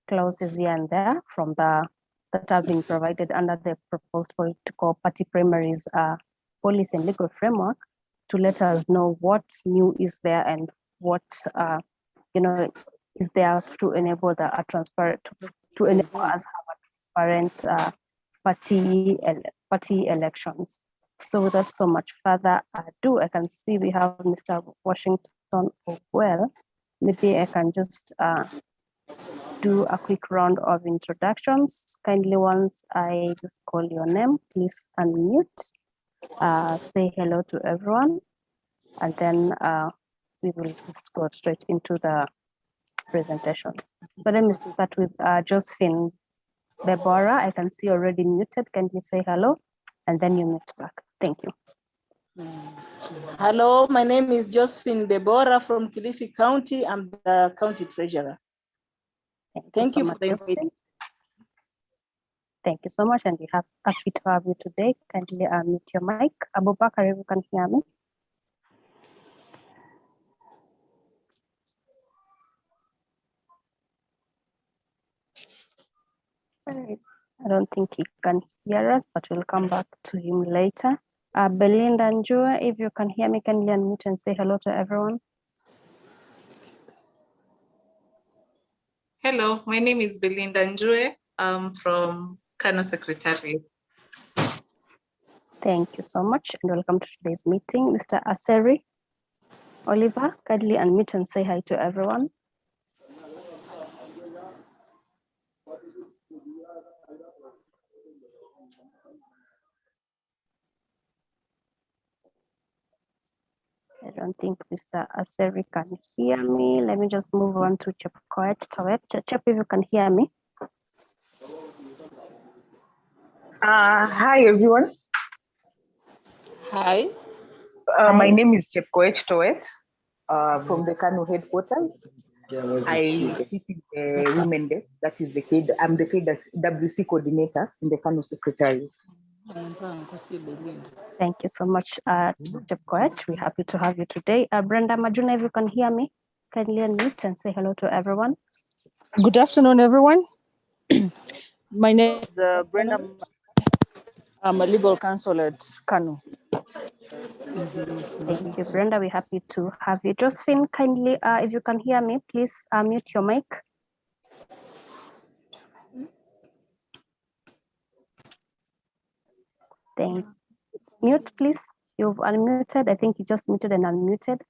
clauses here and there from that have been provided under the proposed political party primaries policy and legal framework to let us know what new is there and what is there to enable the transparent to enable us have a transparent party elections. So without so much further ado, I can see we have Mr. Washington Ogwell. Maybe I can just do a quick round of introductions. Kindly, once I just call your name, please unmute, say hello to everyone, and then we will just go straight into the presentation. So let me start with Josephine Deborah. I can see already muted. Can you say hello? And then you mute back. Thank you. Hello, my name is Josephine Deborah from Kilifi County. I'm the county treasurer. Thank you for the invitation. Thank you so much, and we have happy to have you today. Kindly unmute your mic. Abubakar, if you can hear me. I don't think he can hear us, but we'll come back to him later. Belinda Njua, if you can hear me, kindly unmute and say hello to everyone. Hello, my name is Belinda Njue. I'm from KANU Secretariat. Thank you so much, and welcome to today's meeting. Mr. Aseri Oliver, kindly unmute and say hi to everyone. I don't think Mr. Aseri can hear me. Let me just move on to Chepkoech Tawet. Chep, if you can hear me. Hi, everyone. Hi. My name is Chepkoech Tawet from the KANU headquarters. I sit in the women desk, that is I'm the KWC coordinator in the KANU secretariat. Thank you so much, Chepkoech. We're happy to have you today. Brenda Majuna, if you can hear me, kindly unmute and say hello to everyone. Good afternoon, everyone. My name is Brenda. I'm a legal counsel at KANU. Thank you, Brenda. We're happy to have you. Josephine, kindly, if you can hear me, please mute your mic. Thank you. Mute, please. You've unmuted. I think you just muted and unmuted.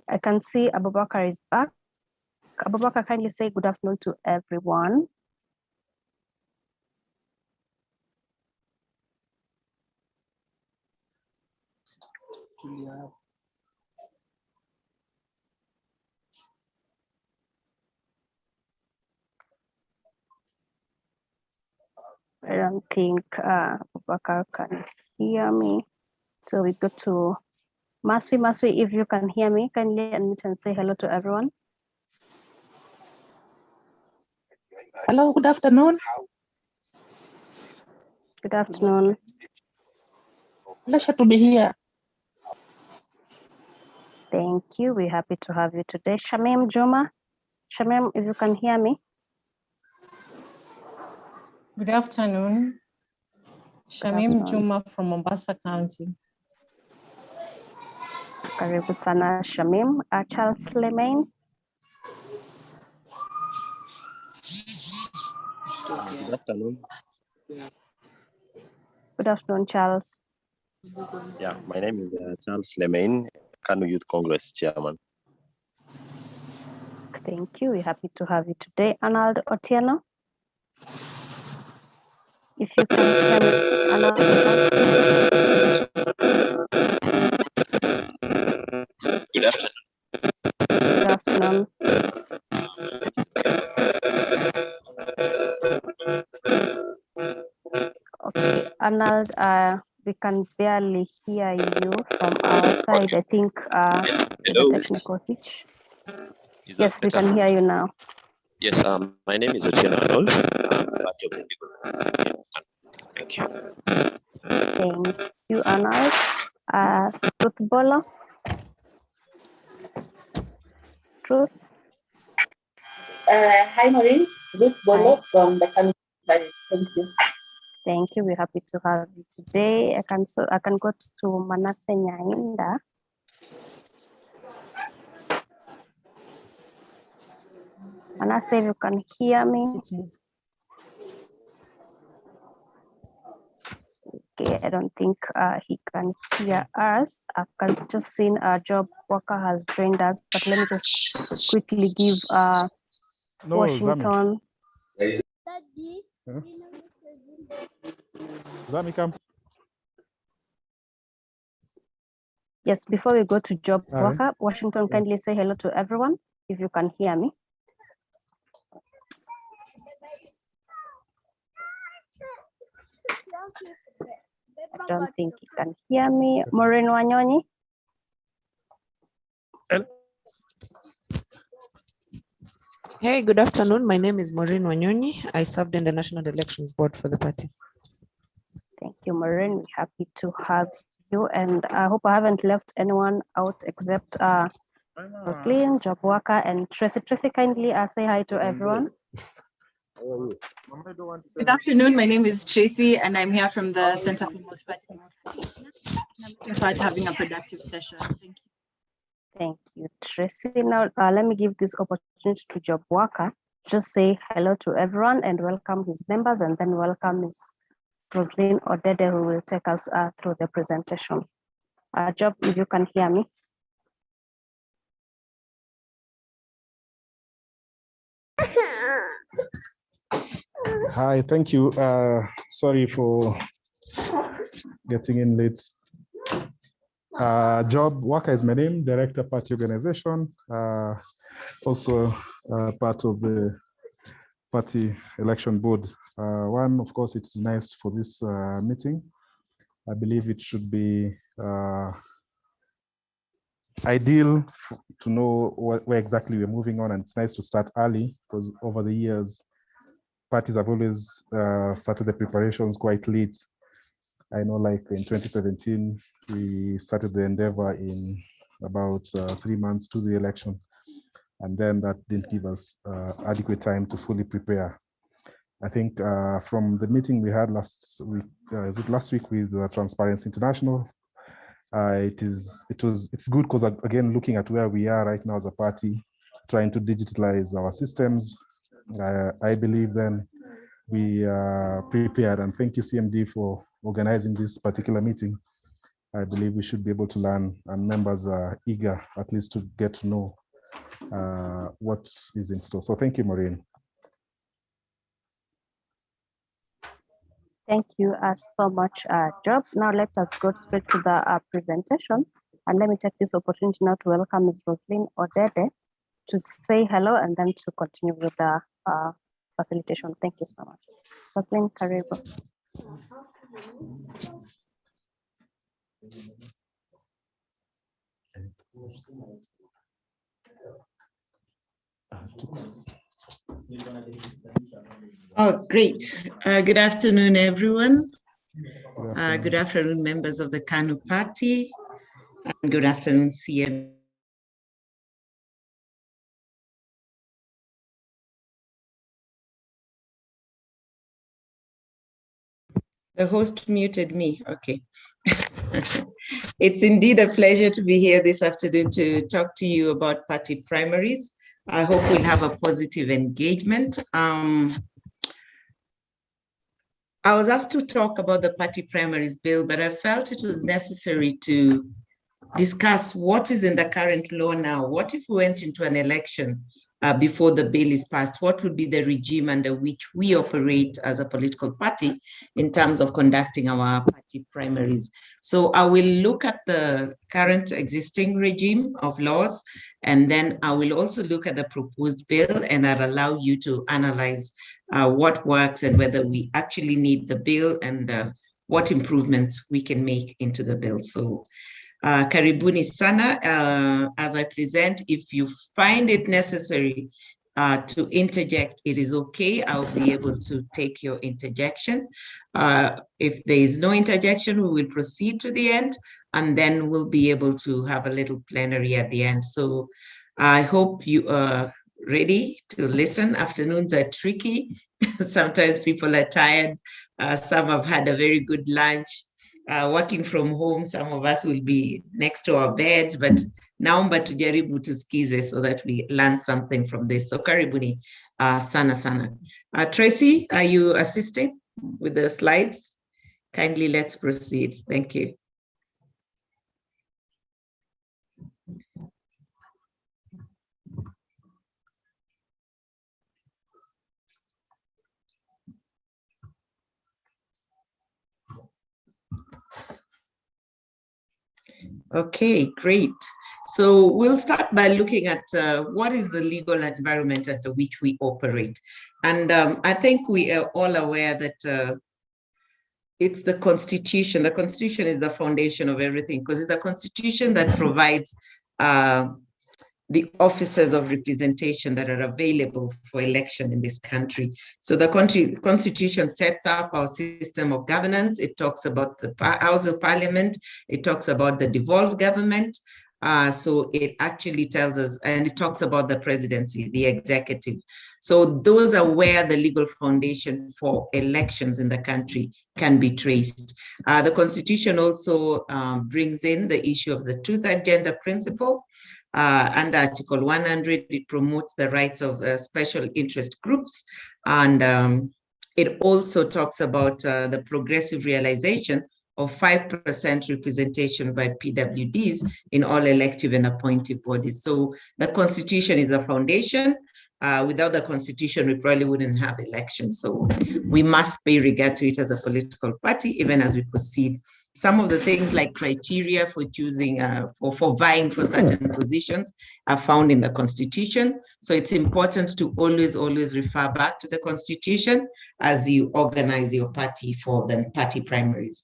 I can see Abubakar is back. Abubakar, kindly say good afternoon to everyone. I don't think Abubakar can hear me. So we go to Maswi. Maswi, if you can hear me, kindly unmute and say hello to everyone. Hello, good afternoon. Good afternoon. Pleasure to be here. Thank you. We're happy to have you today. Shamim Juma. Shamim, if you can hear me. Good afternoon. Shamim Juma from Mombasa County. Karibu sana Shamim. Charles Lemaine. Good afternoon. Good afternoon, Charles. Yeah, my name is Charles Lemaine, KANU Youth Congress Chairman. Thank you. We're happy to have you today. Arnold Otieno. If you can hear me, Arnold. Good afternoon. Good afternoon. Okay, Arnold, we can barely hear you from our side. I think there's a technical hitch. Yes, we can hear you now. Yes, my name is Otieno Arnold. I'm part of the legal. Thank you. Thank you, Arnold. Ruth Bolo. Truth. Hi, Maureen. Ruth Bolo from the KANU. Thank you. Thank you. We're happy to have you today. I can go to Manasseh Nyainda. Manasseh, if you can hear me. Okay, I don't think he can hear us. I've just seen Job Walker has joined us, but let me just quickly give Washington. Yes, before we go to Job Walker, Washington, kindly say hello to everyone, if you can hear me. I don't think you can hear me. Maureen Wanyonyi. Hey, good afternoon. My name is Maureen Wanyonyi. I served in the National Elections Board for the party. Thank you, Maureen. We're happy to have you. And I hope I haven't left anyone out except Roslyn, Job Walker, and Tracy. Tracy, kindly say hi to everyone. Good afternoon. My name is Tracy, and I'm here from the Center for Multi-Party Democracy. I'm looking forward to having a productive session. Thank you. Thank you, Tracy. Now, let me give this opportunity to Job Walker. Just say hello to everyone and welcome his members, and then welcome Ms. Roslyn Odede, who will take us through the presentation. Job, if you can hear me. Hi, thank you. Sorry for getting in late. Job Walker is my name, Director Party Organization, also part of the Party Election Board. One, of course, it's nice for this meeting. I believe it should be ideal to know where exactly we're moving on, and it's nice to start early because over the years, parties have always started the preparations quite late. I know, like in 2017, we started the endeavor in about 3 months to the election, and then that didn't give us adequate time to fully prepare. I think from the meeting we had last week, is it last week with Transparency International? It's good because, again, looking at where we are right now as a party, trying to digitalize our systems, I believe then we are prepared, and thank you CMD for organizing this particular meeting. I believe we should be able to learn, and members are eager at least to get to know what is in store. So thank you, Maureen. Thank you so much, Job. Now let us go straight to the presentation. And let me take this opportunity now to welcome Ms. Roslyn Odede to say hello and then to continue with the facilitation. Thank you so much. Roslyn, karibu. Oh, great. Good afternoon, everyone. Good afternoon, members of the KANU party. And good afternoon, CM. The host muted me. Okay. It's indeed a pleasure to be here this afternoon to talk to you about party primaries. I hope we'll have a positive engagement. I was asked to talk about the party primaries bill, but I felt it was necessary to discuss what is in the current law now. What if we went into an election before the bill is passed? What would be the regime under which we operate as a political party in terms of conducting our party primaries? So I will look at the current existing regime of laws, and then I will also look at the proposed bill, and I'll allow you to analyze what works and whether we actually need the bill and what improvements we can make into the bill. So karibuni sana. As I present, if you find it necessary to interject, it is okay. I'll be able to take your interjection. If there is no interjection, we will proceed to the end, and then we'll be able to have a little plenary at the end. So I hope you are ready to listen. Afternoons are tricky. Sometimes people are tired. Some have had a very good lunch. Working from home, some of us will be next to our beds, but naomba tujaribu tusikize so that we learn something from this. So karibuni sana sana. Tracy, are you assisting with the slides? Kindly let's proceed. Thank you. Okay, great. So we'll start by looking at what is the legal environment under which we operate. And I think we are all aware that it's the Constitution. The Constitution is the foundation of everything because it's a Constitution that provides the offices of representation that are available for election in this country. So the Constitution sets up our system of governance. It talks about the House of Parliament. It talks about the devolved government. So it actually tells us, and it talks about the presidency, the executive. So those are where the legal foundation for elections in the country can be traced. The Constitution also brings in the issue of the two-third gender principle. Under Article 100, it promotes the rights of special interest groups. And it also talks about the progressive realization of 5% representation by PWDs in all elective and appointive bodies. So the Constitution is a foundation. Without the Constitution, we probably wouldn't have elections. So we must pay regard to it as a political party, even as we proceed. Some of the things like criteria for choosing, for vying for certain positions are found in the Constitution. So it's important to always refer back to the Constitution as you organize your party for the party primaries.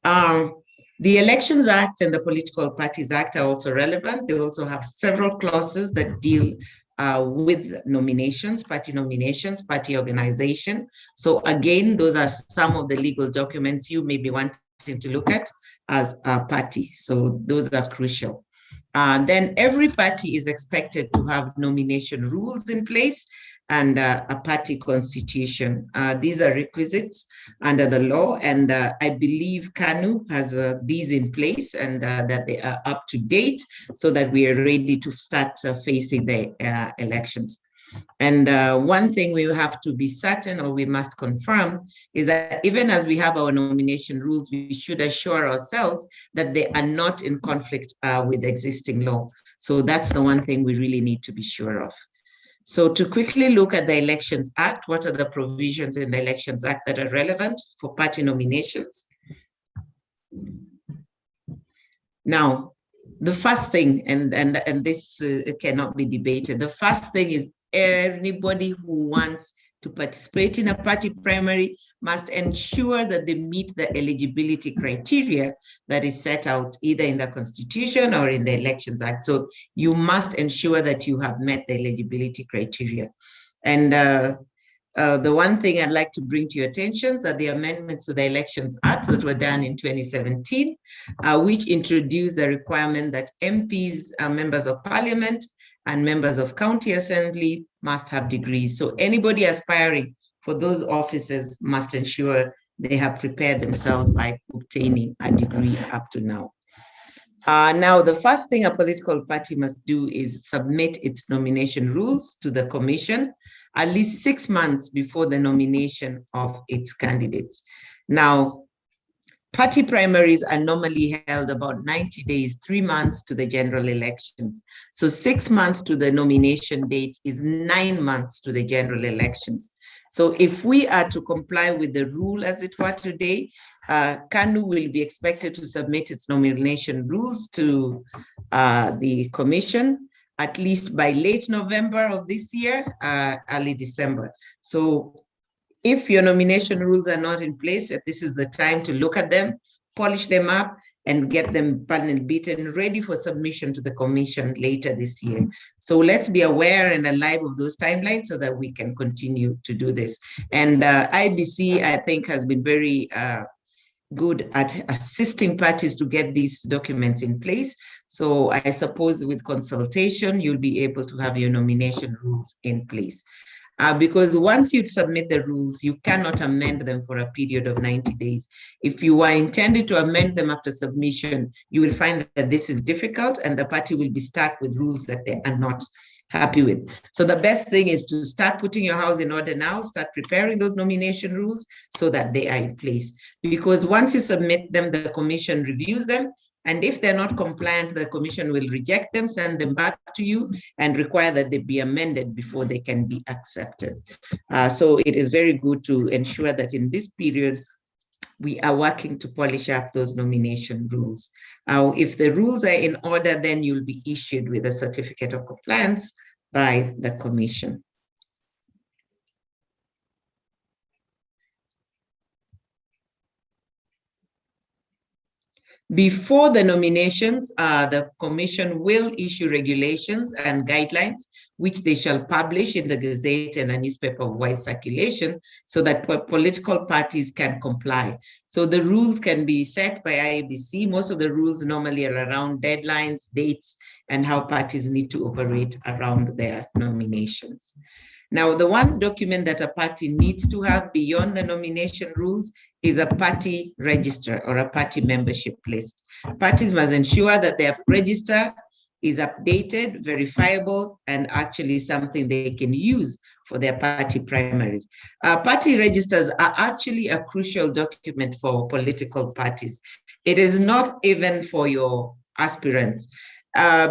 The Elections Act and the Political Parties Act are also relevant. They also have several clauses that deal with nominations, party organization. So again, those are some of the legal documents you may be wanting to look at as a party. So those are crucial. Then every party is expected to have nomination rules in place and a party constitution. These are requisites under the law, and I believe KANU has these in place and that they are up to date so that we are ready to start facing the elections. And one thing we have to be certain, or we must confirm, is that even as we have our nomination rules, we should assure ourselves that they are not in conflict with existing law. So that's the one thing we really need to be sure of. So to quickly look at the Elections Act, what are the provisions in the Elections Act that are relevant for party nominations? Now, the first thing, and this cannot be debated, the first thing is anybody who wants to participate in a party primary must ensure that they meet the eligibility criteria that is set out either in the Constitution or in the Elections Act. So you must ensure that you have met the eligibility criteria. And the one thing I'd like to bring to your attention are the amendments to the Elections Act that were done in 2017, which introduced the requirement that MPs, members of parliament, and members of county assembly must have degrees. So anybody aspiring for those offices must ensure they have prepared themselves by obtaining a degree up to now. Now, the first thing a political party must do is submit its nomination rules to the commission at least 6 months before the nomination of its candidates. Now, party primaries are normally held about 90 days, 3 months to the general elections. So 6 months to the nomination date is 9 months to the general elections. So if we are to comply with the rule as it were today, KANU will be expected to submit its nomination rules to the commission at least by late November of this year, early December. So if your nomination rules are not in place, this is the time to look at them, polish them up, and get them panel beaten, ready for submission to the commission later this year. So let's be aware and alive of those timelines so that we can continue to do this. And IBC, I think, has been very good at assisting parties to get these documents in place. So I suppose with consultation, you'll be able to have your nomination rules in place. Because once you submit the rules, you cannot amend them for a period of 90 days. If you are intended to amend them after submission, you will find that this is difficult and the party will be stuck with rules that they are not happy with. So the best thing is to start putting your house in order now, start preparing those nomination rules so that they are in place. Because once you submit them, the commission reviews them. And if they're not compliant, the commission will reject them, send them back to you, and require that they be amended before they can be accepted. So it is very good to ensure that in this period, we are working to polish up those nomination rules. If the rules are in order, then you'll be issued with a certificate of compliance by the commission. Before the nominations, the commission will issue regulations and guidelines, which they shall publish in the Gazette and a newspaper of wide circulation so that political parties can comply. So the rules can be set by IEBC. Most of the rules normally are around deadlines, dates, and how parties need to operate around their nominations. Now, the one document that a party needs to have beyond the nomination rules is a party register or a party membership list. Parties must ensure that their register is updated, verifiable, and actually something they can use for their party primaries. Party registers are actually a crucial document for political parties. It is not even for your aspirants.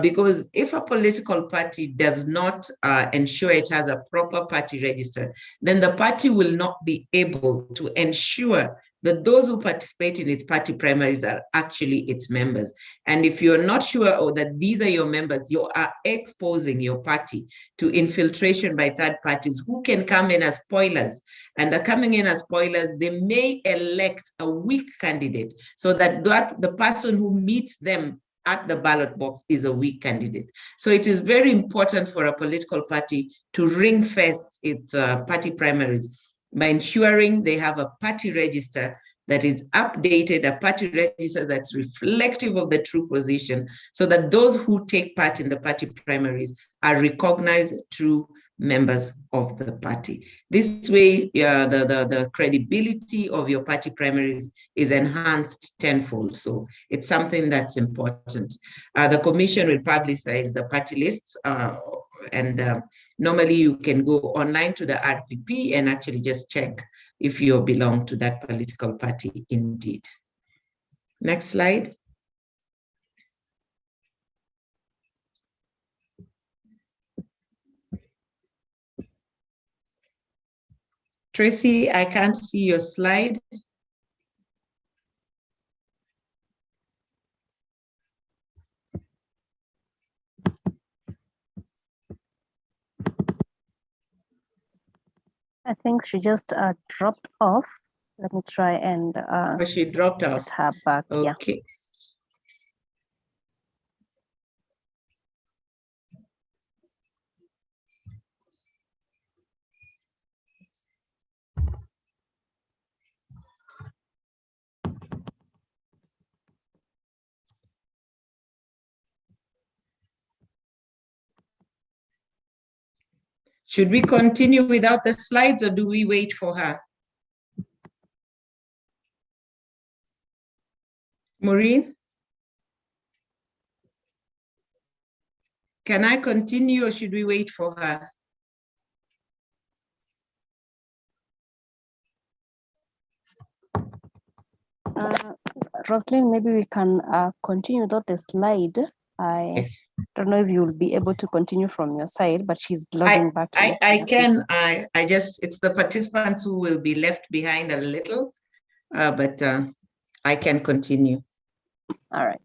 Because if a political party does not ensure it has a proper party register, then the party will not be able to ensure that those who participate in its party primaries are actually its members. And if you're not sure that these are your members, you are exposing your party to infiltration by third parties who can come in as spoilers. And coming in as spoilers, they may elect a weak candidate so that the person who meets them at the ballot box is a weak candidate. So it is very important for a political party to ring-fence its party primaries by ensuring they have a party register that is updated, a party register that's reflective of the true position, so that those who take part in the party primaries are recognized true members of the party. This way, the credibility of your party primaries is enhanced tenfold. So it's something that's important. The commission will publicize the party lists, and normally you can go online to the RPP and actually just check if you belong to that political party indeed. Next slide. Tracy, I can't see your slide. I think she just dropped off. Let me try and she dropped off. Get her back. Okay. Yeah. Should we continue without the slides or do we wait for her? Maureen? Can I continue or should we wait for her? Roslyn, maybe we can continue without the slide. I don't know if you'll be able to continue from your side, but she's logging back in. I can. I just, it's the participants who will be left behind a little, but I can continue. All right.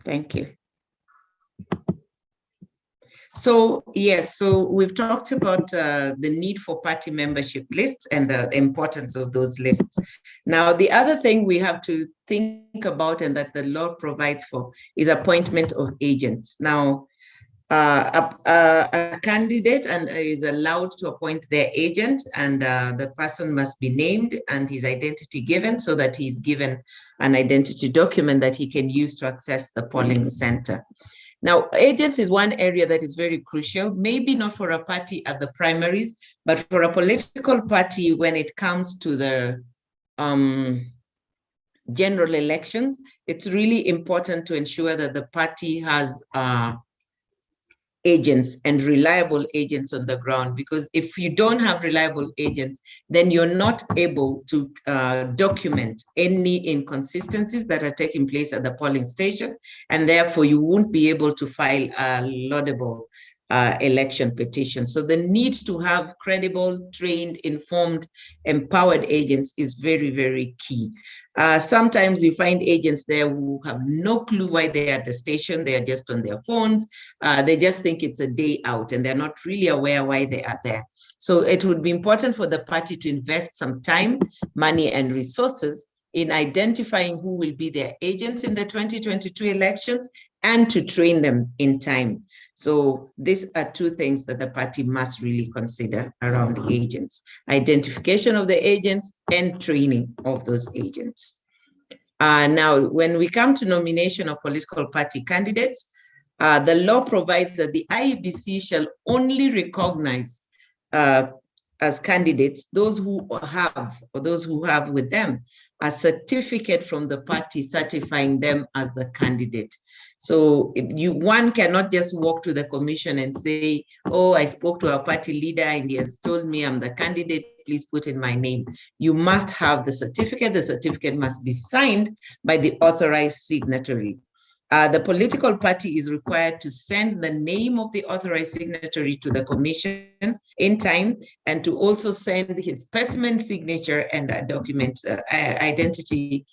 Thank you. So yes, so we've talked about the need for party membership lists and the importance of those lists. Now, the other thing we have to think about and that the law provides for is appointment of agents. Now, a a candidate and is allowed to appoint their agent, and the person must be named and his identity given so that he's given an identity document that he can use to access the polling center. Now, agents is one area that is very crucial, maybe not for a party at the primaries, but for a political party when it comes to the general elections. It's really important to ensure that the party has agents and reliable agents on the ground, because if you don't have reliable agents, then you're not able to document any inconsistencies that are taking place at the polling station, and therefore you won't be able to file a laudable election petition. So the need to have credible, trained, informed, empowered agents is very, very key. Sometimes you find agents there who have no clue why they're at the station. They are just on their phones. They just think it's a day out and they're not really aware why they are there. So it would be important for the party to invest some time, money, and resources in identifying who will be their agents in the 2022 elections and to train them in time. So these are two things that the party must really consider around agents: identification of the agents and training of those agents. Now, when we come to nomination of political party candidates, the law provides that the IEBC shall only recognize as candidates those who have with them a certificate from the party certifying them as the candidate. So one cannot just walk to the commission and say, oh, I spoke to our party leader and he has told me I'm the candidate, please put in my name. You must have the certificate. The certificate must be signed by the authorized signatory. The political party is required to send the name of the authorized signatory to the commission in time, and to also send his specimen signature and a document identity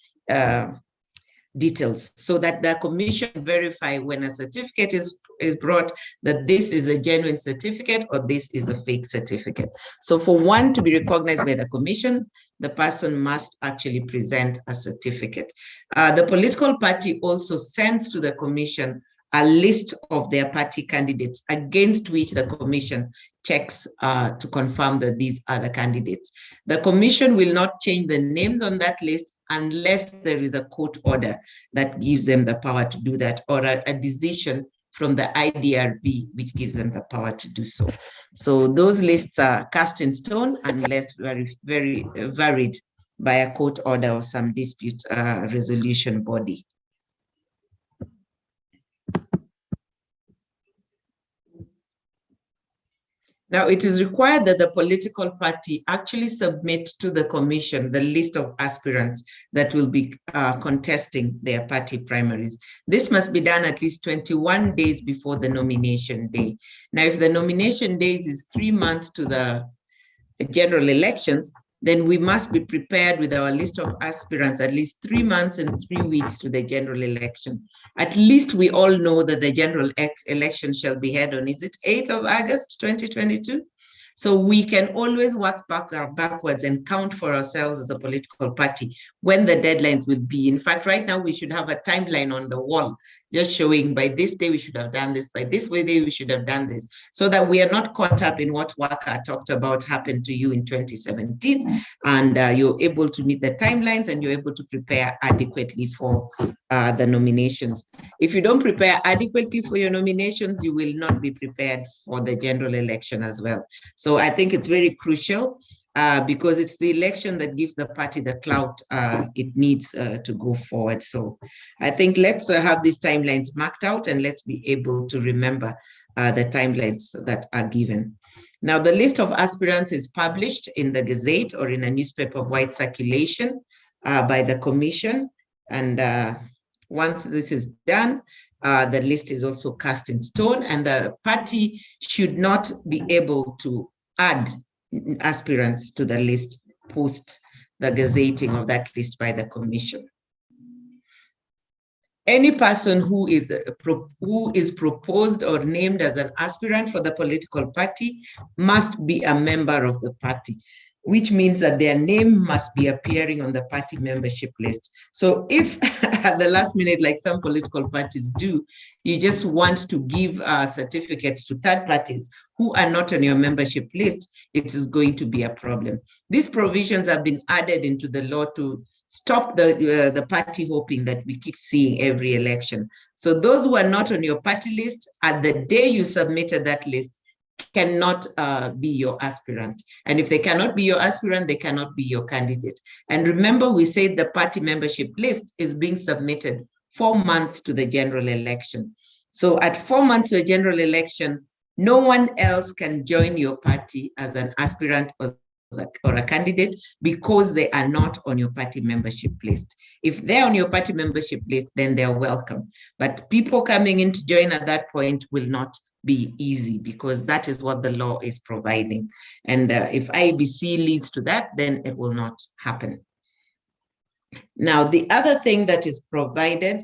details, so that the commission verify when a certificate is brought that this is a genuine certificate or this is a fake certificate. So for one to be recognized by the commission, the person must actually present a certificate. The political party also sends to the commission a list of their party candidates against which the commission checks to confirm that these are the candidates. The commission will not change the names on that list unless there is a court order that gives them the power to do that, or a decision from the IDRB which gives them the power to do so. So those lists are cast in stone unless very varied by a court order or some dispute resolution body. Now, it is required that the political party actually submit to the commission the list of aspirants that will be contesting their party primaries. This must be done at least 21 days before the nomination day. Now, if the nomination days is 3 months to the general elections, then we must be prepared with our list of aspirants at least 3 months and 3 weeks to the general election. At least we all know that the general election shall be held on, is it 8th of August, 2022? So we can always work backwards and count for ourselves as a political party when the deadlines will be. In fact, right now we should have a timeline on the wall just showing by this day we should have done this, by this day we should have done this, so that we are not caught up in what Waka talked about happened to you in 2017, and you're able to meet the timelines and you're able to prepare adequately for the nominations. If you don't prepare adequately for your nominations, you will not be prepared for the general election as well. So I think it's very crucial because it's the election that gives the party the clout it needs to go forward. So I think let's have these timelines marked out, and let's be able to remember the timelines that are given. Now, the list of aspirants is published in the Gazette or in a newspaper of wide circulation by the commission. And once this is done, the list is also cast in stone, and the party should not be able to add aspirants to the list post the gazetting of that list by the commission. Any person who is proposed or named as an aspirant for the political party must be a member of the party. which means that their name must be appearing on the party membership list. So if at the last minute, like some political parties do, you just want to give certificates to third parties who are not on your membership list, it is going to be a problem. These provisions have been added into the law to stop the party hopping that we keep seeing every election. So those who are not on your party list, at the day you submitted that list, cannot be your aspirant. And if they cannot be your aspirant, they cannot be your candidate. And remember, we said the party membership list is being submitted 4 months to the general election. So at 4 months to a general election, no one else can join your party as an aspirant or a candidate because they are not on your party membership list. If they're on your party membership list, then they're welcome. But people coming in to join at that point will not be easy because that is what the law is providing. And if IEBC leads to that, then it will not happen. Now, the other thing that is provided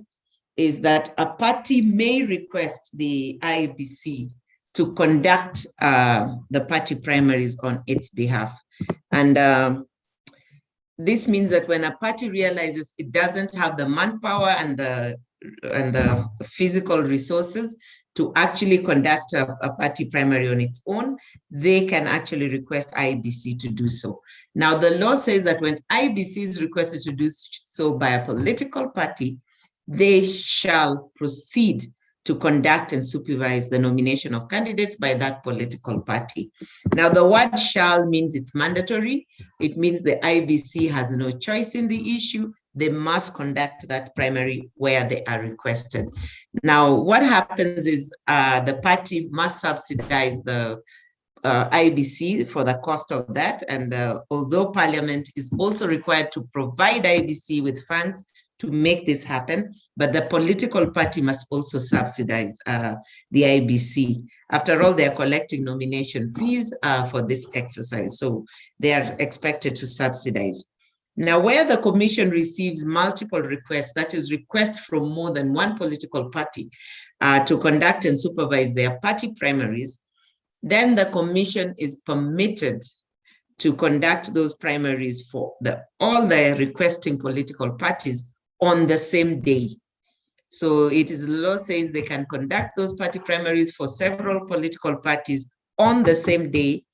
is that a party may request the IEBC to conduct the party primaries on its behalf. And this means that when a party realizes it doesn't have the manpower and the physical resources to actually conduct a party primary on its own, they can actually request IEBC to do so. Now, the law says that when IEBC is requested to do so by a political party, they shall proceed to conduct and supervise the nomination of candidates by that political party. Now, the word shall means it's mandatory. It means the IEBC has no choice in the issue. They must conduct that primary where they are requested. Now, what happens is the party must subsidize the IEBC for the cost of that. And although Parliament is also required to provide IEBC with funds to make this happen, but the political party must also subsidize the IEBC. After all, they're collecting nomination fees for this exercise, so they are expected to subsidize. Now, where the commission receives multiple requests, that is requests from more than one political party to conduct and supervise their party primaries, then the commission is permitted to conduct those primaries for all the requesting political parties on the same day. So the law says they can conduct those party primaries for several political parties on the same day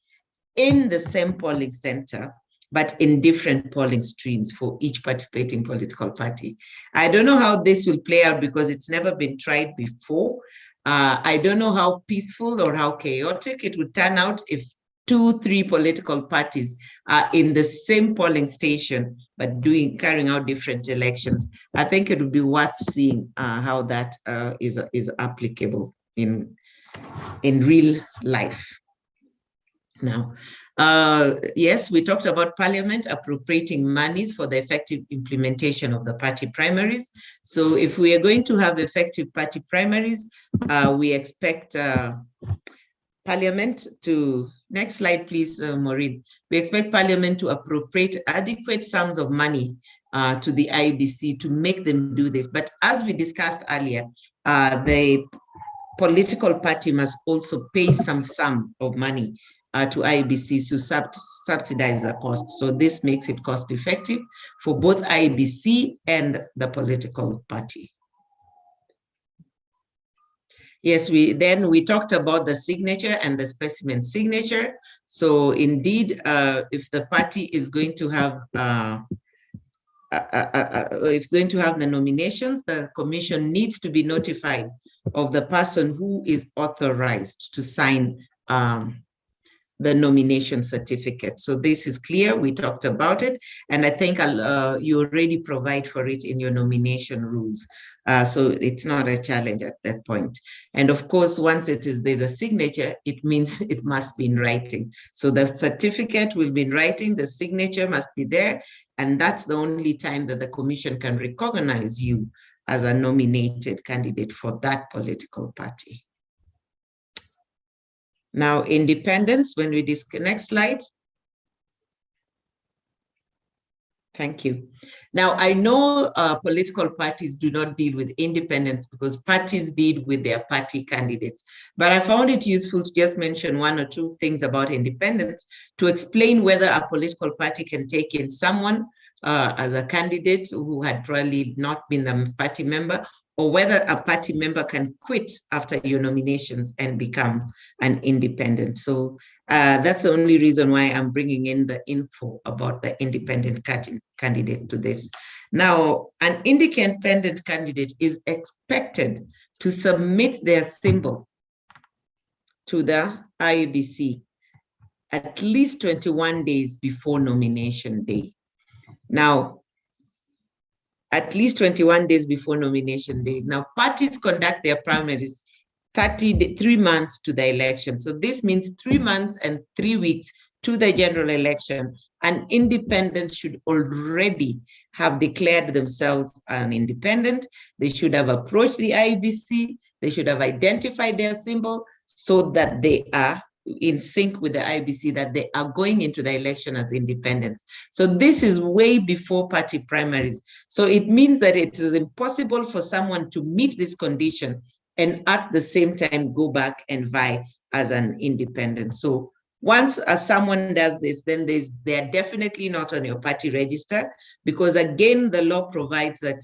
in the same polling center, but in different polling streams for each participating political party. I don't know how this will play out because it's never been tried before. I don't know how peaceful or how chaotic it would turn out if 2-3 political parties are in the same polling station, but carrying out different elections. I think it would be worth seeing how that is applicable in real life. Now, yes, we talked about Parliament appropriating monies for the effective implementation of the party primaries. So if we are going to have effective party primaries, we expect Parliament to, next slide please, Maureen. We expect Parliament to appropriate adequate sums of money to the IEBC to make them do this. But as we discussed earlier, the political party must also pay some sum of money to IEBC to subsidize the cost. So this makes it cost effective for both IEBC and the political party. Yes, we talked about the signature and the specimen signature. So indeed, if the party is going to have the nominations, the commission needs to be notified of the person who is authorized to sign the nomination certificate. So this is clear, we talked about it, and I think you already provide for it in your nomination rules. So it's not a challenge at that point. And of course, once there's a signature, it means it must be in writing. So the certificate will be in writing, the signature must be there, and that's the only time that the commission can recognize you as a nominated candidate for that political party. Now, independence, when we discuss, next slide. Thank you. Now, I know political parties do not deal with independents because parties deal with their party candidates. But I found it useful to just mention one or two things about independents to explain whether a political party can take in someone as a candidate who had probably not been a party member, or whether a party member can quit after your nominations and become an independent. So that's the only reason why I'm bringing in the info about the independent candidate to this. Now, an independent candidate is expected to submit their symbol to the IEBC at least 21 days before nomination day. Now, at least 21 days before nomination day. Now, parties conduct their primaries 3 months to the election. So this means 3 months and 3 weeks to the general election. An independent should already have declared themselves an independent. They should have approached the IEBC. They should have identified their symbol so that they are in sync with the IEBC, that they are going into the election as independents. So this is way before party primaries. So it means that it is impossible for someone to meet this condition and at the same time go back and vie as an independent. So once someone does this, then they are definitely not on your party register, because again, the law provides that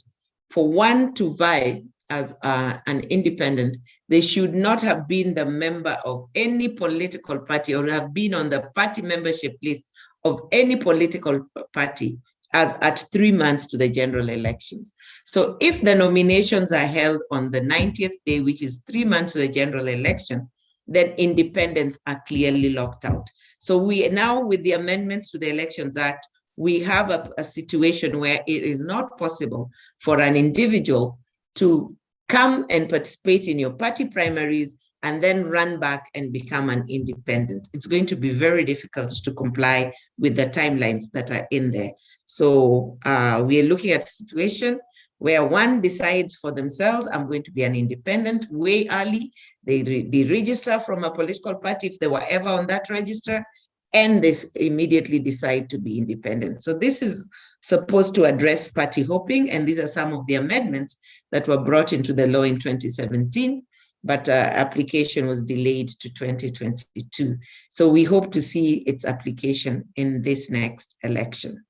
for one to vie as an independent, they should not have been the member of any political party or have been on the party membership list of any political party as at 3 months to the general elections. So if the nominations are held on the 90th day, which is 3 months to the general election, then independents are clearly locked out. So we now, with the amendments to the Elections Act, we have a situation where it is not possible for an individual to come and participate in your party primaries and then run back and become an independent. It's going to be very difficult to comply with the timelines that are in there. So we are looking at a situation where one decides for themselves, I'm going to be an independent way early. They register from a political party if they were ever on that register, and they immediately decide to be independent. So this is supposed to address party hopping, and these are some of the amendments that were brought into the law in 2017, but application was delayed to 2022. So we hope to see its application in this next election.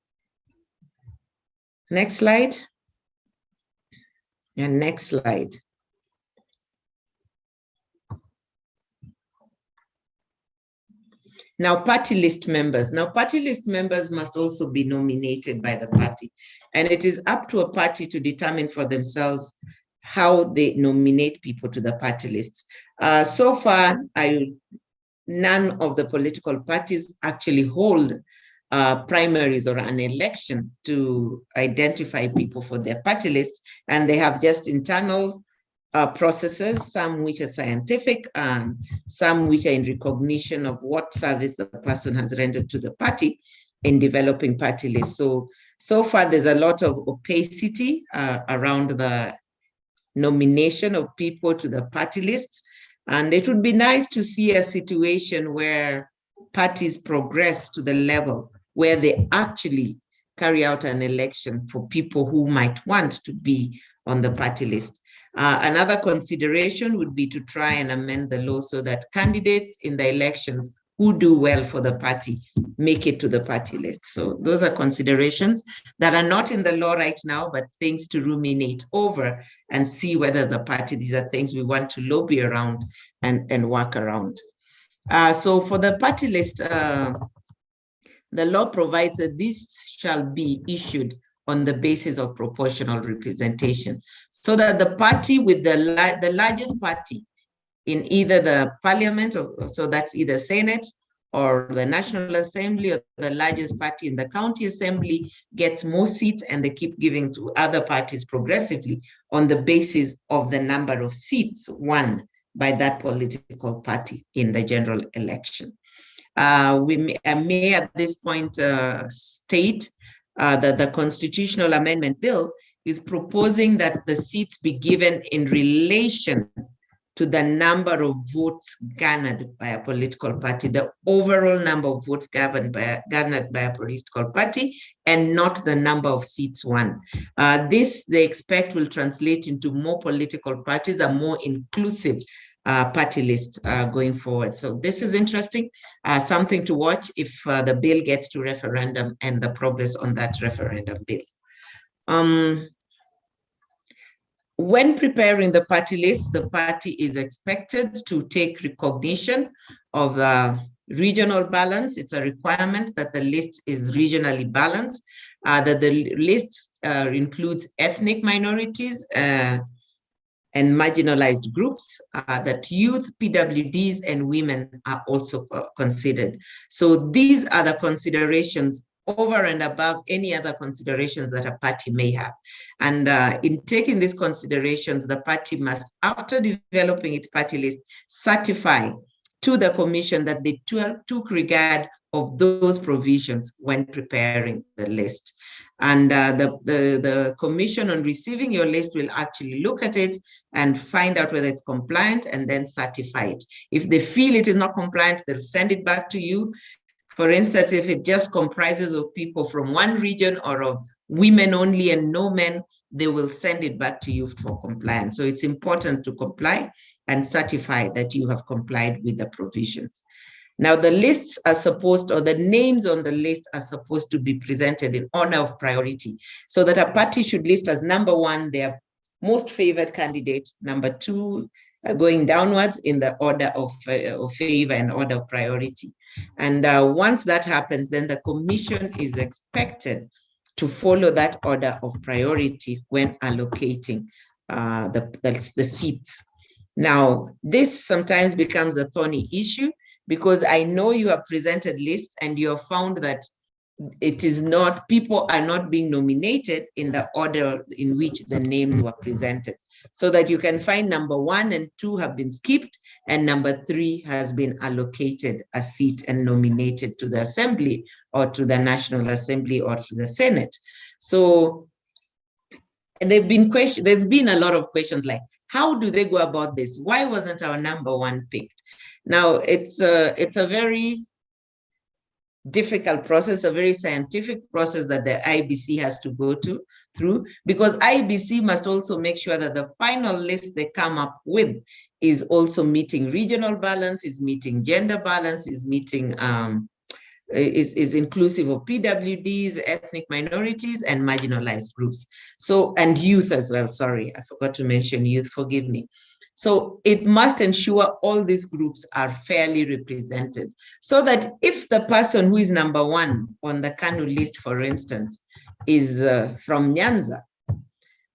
Next slide. And next slide. Now, party list members. Now, party list members must also be nominated by the party. And it is up to a party to determine for themselves how they nominate people to the party lists. So far, none of the political parties actually hold primaries or an election to identify people for their party lists. And they have just internal processes, some which are scientific and some which are in recognition of what service the person has rendered to the party in developing party lists. So far, there's a lot of opacity around the nomination of people to the party lists. And it would be nice to see a situation where parties progress to the level where they actually carry out an election for people who might want to be on the party list. Another consideration would be to try and amend the law so that candidates in the elections who do well for the party make it to the party list. So those are considerations that are not in the law right now, but things to ruminate over and see whether as a party, these are things we want to lobby around and work around. So for the party list, the law provides that this shall be issued on the basis of proportional representation, so that the party with the largest party in either the parliament, or so that's either Senate or the National Assembly, or the largest party in the county assembly gets more seats, and they keep giving to other parties progressively on the basis of the number of seats won by that political party in the general election. We may at this point state that the Constitutional Amendment Bill is proposing that the seats be given in relation to the number of votes garnered by a political party, the overall number of votes garnered by a political party, and not the number of seats won. This, they expect, will translate into more political parties, a more inclusive party list going forward. So this is interesting, something to watch if the bill gets to referendum and the progress on that referendum bill. When preparing the party list, the party is expected to take recognition of the regional balance. It's a requirement that the list is regionally balanced, that the list includes ethnic minorities and marginalized groups, that youth, PWDs, and women are also considered. So these are the considerations over and above any other considerations that a party may have. And in taking these considerations, the party must, after developing its party list, certify to the commission that they took regard of those provisions when preparing the list. And the commission, on receiving your list, will actually look at it and find out whether it's compliant and then certify it. If they feel it is not compliant, they'll send it back to you. For instance, if it just comprises of people from one region or of women only and no men, they will send it back to you for compliance. So it's important to comply and certify that you have complied with the provisions. Now, the lists are supposed, or the names on the list are supposed to be presented in order of priority, so that a party should list as number one their most favored candidate, number two, going downwards in the order of favor and order of priority. And once that happens, then the commission is expected to follow that order of priority when allocating the seats. Now, this sometimes becomes a thorny issue, because I know you have presented lists and you have found that it is not, people are not being nominated in the order in which the names were presented. So that you can find number 1 and 2 have been skipped, and number 3 has been allocated a seat and nominated to the Assembly or to the National Assembly or to the Senate. So there's been a lot of questions like, how do they go about this? Why wasn't our number 1 picked? Now, it's a very difficult process, a very scientific process that the IBC has to go through, because IBC must also make sure that the final list they come up with is also meeting regional balance, is meeting gender balance, is meeting is inclusive of PWDs, ethnic minorities, and marginalized groups. So, and youth as well. Sorry, I forgot to mention youth, forgive me. So it must ensure all these groups are fairly represented, so that if the person who is number 1 on the KANU list, for instance, is from Nyanza,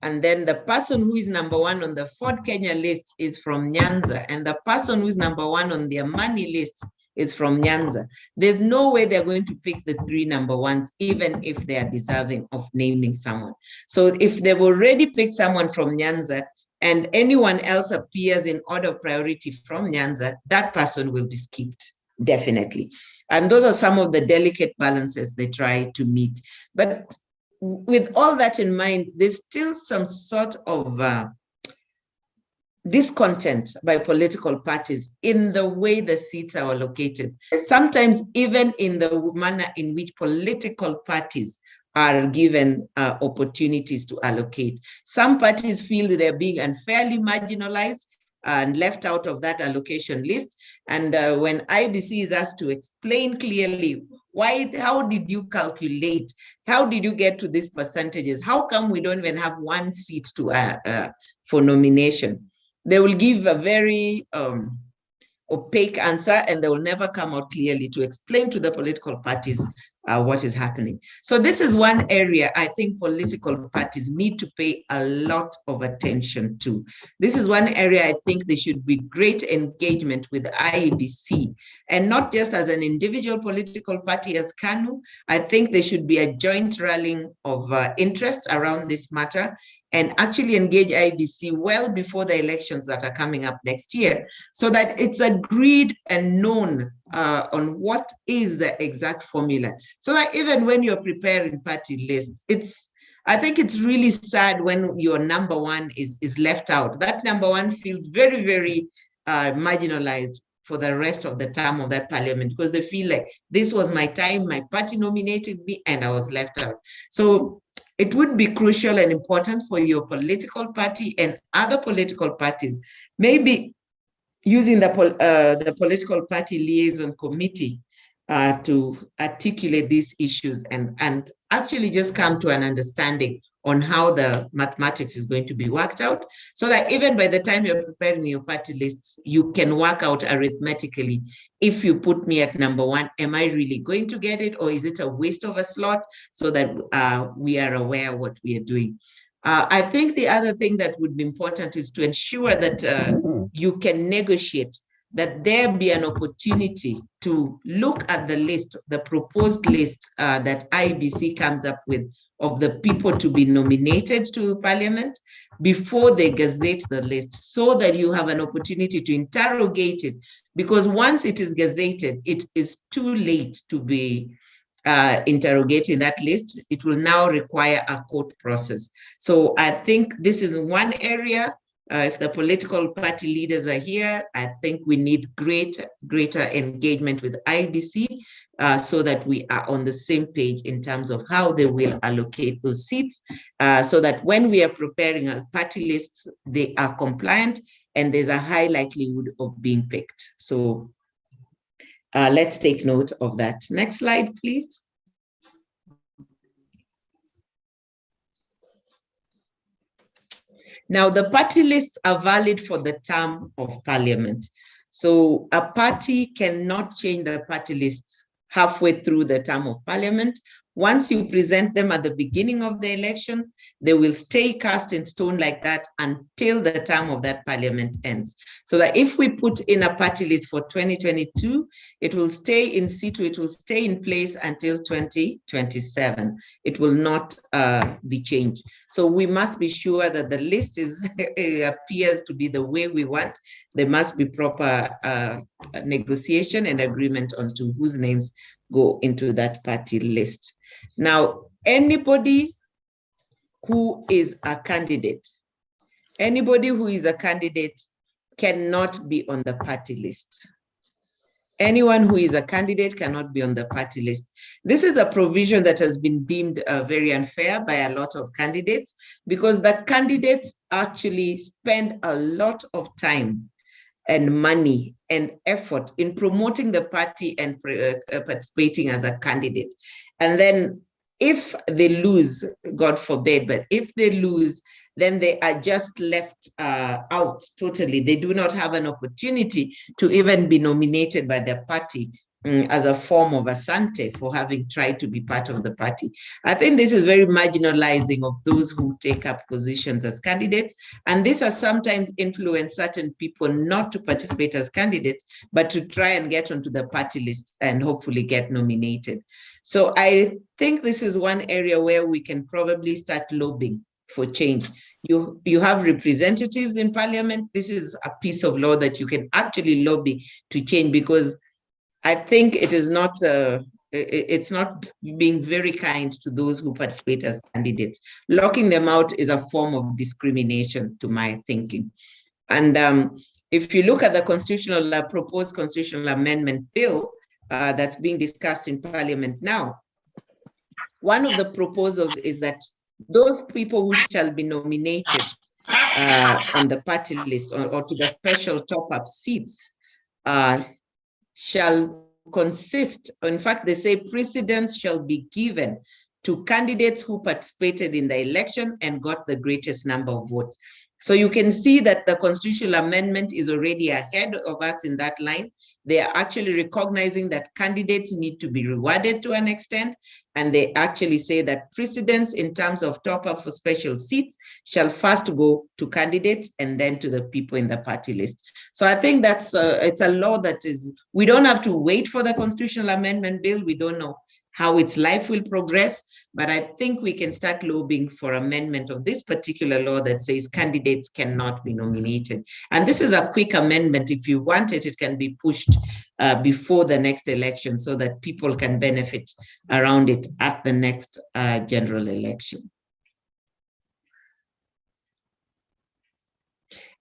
and then the person who is number 1 on the Ford Kenya list is from Nyanza, and the person who is number 1 on the Amani list is from Nyanza, there's no way they're going to pick the 3 number 1s, even if they are deserving of naming someone. So if they've already picked someone from Nyanza, and anyone else appears in order of priority from Nyanza, that person will be skipped, definitely. And those are some of the delicate balances they try to meet. But with all that in mind, there's still some sort of discontent by political parties in the way the seats are allocated. Sometimes even in the manner in which political parties are given opportunities to allocate. Some parties feel they're being unfairly marginalized and left out of that allocation list. And when IBC is asked to explain clearly how did you calculate, how did you get to these percentages? How come we don't even have 1 seat for nomination? They will give a very opaque answer, and they will never come out clearly to explain to the political parties what is happening. So this is one area I think political parties need to pay a lot of attention to. This is one area I think there should be great engagement with the IEBC, and not just as an individual political party as KANU. I think there should be a joint rallying of interest around this matter, and actually engage IBC well before the elections that are coming up next year, so that it's agreed and known on what is the exact formula. So that even when you're preparing party lists, it's I think it's really sad when your number one is left out. That number one feels very, very marginalized for the rest of the term of that parliament, because they feel like this was my time, my party nominated me, and I was left out. So it would be crucial and important for your political party and other political parties, maybe using the political party liaison committee to articulate these issues and actually just come to an understanding on how the mathematics is going to be worked out, so that even by the time you're preparing your party lists, you can work out arithmetically, if you put me at number one, am I really going to get it, or is it a waste of a slot, so that we are aware of what we are doing. I think the other thing that would be important is to ensure that you can negotiate, that there be an opportunity to look at the list, the proposed list that IEBC comes up with of the people to be nominated to parliament before they gazette the list, so that you have an opportunity to interrogate it. Because once it is gazetted, it is too late to be interrogating that list. It will now require a court process. So I think this is one area. If the political party leaders are here, I think we need greater engagement with IEBC so that we are on the same page in terms of how they will allocate those seats, so that when we are preparing a party lists, they are compliant and there's a high likelihood of being picked. So let's take note of that. Next slide, please. Now, the party lists are valid for the term of parliament. So a party cannot change the party lists halfway through the term of parliament. Once you present them at the beginning of the election, they will stay cast in stone like that until the term of that parliament ends. So that if we put in a party list for 2022, it will stay in situ, it will stay in place until 2027. It will not be changed. So we must be sure that the list appears to be the way we want. There must be proper negotiation and agreement on to whose names go into that party list. Now, anybody who is a candidate cannot be on the party list. Anyone who is a candidate cannot be on the party list. This is a provision that has been deemed very unfair by a lot of candidates, because the candidates actually spend a lot of time and money and effort in promoting the party and participating as a candidate. And then if they lose, God forbid, but if they lose, then they are just left out totally. They do not have an opportunity to even be nominated by their party as a form of asante for having tried to be part of the party. I think this is very marginalizing of those who take up positions as candidates. And this has sometimes influenced certain people not to participate as candidates, but to try and get onto the party list and hopefully get nominated. So I think this is one area where we can probably start lobbying for change. You have representatives in parliament. This is a piece of law that you can actually lobby to change, because I think it is not, it's not being very kind to those who participate as candidates. Locking them out is a form of discrimination, to my thinking. And if you look at the proposed constitutional amendment bill that's being discussed in parliament now, one of the proposals is that those people who shall be nominated on the party list or to the special top-up seats shall consist, in fact, they say precedence shall be given to candidates who participated in the election and got the greatest number of votes. So you can see that the constitutional amendment is already ahead of us in that line. They are actually recognizing that candidates need to be rewarded to an extent, and they actually say that precedence in terms of top-up for special seats shall first go to candidates and then to the people in the party list. So I think that's it's a law that is, we don't have to wait for the constitutional amendment bill. We don't know how its life will progress, but I think we can start lobbying for amendment of this particular law that says candidates cannot be nominated. And this is a quick amendment. If you want it, it can be pushed before the next election so that people can benefit around it at the next general election.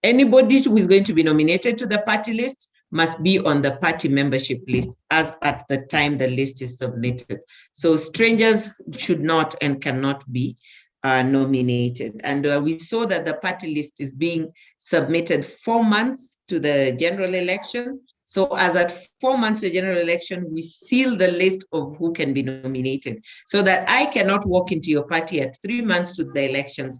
Anybody who is going to be nominated to the party list must be on the party membership list as at the time the list is submitted. So strangers should not and cannot be nominated. And we saw that the party list is being submitted 4 months to the general election. So as at 4 months to the general election, we seal the list of who can be nominated, so that I cannot walk into your party at 3 months to the elections,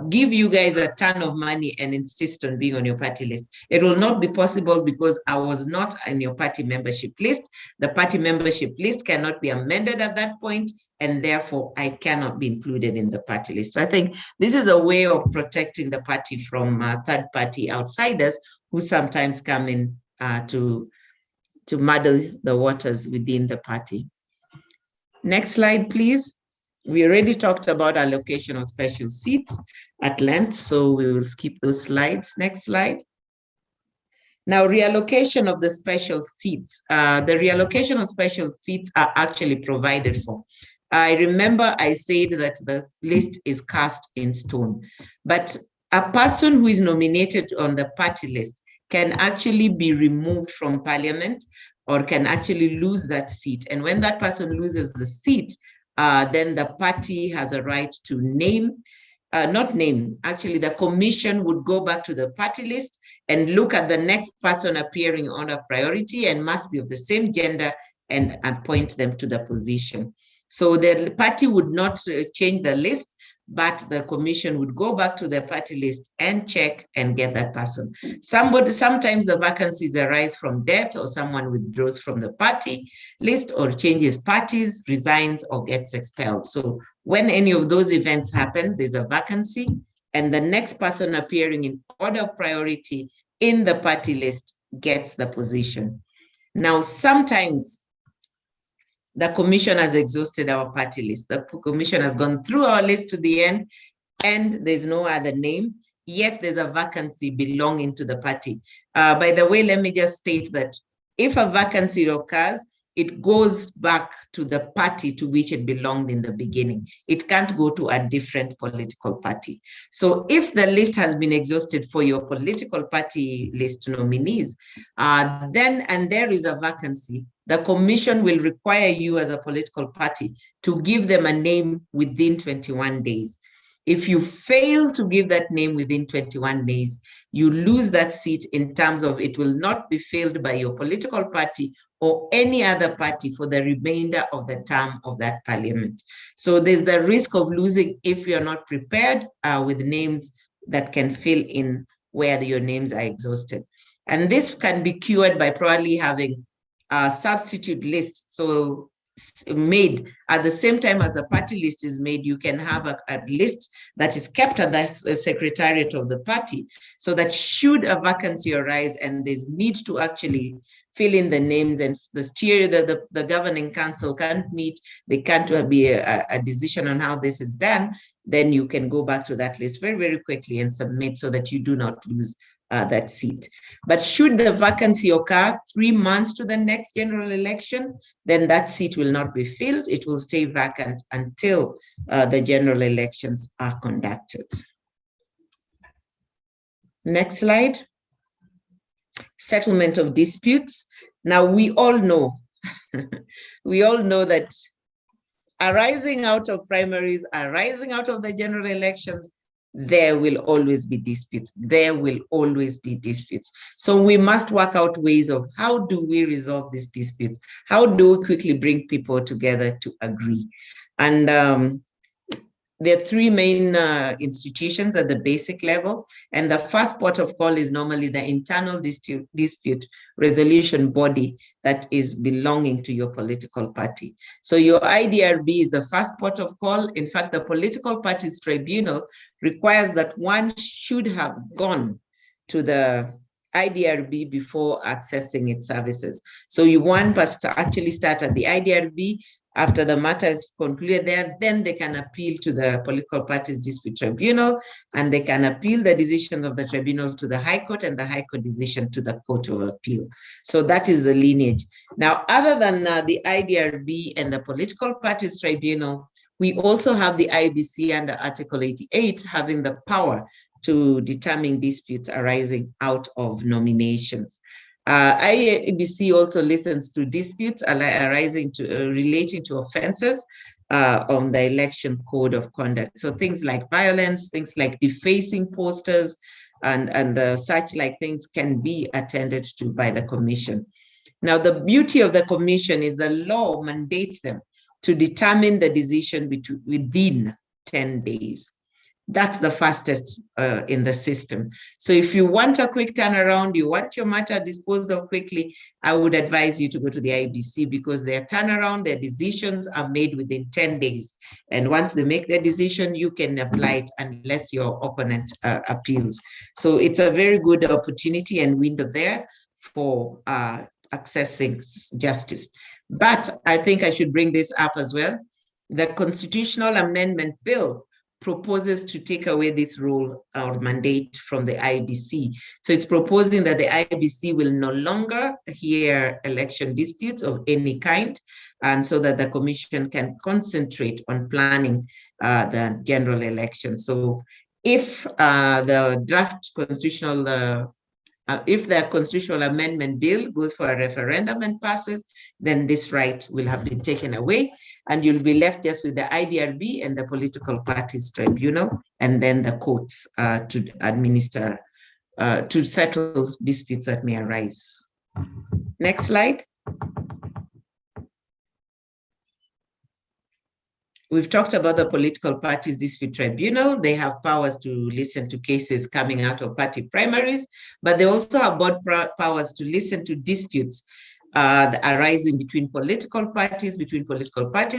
give you guys a ton of money and insist on being on your party list. It will not be possible because I was not in your party membership list. The party membership list cannot be amended at that point, and therefore I cannot be included in the party list. So I think this is a way of protecting the party from third-party outsiders who sometimes come in to muddle the waters within the party. Next slide, please. We already talked about allocation of special seats at length, so we will skip those slides. Next slide. Now, reallocation of the special seats. The reallocation of special seats are actually provided for. I remember I said that the list is cast in stone, but a person who is nominated on the party list can actually be removed from parliament or can actually lose that seat. And when that person loses the seat, then the party has a right to actually the commission would go back to the party list and look at the next person appearing on a priority and must be of the same gender and appoint them to the position. So the party would not change the list, but the commission would go back to the party list and check and get that person. Sometimes the vacancies arise from death, or someone withdraws from the party list or changes parties, resigns, or gets expelled. So when any of those events happen, there's a vacancy, and the next person appearing in order of priority in the party list gets the position. Now, sometimes the commission has exhausted our party list. The commission has gone through our list to the end, and there's no other name, yet there's a vacancy belonging to the party. By the way, let me just state that if a vacancy occurs, it goes back to the party to which it belonged in the beginning. It can't go to a different political party. So if the list has been exhausted for your political party list nominees, and there is a vacancy, the commission will require you as a political party to give them a name within 21 days. If you fail to give that name within 21 days, you lose that seat in terms of it will not be filled by your political party or any other party for the remainder of the term of that parliament. So there's the risk of losing if you're not prepared with names that can fill in where your names are exhausted. And this can be cured by probably having a substitute list. So made at the same time as the party list is made, you can have a list that is kept at the secretariat of the party, so that should a vacancy arise and there's need to actually fill in the names, and the governing council can't meet, they can't be a decision on how this is done, then you can go back to that list very, very quickly and submit so that you do not lose that seat. But should the vacancy occur 3 months to the next general election, then that seat will not be filled. It will stay vacant until the general elections are conducted. Next slide. Settlement of disputes. Now we all know, that arising out of primaries, arising out of the general elections, there will always be disputes. There will always be disputes. So we must work out ways of how do we resolve these disputes? How do we quickly bring people together to agree? And there are 3 main institutions at the basic level. And the first port of call is normally the internal dispute resolution body that is belonging to your political party. So your IDRB is the first port of call. In fact, the political parties tribunal requires that one should have gone to the IDRB before accessing its services. So one must actually start at the IDRB. After the matter is concluded there, then they can appeal to the political parties dispute tribunal, and they can appeal the decision of the tribunal to the High Court, and the High Court decision to the Court of Appeal. So that is the lineage. Now, other than the IDRB and the political parties tribunal, we also have the IBC under Article 88 having the power to determine disputes arising out of nominations. IEBC also listens to disputes arising to relating to offenses on the election code of conduct. So things like violence, things like defacing posters, and such like things can be attended to by the commission. Now, the beauty of the commission is the law mandates them to determine the decision within 10 days. That's the fastest in the system. So if you want a quick turnaround, you want your matter disposed of quickly, I would advise you to go to the IBC, because their turnaround, their decisions are made within 10 days. And once they make their decision, you can apply it unless your opponent appeals. So it's a very good opportunity and window there for accessing justice. But I think I should bring this up as well. The Constitutional Amendment Bill proposes to take away this role or mandate from the IBC. So it's proposing that the IBC will no longer hear election disputes of any kind, and so that the commission can concentrate on planning the general election. So if the draft constitutional if the constitutional amendment bill goes for a referendum and passes, then this right will have been taken away, and you'll be left just with the IDRB and the political parties tribunal, and then the courts to administer, to settle disputes that may arise. Next slide. We've talked about the political parties dispute tribunal. They have powers to listen to cases coming out of party primaries, but they also have broad powers to listen to disputes arising between political parties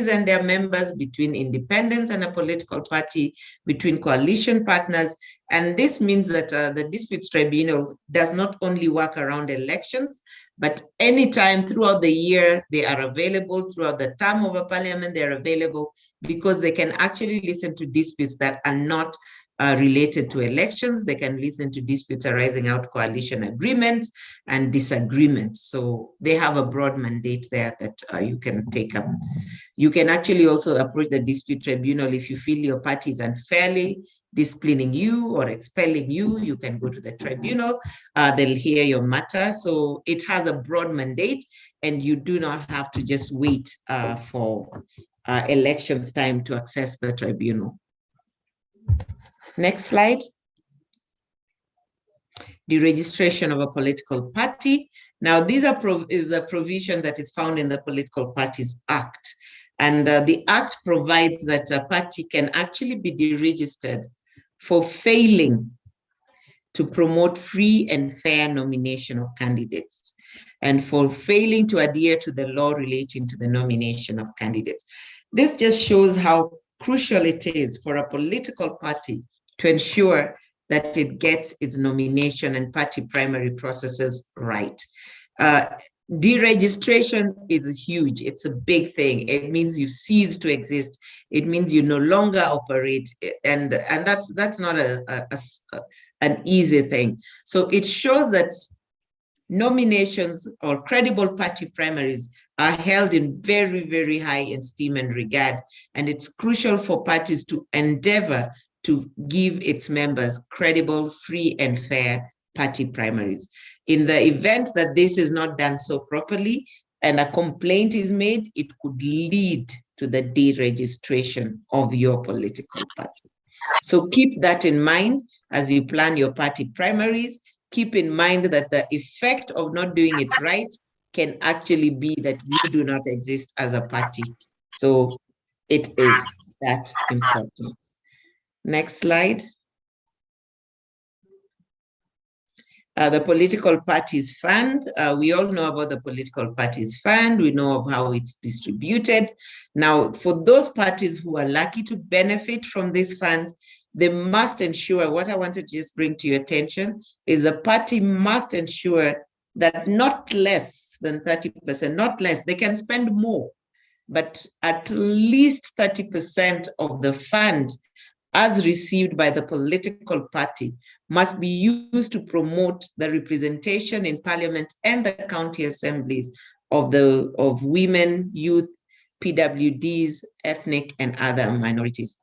and their members, between independents and a political party, between coalition partners. And this means that the disputes tribunal does not only work around elections, but anytime throughout the year, they are available. Throughout the term of a parliament, they are available, because they can actually listen to disputes that are not related to elections. They can listen to disputes arising out coalition agreements and disagreements. So they have a broad mandate there that you can take up. You can actually also approach the dispute tribunal if you feel your party is unfairly disciplining you or expelling you. You can go to the tribunal. They'll hear your matter. So it has a broad mandate, and you do not have to just wait for elections time to access the tribunal. Next slide. The registration of a political party. Now, these is a provision that is found in the Political Parties Act. And the Act provides that a party can actually be deregistered for failing to promote free and fair nomination of candidates, and for failing to adhere to the law relating to the nomination of candidates. This just shows how crucial it is for a political party to ensure that it gets its nomination and party primary processes right. Deregistration is huge. It's a big thing. It means you cease to exist. It means you no longer operate, and that's not an easy thing. So it shows that nominations or credible party primaries are held in very, very high esteem and regard, and it's crucial for parties to endeavor to give its members credible, free, and fair party primaries. In the event that this is not done so properly and a complaint is made, it could lead to the deregistration of your political party. So keep that in mind as you plan your party primaries. Keep in mind that the effect of not doing it right can actually be that we do not exist as a party. So it is that important. Next slide. The Political Parties Fund. We all know about the Political Parties Fund. We know of how it's distributed. Now, for those parties who are lucky to benefit from this fund, they must ensure, what I want to just bring to your attention is the party must ensure that not less than 30%, not less, they can spend more, but at least 30% of the fund as received by the political party must be used to promote the representation in parliament and the county assemblies of women, youth, PWDs, ethnic and other minorities.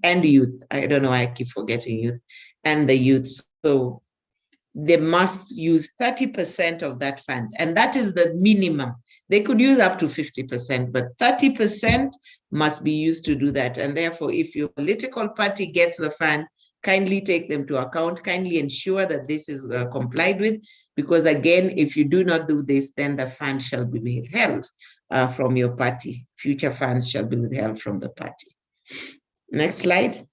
and youth. I don't know why I keep forgetting youth, and the youth. So they must use 30% of that fund, and that is the minimum. They could use up to 50%, but 30% must be used to do that. And therefore, if your political party gets the fund, kindly take them to account, kindly ensure that this is complied with, because again, if you do not do this, then the fund shall be withheld from your party. Future funds shall be withheld from the party. Next slide.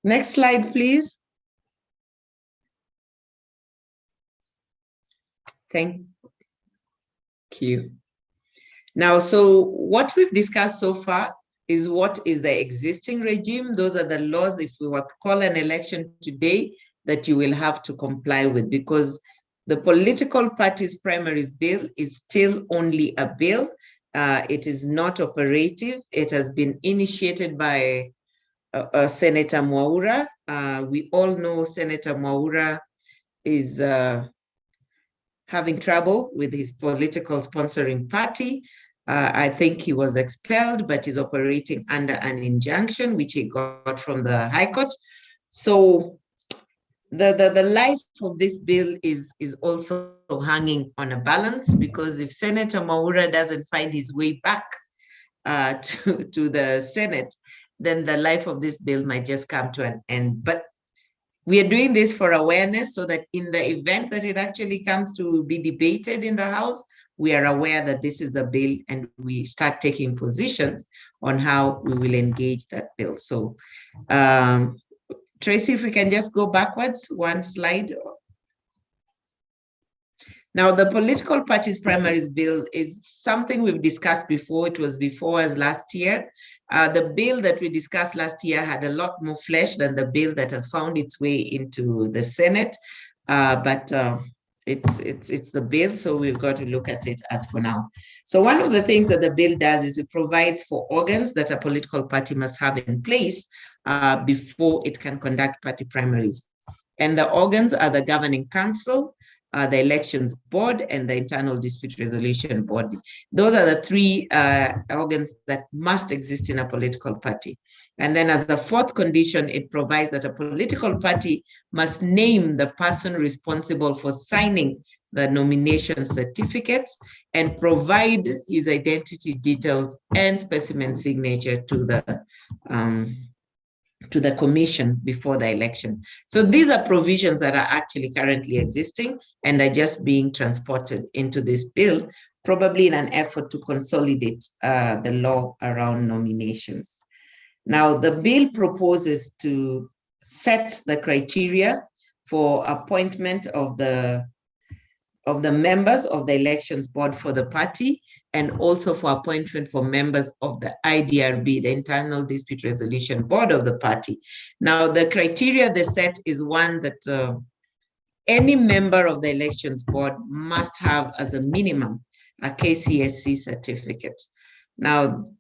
Next slide, please. Thank you. Now, so what we've discussed so far is what is the existing regime. Those are the laws, if we were to call an election today, that you will have to comply with, because the political parties primaries bill is still only a bill. It is not operative. It has been initiated by Senator Mwaura. We all know Senator Mwaura is having trouble with his political sponsoring party. I think he was expelled, but is operating under an injunction, which he got from the High Court. So the life of this bill is also hanging on a balance, because if Senator Mwaura doesn't find his way back to the Senate, then the life of this bill might just come to an end. But we are doing this for awareness, so that in the event that it actually comes to be debated in the House, we are aware that this is the bill, and we start taking positions on how we will engage that bill. So, Tracy, if we can just go backwards one slide. Now, the political parties primaries bill is something we've discussed before. It was before us last year. The bill that we discussed last year had a lot more flesh than the bill that has found its way into the Senate, but it's the bill, so we've got to look at it as for now. So one of the things that the bill does is it provides for organs that a political party must have in place before it can conduct party primaries. And the organs are the governing council, the elections board, and the internal dispute resolution board. Those are the three organs that must exist in a political party. And then as the fourth condition, it provides that a political party must name the person responsible for signing the nomination certificates and provide his identity details and specimen signature to the commission before the election. So these are provisions that are actually currently existing and are just being transported into this bill, probably in an effort to consolidate the law around nominations. Now, the bill proposes to set the criteria for appointment of the members of the elections board for the party, and also for appointment for members of the IDRB, the Internal Dispute Resolution Board of the party. Now, the criteria they set is one that any member of the elections board must have as a minimum a KCSC certificate. Now,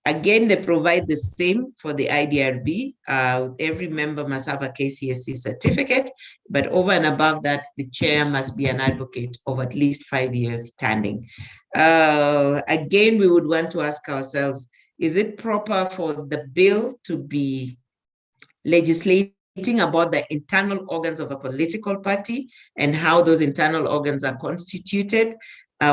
again, they provide the same for the IDRB. Every member must have a KCSC certificate, but over and above that, the chair must be an advocate of at least 5 years standing. Again, we would want to ask ourselves, is it proper for the bill to be legislating about the internal organs of a political party and how those internal organs are constituted?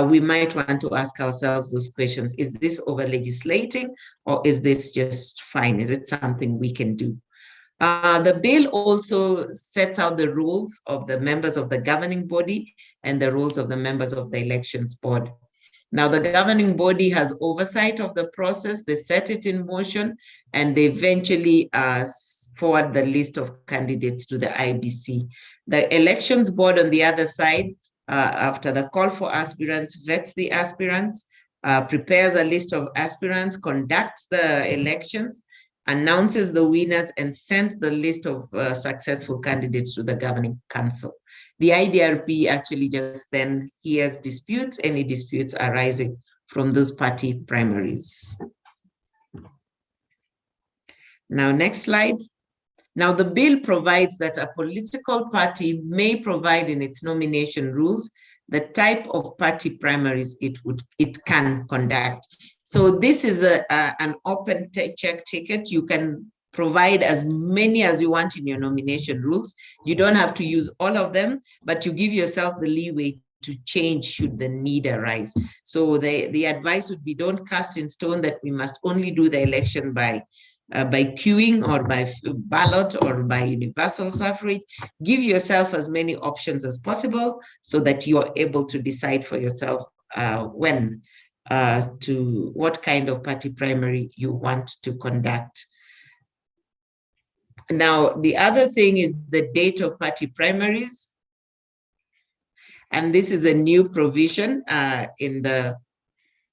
We might want to ask ourselves those questions. Is this over legislating, or is this just fine? Is it something we can do? The bill also sets out the rules of the members of the governing body and the rules of the members of the elections board. Now, the governing body has oversight of the process. They set it in motion, and they eventually forward the list of candidates to the IBC. The elections board, on the other side, after the call for aspirants, vets the aspirants, prepares a list of aspirants, conducts the elections, announces the winners, and sends the list of successful candidates to the governing council. The IDRP actually just then hears disputes, any disputes arising from those party primaries. Now, next slide. Now, the bill provides that a political party may provide in its nomination rules the type of party primaries it can conduct. So this is an open check ticket. You can provide as many as you want in your nomination rules. You don't have to use all of them, but you give yourself the leeway to change should the need arise. So the advice would be, don't cast in stone that we must only do the election by queuing or by ballot or by universal suffrage. Give yourself as many options as possible so that you are able to decide for yourself what kind of party primary you want to conduct. Now, the other thing is the date of party primaries. And this is a new provision in the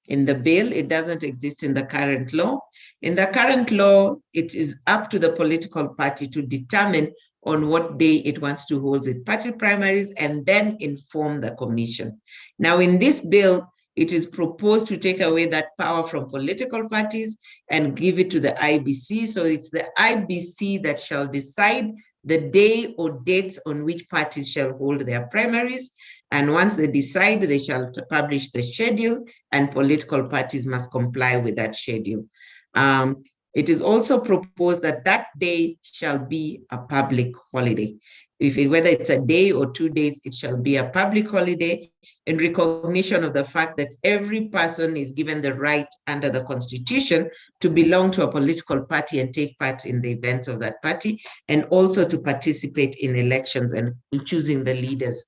bill. It doesn't exist in the current law. In the current law, it is up to the political party to determine on what day it wants to hold its party primaries and then inform the commission. Now, in this bill, it is proposed to take away that power from political parties and give it to the IBC. So it's the IBC that shall decide the day or dates on which parties shall hold their primaries. And once they decide, they shall publish the schedule, and political parties must comply with that schedule. It is also proposed that that day shall be a public holiday. Whether it's a day or 2 days, it shall be a public holiday in recognition of the fact that every person is given the right under the Constitution to belong to a political party and take part in the events of that party, and also to participate in elections and in choosing the leaders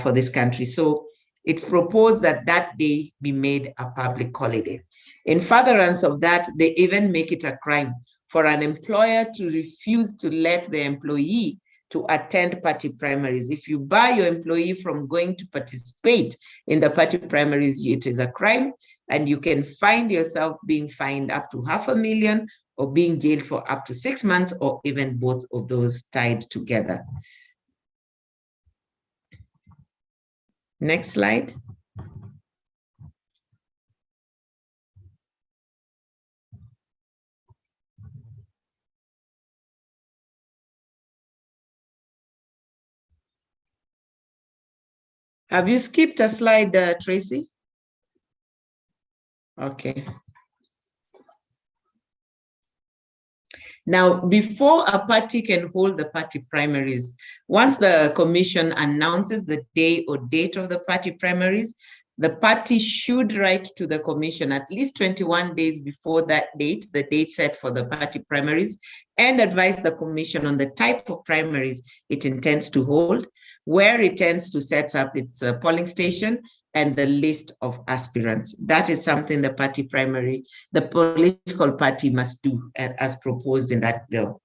for this country. So it's proposed that that day be made a public holiday. In furtherance of that, they even make it a crime for an employer to refuse to let the employee to attend party primaries. If you bar your employee from going to participate in the party primaries, it is a crime, and you can find yourself being fined up to $500,000 or being jailed for up to 6 months, or even both of those tied together. Next slide. Have you skipped a slide, Tracy? Okay. Now, before a party can hold the party primaries, once the commission announces the day or date of the party primaries, the party should write to the commission at least 21 days before that date, the date set for the party primaries, and advise the commission on the type of primaries it intends to hold, where it intends to set up its polling station, and the list of aspirants. That is something the political party must do as proposed in that bill.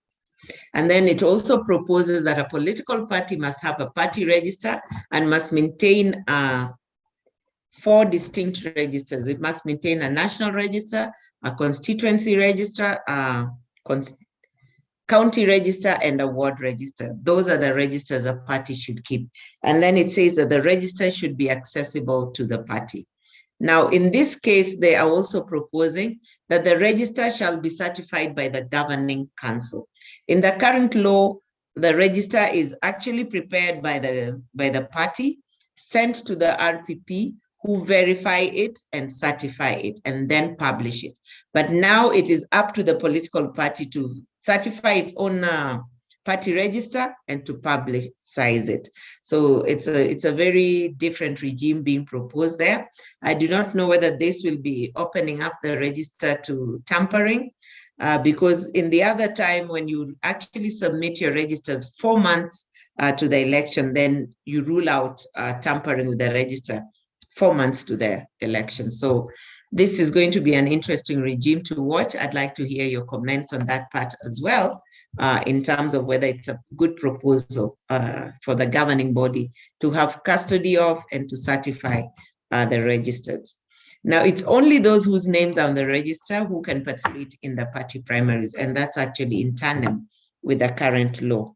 And then it also proposes that a political party must have a party register and must maintain 4 distinct registers. It must maintain a national register, a constituency register, a county register, and a ward register. Those are the registers a party should keep. And then it says that the register should be accessible to the party. Now, in this case, they are also proposing that the register shall be certified by the governing council. In the current law, the register is actually prepared by the party, sent to the RPP, who verify it and certify it and then publish it. But now it is up to the political party to certify its own party register and to publicize it. So it's a very different regime being proposed there. I do not know whether this will be opening up the register to tampering, because in the other time when you actually submit your registers 4 months to the election, then you rule out tampering with the register 4 months to the election. So this is going to be an interesting regime to watch. I'd like to hear your comments on that part as well, in terms of whether it's a good proposal for the governing body to have custody of and to certify the registered. Now, it's only those whose names are on the register who can participate in the party primaries, and that's actually in tandem with the current law.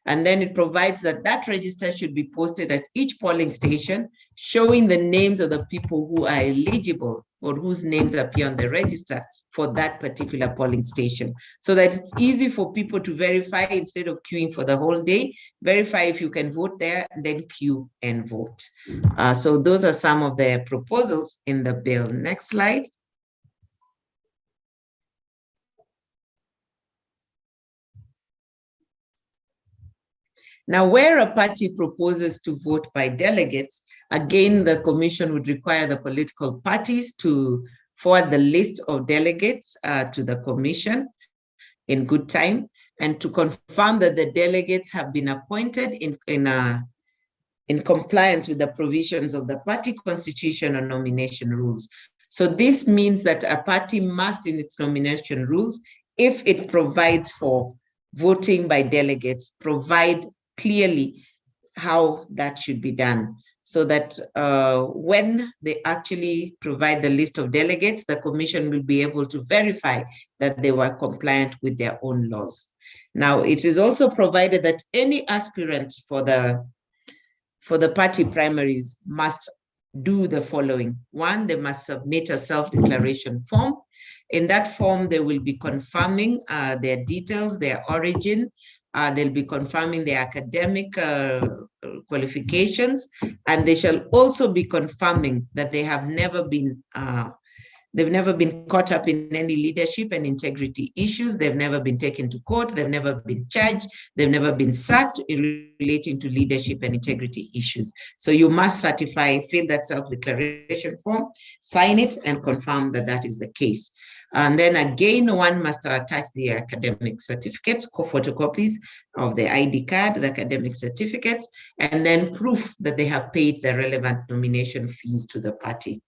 And then it provides that that register should be posted at each polling station, showing the names of the people who are eligible or whose names appear on the register for that particular polling station, so that it's easy for people to verify instead of queuing for the whole day. Verify if you can vote there, then queue and vote. So those are some of the proposals in the bill. Next slide. Now, where a party proposes to vote by delegates, again, the commission would require the political parties to forward the list of delegates to the commission in good time, and to confirm that the delegates have been appointed in compliance with the provisions of the party constitution or nomination rules. So this means that a party must, in its nomination rules, if it provides for voting by delegates, provide clearly how that should be done, so that when they actually provide the list of delegates, the commission will be able to verify that they were compliant with their own laws. Now, it is also provided that any aspirant for the party primaries must do the following. One, they must submit a self-declaration form. In that form, they will be confirming their details, their origin. They'll be confirming their academic qualifications, and they shall also be confirming that they have never been caught up in any leadership and integrity issues. They've never been taken to court. They've never been charged. They've never been sacked relating to leadership and integrity issues. So you must certify, fill that self-declaration form, sign it, and confirm that that is the case. And then again, one must attach the academic certificates, photocopies of the ID card, the academic certificates, and then proof that they have paid the relevant nomination fees to the party.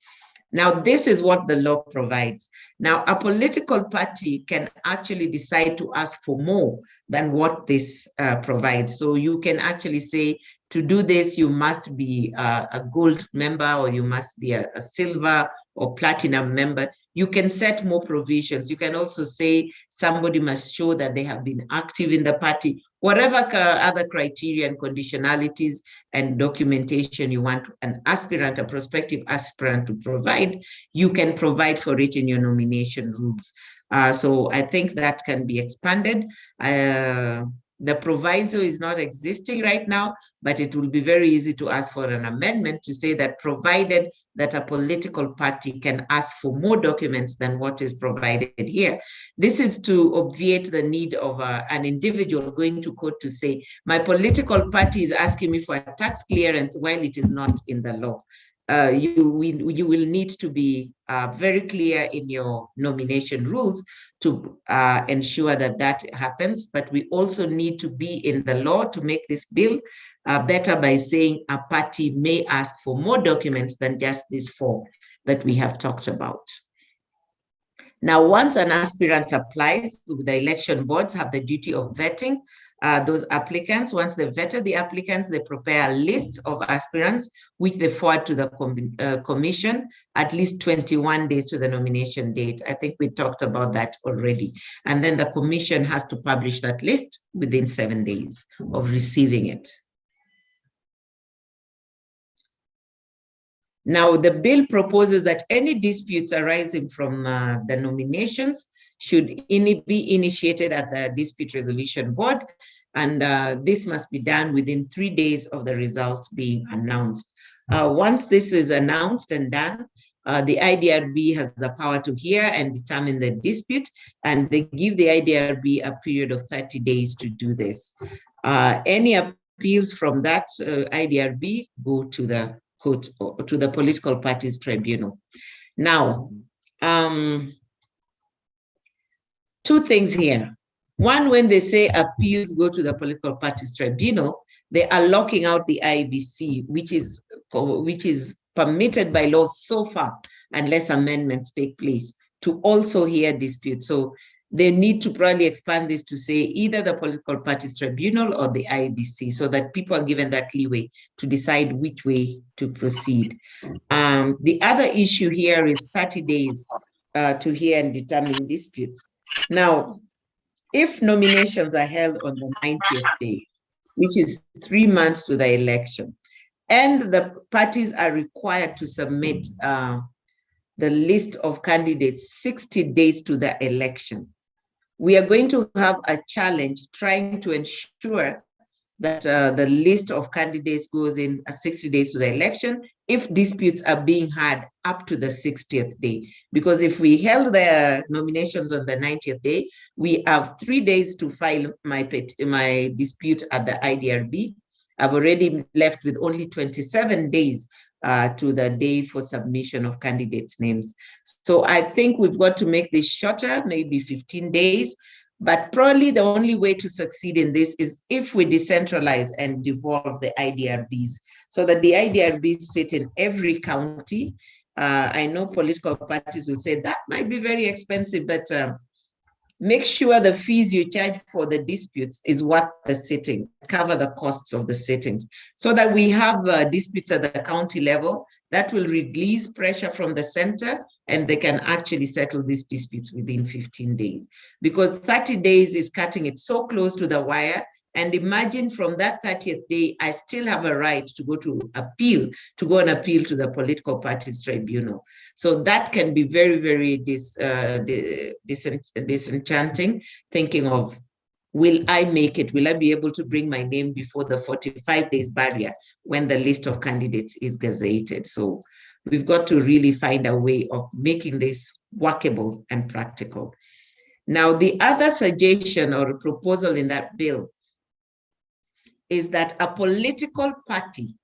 Now, this is what the law provides. Now, a political party can actually decide to ask for more than what this provides. So you can actually say, to do this, you must be a gold member, or you must be a silver or platinum member. You can set more provisions. You can also say somebody must show that they have been active in the party. Whatever other criteria and conditionalities and documentation you want an aspirant, a prospective aspirant, to provide, you can provide for it in your nomination rules. So I think that can be expanded. The proviso is not existing right now, but it will be very easy to ask for an amendment to say that provided that a political party can ask for more documents than what is provided here. This is to obviate the need of an individual going to court to say, my political party is asking me for a tax clearance while it is not in the law. You will need to be very clear in your nomination rules to ensure that that happens. But we also need to be in the law to make this bill better by saying a party may ask for more documents than just this form that we have talked about. Now, once an aspirant applies, the election boards have the duty of vetting those applicants. Once they've vetted the applicants, they prepare a list of aspirants, which they forward to the commission at least 21 days to the nomination date. I think we talked about that already. And then the commission has to publish that list within 7 days of receiving it. Now, the bill proposes that any disputes arising from the nominations should be initiated at the Dispute Resolution Board, and this must be done within 3 days of the results being announced. Once this is announced and done, the IDRB has the power to hear and determine the dispute, and they give the IDRB a period of 30 days to do this. Any appeals from that IDRB go to the court, or to the political parties tribunal. Now, two things here. One, when they say appeals go to the political parties tribunal, they are locking out the IBC, which is permitted by law so far, unless amendments take place, to also hear disputes. So they need to probably expand this to say either the political parties tribunal or the IBC, so that people are given that leeway to decide which way to proceed. The other issue here is 30 days to hear and determine disputes. Now, if nominations are held on the 90th day, which is 3 months to the election, and the parties are required to submit the list of candidates 60 days to the election. We are going to have a challenge trying to ensure that the list of candidates goes in 60 days to the election if disputes are being had up to the 60th day. Because if we held the nominations on the 90th day, we have 3 days to file my dispute at the IDRB. I've already left with only 27 days to the day for submission of candidates' names. So I think we've got to make this shorter, maybe 15 days. But probably the only way to succeed in this is if we decentralize and devolve the IDRBs so that the IDRBs sit in every county. I know political parties will say that might be very expensive, but make sure the fees you charge for the disputes is what the sitting, cover the costs of the sittings, so that we have disputes at the county level that will release pressure from the center and they can actually settle these disputes within 15 days. Because 30 days is cutting it so close to the wire. And imagine from that 30th day, I still have a right to go to appeal, to go and appeal to the political parties tribunal. So that can be very, very disenchanting, thinking of, will I make it? Will I be able to bring my name before the 45 days barrier when the list of candidates is gazetted? So we've got to really find a way of making this workable and practical. Now, the other suggestion or proposal in that bill is that a political party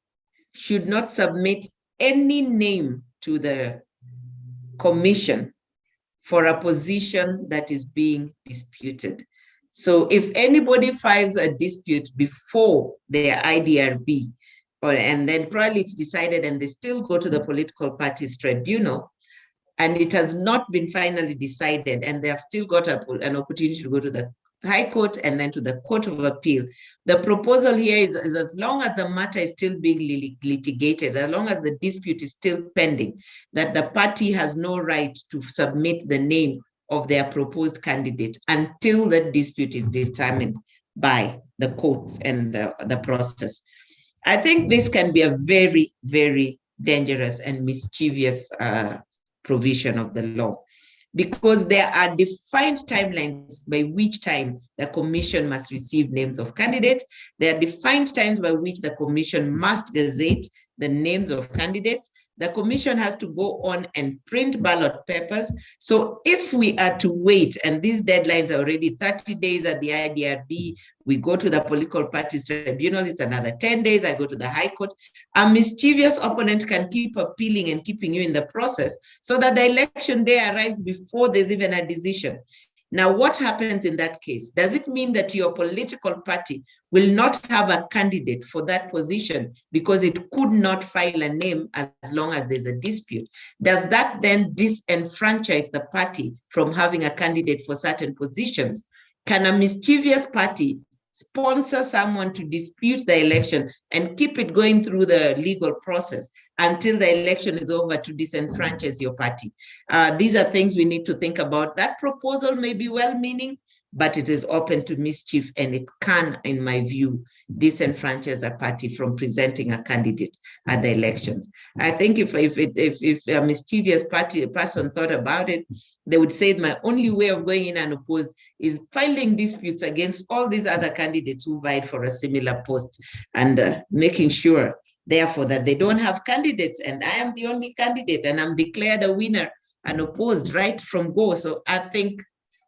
should not submit any name to the commission for a position that is being disputed. So if anybody files a dispute before their IDRB, and then probably it's decided and they still go to the political parties tribunal, and it has not been finally decided, and they have still got an opportunity to go to the High Court and then to the Court of Appeal. The proposal here is as long as the matter is still being litigated, as long as the dispute is still pending, that the party has no right to submit the name of their proposed candidate until the dispute is determined by the courts and the process. I think this can be a very, very dangerous and mischievous provision of the law, because there are defined timelines by which time the commission must receive names of candidates. There are defined times by which the commission must gazette the names of candidates. The commission has to go on and print ballot papers. So if we are to wait, and these deadlines are already 30 days at the IDRB, we go to the political parties tribunal, it's another 10 days, I go to the High Court. A mischievous opponent can keep appealing and keeping you in the process so that the election day arrives before there's even a decision. Now, what happens in that case? Does it mean that your political party will not have a candidate for that position because it could not file a name as long as there's a dispute? Does that then disenfranchise the party from having a candidate for certain positions? Can a mischievous party sponsor someone to dispute the election and keep it going through the legal process until the election is over to disenfranchise your party? These are things we need to think about. That proposal may be well-meaning, but it is open to mischief, and it can, in my view, disenfranchise a party from presenting a candidate at the elections. I think if a mischievous person thought about it, they would say my only way of going in unopposed is filing disputes against all these other candidates who vied for a similar post, and making sure, therefore, that they don't have candidates, and I am the only candidate, and I'm declared a winner unopposed right from go. So I think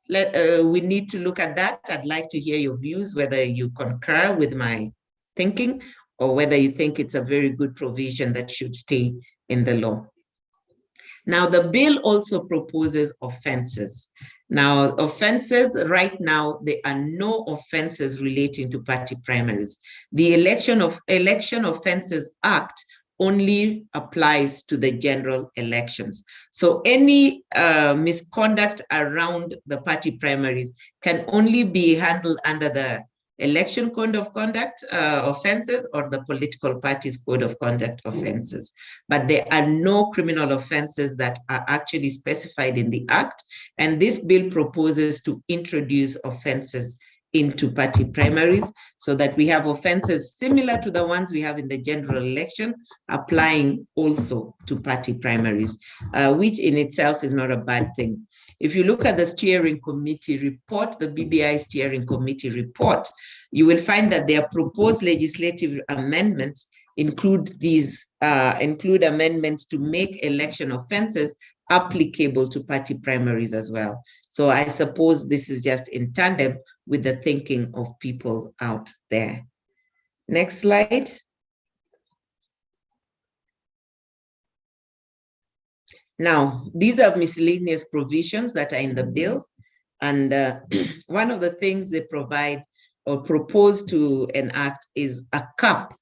we need to look at that. I'd like to hear your views, whether you concur with my thinking or whether you think it's a very good provision that should stay in the law. Now, the bill also proposes offenses. Now, offenses, right now, there are no offenses relating to party primaries. The Election Offenses Act only applies to the general elections. So any misconduct around the party primaries can only be handled under the Election Code of Conduct offenses or the Political Parties Code of Conduct offenses. But there are no criminal offenses that are actually specified in the Act, and this bill proposes to introduce offenses into party primaries so that we have offenses similar to the ones we have in the general election applying also to party primaries, which in itself is not a bad thing. If you look at the steering committee report, the BBI steering committee report, you will find that their proposed legislative amendments include amendments to make election offenses applicable to party primaries as well. So I suppose this is just in tandem with the thinking of people out there. Next slide. Now, these are miscellaneous provisions that are in the bill. And one of the things they provide or propose to enact is a cap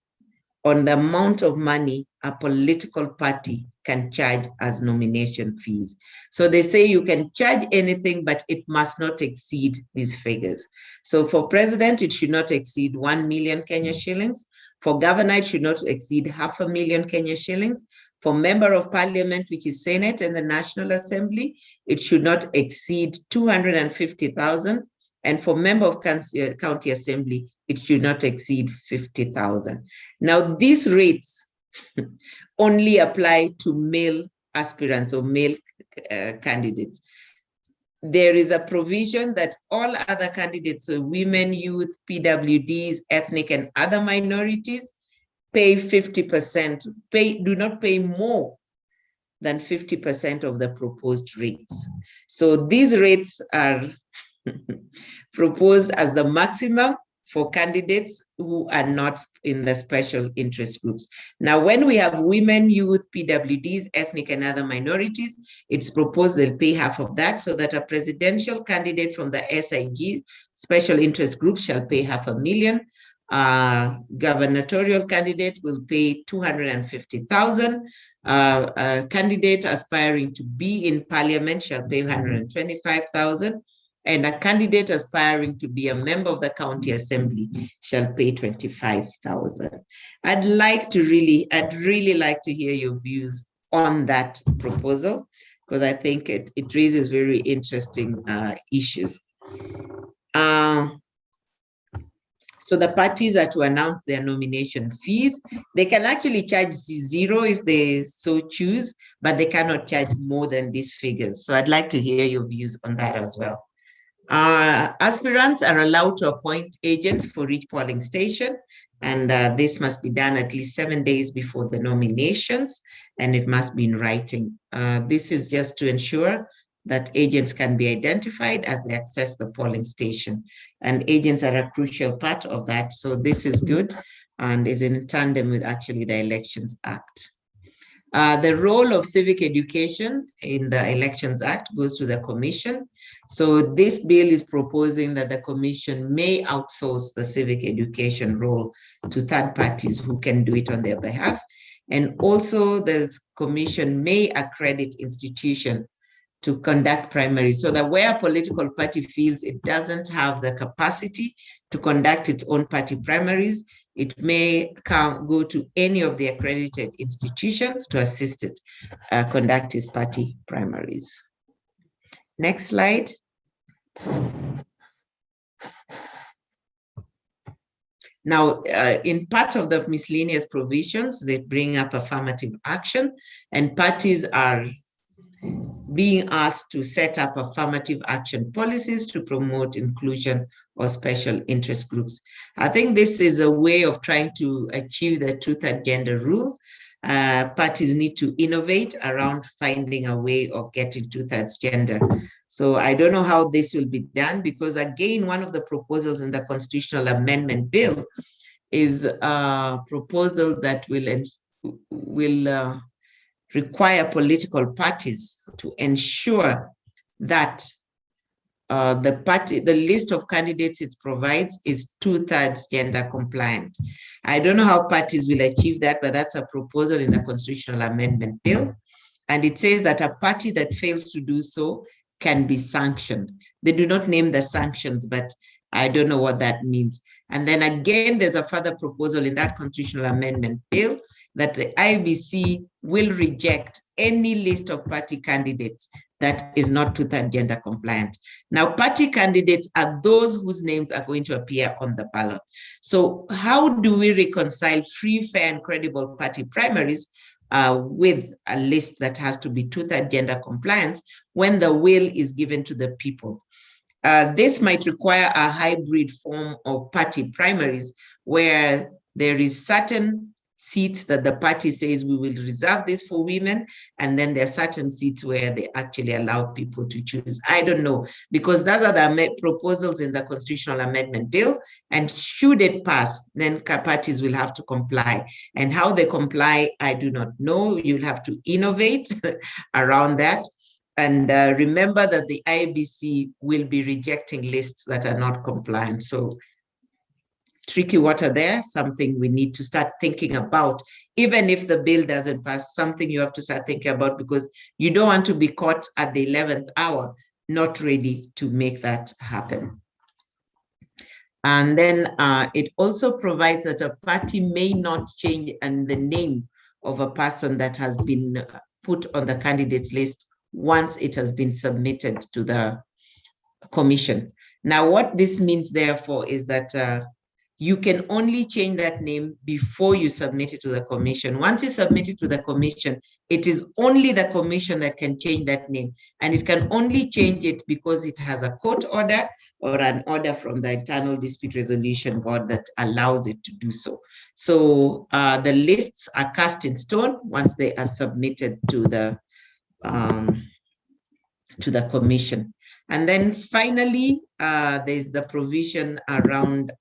on the amount of money a political party can charge as nomination fees. So they say you can charge anything, but it must not exceed these figures. So for president, it should not exceed 1 million Kenya shillings. For governor, it should not exceed 500,000 Kenya shillings. For member of parliament, which is Senate and the National Assembly, it should not exceed 250,000. And for member of county assembly, it should not exceed 50,000. Now, these rates only apply to male aspirants or male candidates. There is a provision that all other candidates, so women, youth, PWDs, ethnic and other minorities, pay 50%, do not pay more than 50% of the proposed rates. So these rates are proposed as the maximum for candidates who are not in the special interest groups. Now, when we have women, youth, PWDs, ethnic and other minorities, it's proposed they'll pay half of that so that a presidential candidate from the SIG, special interest group, shall pay 500,000. Gubernatorial candidate will pay 250,000. A candidate aspiring to be in parliament shall pay 125,000. And a candidate aspiring to be a member of the county assembly shall pay 25,000. I'd really like to hear your views on that proposal, because I think it raises very interesting issues. So the parties are to announce their nomination fees. They can actually charge 0 if they so choose, but they cannot charge more than these figures. So I'd like to hear your views on that as well. Aspirants are allowed to appoint agents for each polling station, and this must be done at least 7 days before the nominations, and it must be in writing. This is just to ensure that agents can be identified as they access the polling station, and agents are a crucial part of that. So this is good and is in tandem with actually the Elections Act. The role of civic education in the Elections Act goes to the Commission. So this bill is proposing that the Commission may outsource the civic education role to third parties who can do it on their behalf. And also the Commission may accredit institutions to conduct primaries, so that where a political party feels it doesn't have the capacity to conduct its own party primaries, it may go to any of the accredited institutions to assist it conduct its party primaries. Next slide. Now, in part of the miscellaneous provisions, they bring up affirmative action, and parties are being asked to set up affirmative action policies to promote inclusion or special interest groups. I think this is a way of trying to achieve the two-third gender rule. Parties need to innovate around finding a way of getting two-thirds gender. So I don't know how this will be done, because again, one of the proposals in the constitutional amendment bill is a proposal that will require political parties to ensure that the list of candidates it provides is 2/3 gender compliant. I don't know how parties will achieve that, but that's a proposal in the constitutional amendment bill. And it says that a party that fails to do so can be sanctioned. They do not name the sanctions, but I don't know what that means. And then again, there's a further proposal in that constitutional amendment bill that the IBC will reject any list of party candidates that is not two-thirds gender compliant. Now, party candidates are those whose names are going to appear on the ballot. So how do we reconcile free, fair, and credible party primaries with a list that has to be two-thirds gender compliant when the will is given to the people? This might require a hybrid form of party primaries where there is certain seats that the party says we will reserve this for women, and then there are certain seats where they actually allow people to choose. I don't know, because those are the proposals in the constitutional amendment bill, and should it pass, then parties will have to comply. And how they comply, I do not know. You'll have to innovate around that. And remember that the IEBC will be rejecting lists that are not compliant. So tricky water there, something we need to start thinking about. Even if the bill doesn't pass, something you have to start thinking about, because you don't want to be caught at the 11th hour, not ready to make that happen. And then it also provides that a party may not change the name of a person that has been put on the candidates list once it has been submitted to the commission. Now, what this means, therefore, is that you can only change that name before you submit it to the commission. Once you submit it to the commission, it is only the commission that can change that name. And it can only change it because it has a court order or an order from the Internal Dispute Resolution Board that allows it to do so. So the lists are cast in stone once they are submitted to the commission. And then finally, there's the provision around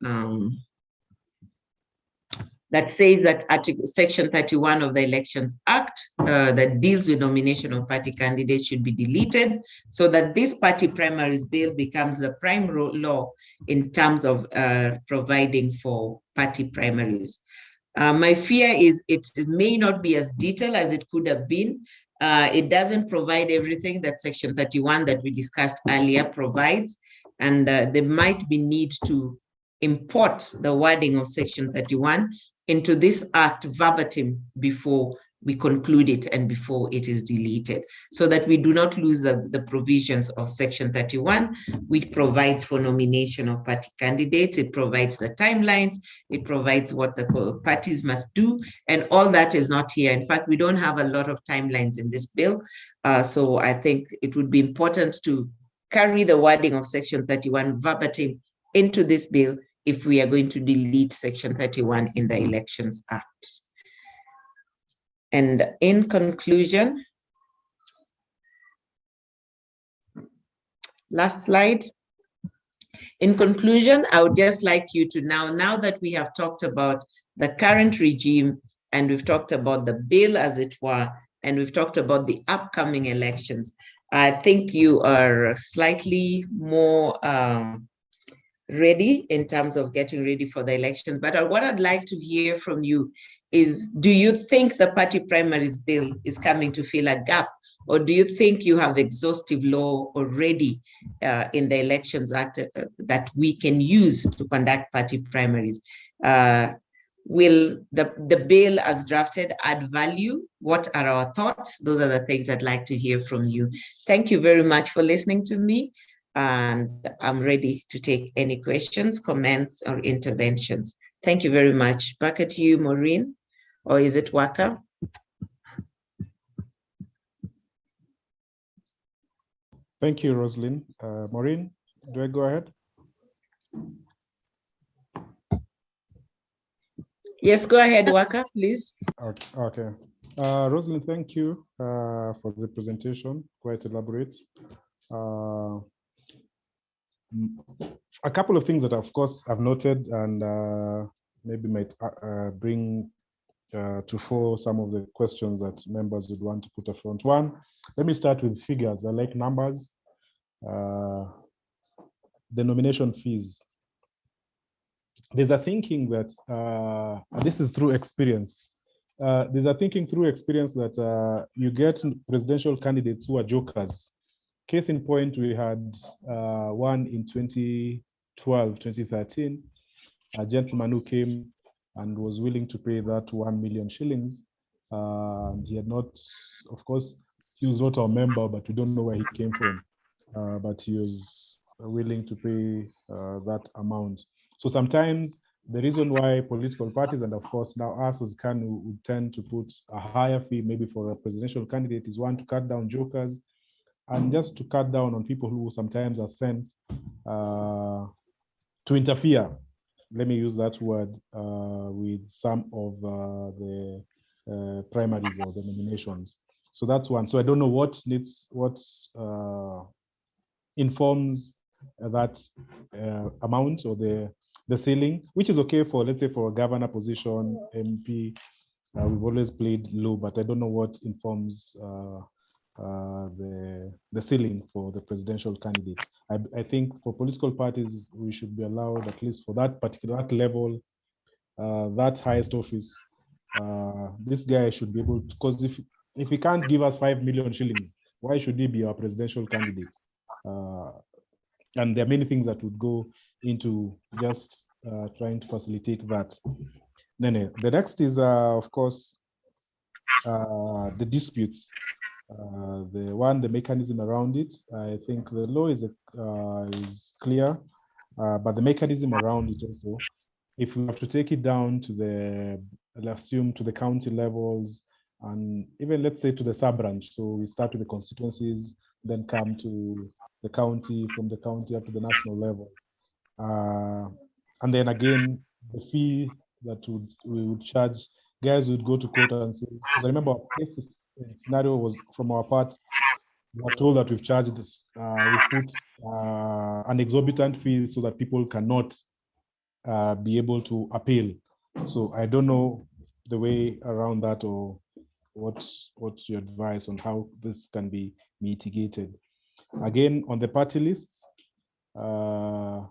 that says that Section 31 of the Elections Act that deals with nomination of party candidates should be deleted, so that this party primaries bill becomes the prime law in terms of providing for party primaries. My fear is it may not be as detailed as it could have been. It doesn't provide everything that Section 31 that we discussed earlier provides, and there might be need to import the wording of Section 31 into this act verbatim before we conclude it and before it is deleted, so that we do not lose the provisions of Section 31, which provides for nomination of party candidates. It provides the timelines, it provides what the parties must do, and all that is not here. In fact, we don't have a lot of timelines in this bill. So I think it would be important to carry the wording of Section 31 verbatim into this bill if we are going to delete Section 31 in the Elections Act. And in conclusion, last slide. In conclusion, I would just like you to now that we have talked about the current regime, and we've talked about the bill as it were, and we've talked about the upcoming elections, I think you are slightly more ready in terms of getting ready for the elections. But what I'd like to hear from you is, do you think the party primaries bill is coming to fill a gap? Or do you think you have exhaustive law already in the Elections Act that we can use to conduct party primaries? Will the bill as drafted add value? What are our thoughts? Those are the things I'd like to hear from you. Thank you very much for listening to me. And I'm ready to take any questions, comments, or interventions. Thank you very much. Back at you, Maureen, or is it Waka? Thank you, Rosalind. Maureen, do I go ahead? Yes, go ahead, Waka, please. Okay. Rosalind, thank you for the presentation, quite elaborate. A couple of things that, of course, I've noted and maybe might bring to fore some of the questions that members would want to put up front. One, let me start with figures. I like numbers. The nomination fees. There's a thinking that, this is through experience. There's a thinking through experience that you get presidential candidates who are jokers. Case in point, we had one in 2012, 2013, a gentleman who came and was willing to pay that 1 million shillings. He had not, of course, he was not our member, but we don't know where he came from. But he was willing to pay that amount. So sometimes the reason why political parties, and of course now us as KANU, would tend to put a higher fee maybe for a presidential candidate is one, to cut down jokers, and just to cut down on people who sometimes are sent to interfere, let me use that word, with some of the primaries or the nominations. So that's one. So I don't know what informs that amount or the ceiling, which is okay for, let's say, for a governor position, MP. We've always played low, but I don't know what informs the ceiling for the presidential candidate. I think for political parties, we should be allowed, at least for that particular level, that highest office, this guy should be able to, because if he can't give us 5 million shillings, why should he be our presidential candidate? And there are many things that would go into just trying to facilitate that. Then the next is, of course, the disputes. The mechanism around it. I think the law is clear, but the mechanism around it also, if we have to take it down to let's assume to the county levels, and even let's say to the sub-branch. So we start with the constituencies, then come to the county, from the county up to the national level. And then again, the fee that we would charge, guys would go to court and say, because I remember our case scenario was from our part, we were told that we've charged this, we put an exorbitant fee so that people cannot be able to appeal. So I don't know the way around that, or what's your advice on how this can be mitigated. Again, on the party lists, I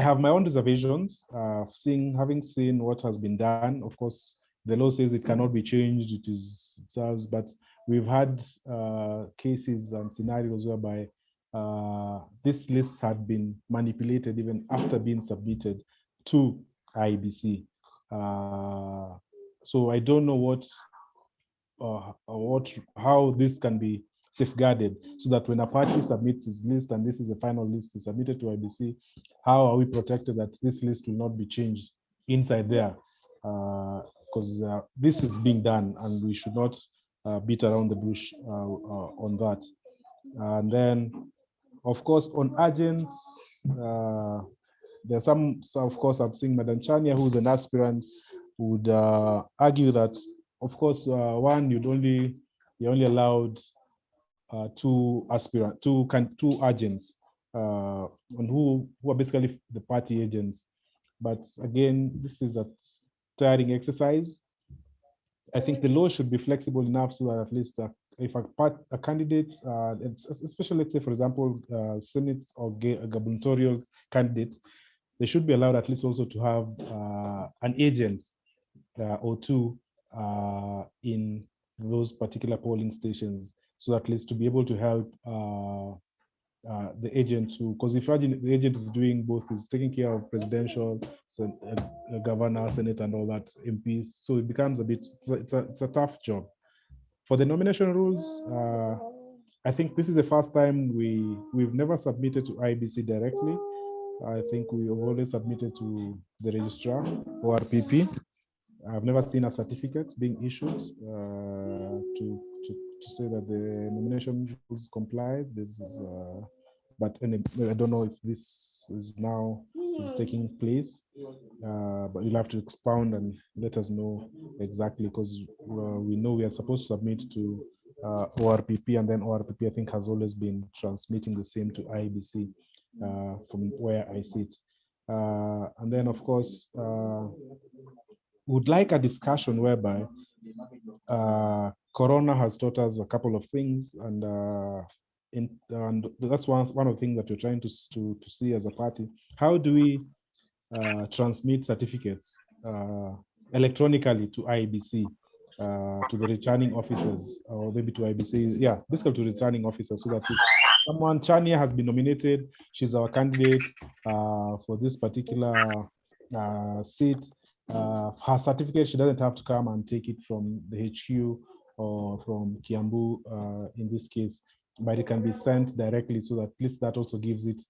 have my own reservations, having seen what has been done. Of course, the law says it cannot be changed, it serves, but we've had cases and scenarios whereby this list had been manipulated even after being submitted to IEBC. So I don't know how this can be safeguarded, so that when a party submits its list and this is the final list is submitted to IBC, how are we protected that this list will not be changed inside there? Because this is being done and we should not beat around the bush on that. And then, of course, on agents, there are some, so of course, I'm seeing Madam Chania, who's an aspirant, would argue that, of course, one, you're only allowed two agents who are basically the party agents. But again, this is a tiring exercise. I think the law should be flexible enough so that at least if a candidate, especially let's say, for example, Senate or gubernatorial candidates, they should be allowed at least also to have an agent or two in those particular polling stations, so at least to be able to help the agent to, because if the agent is doing both, is taking care of presidential, governor, senate, and all that, MPs, so it becomes a bit, it's a tough job. For the nomination rules, I think this is the first time we've never submitted to IBC directly. I think we have always submitted to the registrar or RPP. I've never seen a certificate being issued to say that the nomination rules comply. This is, but anyway, I don't know if this is taking place. But you'll have to expound and let us know exactly, because we know we are supposed to submit to ORPP, and then ORPP I think has always been transmitting the same to IBC from where I sit. And then of course, would like a discussion whereby Corona has taught us a couple of things, and that's one of the things that we're trying to see as a party. How do we transmit certificates electronically to IBC, to the returning officers, or maybe to IBC, yeah, basically to returning officers, so that if someone, Chania has been nominated, she's our candidate for this particular seat, her certificate, she doesn't have to come and take it from the HQ or from Kiambu in this case, but it can be sent directly, so that at least that also gives it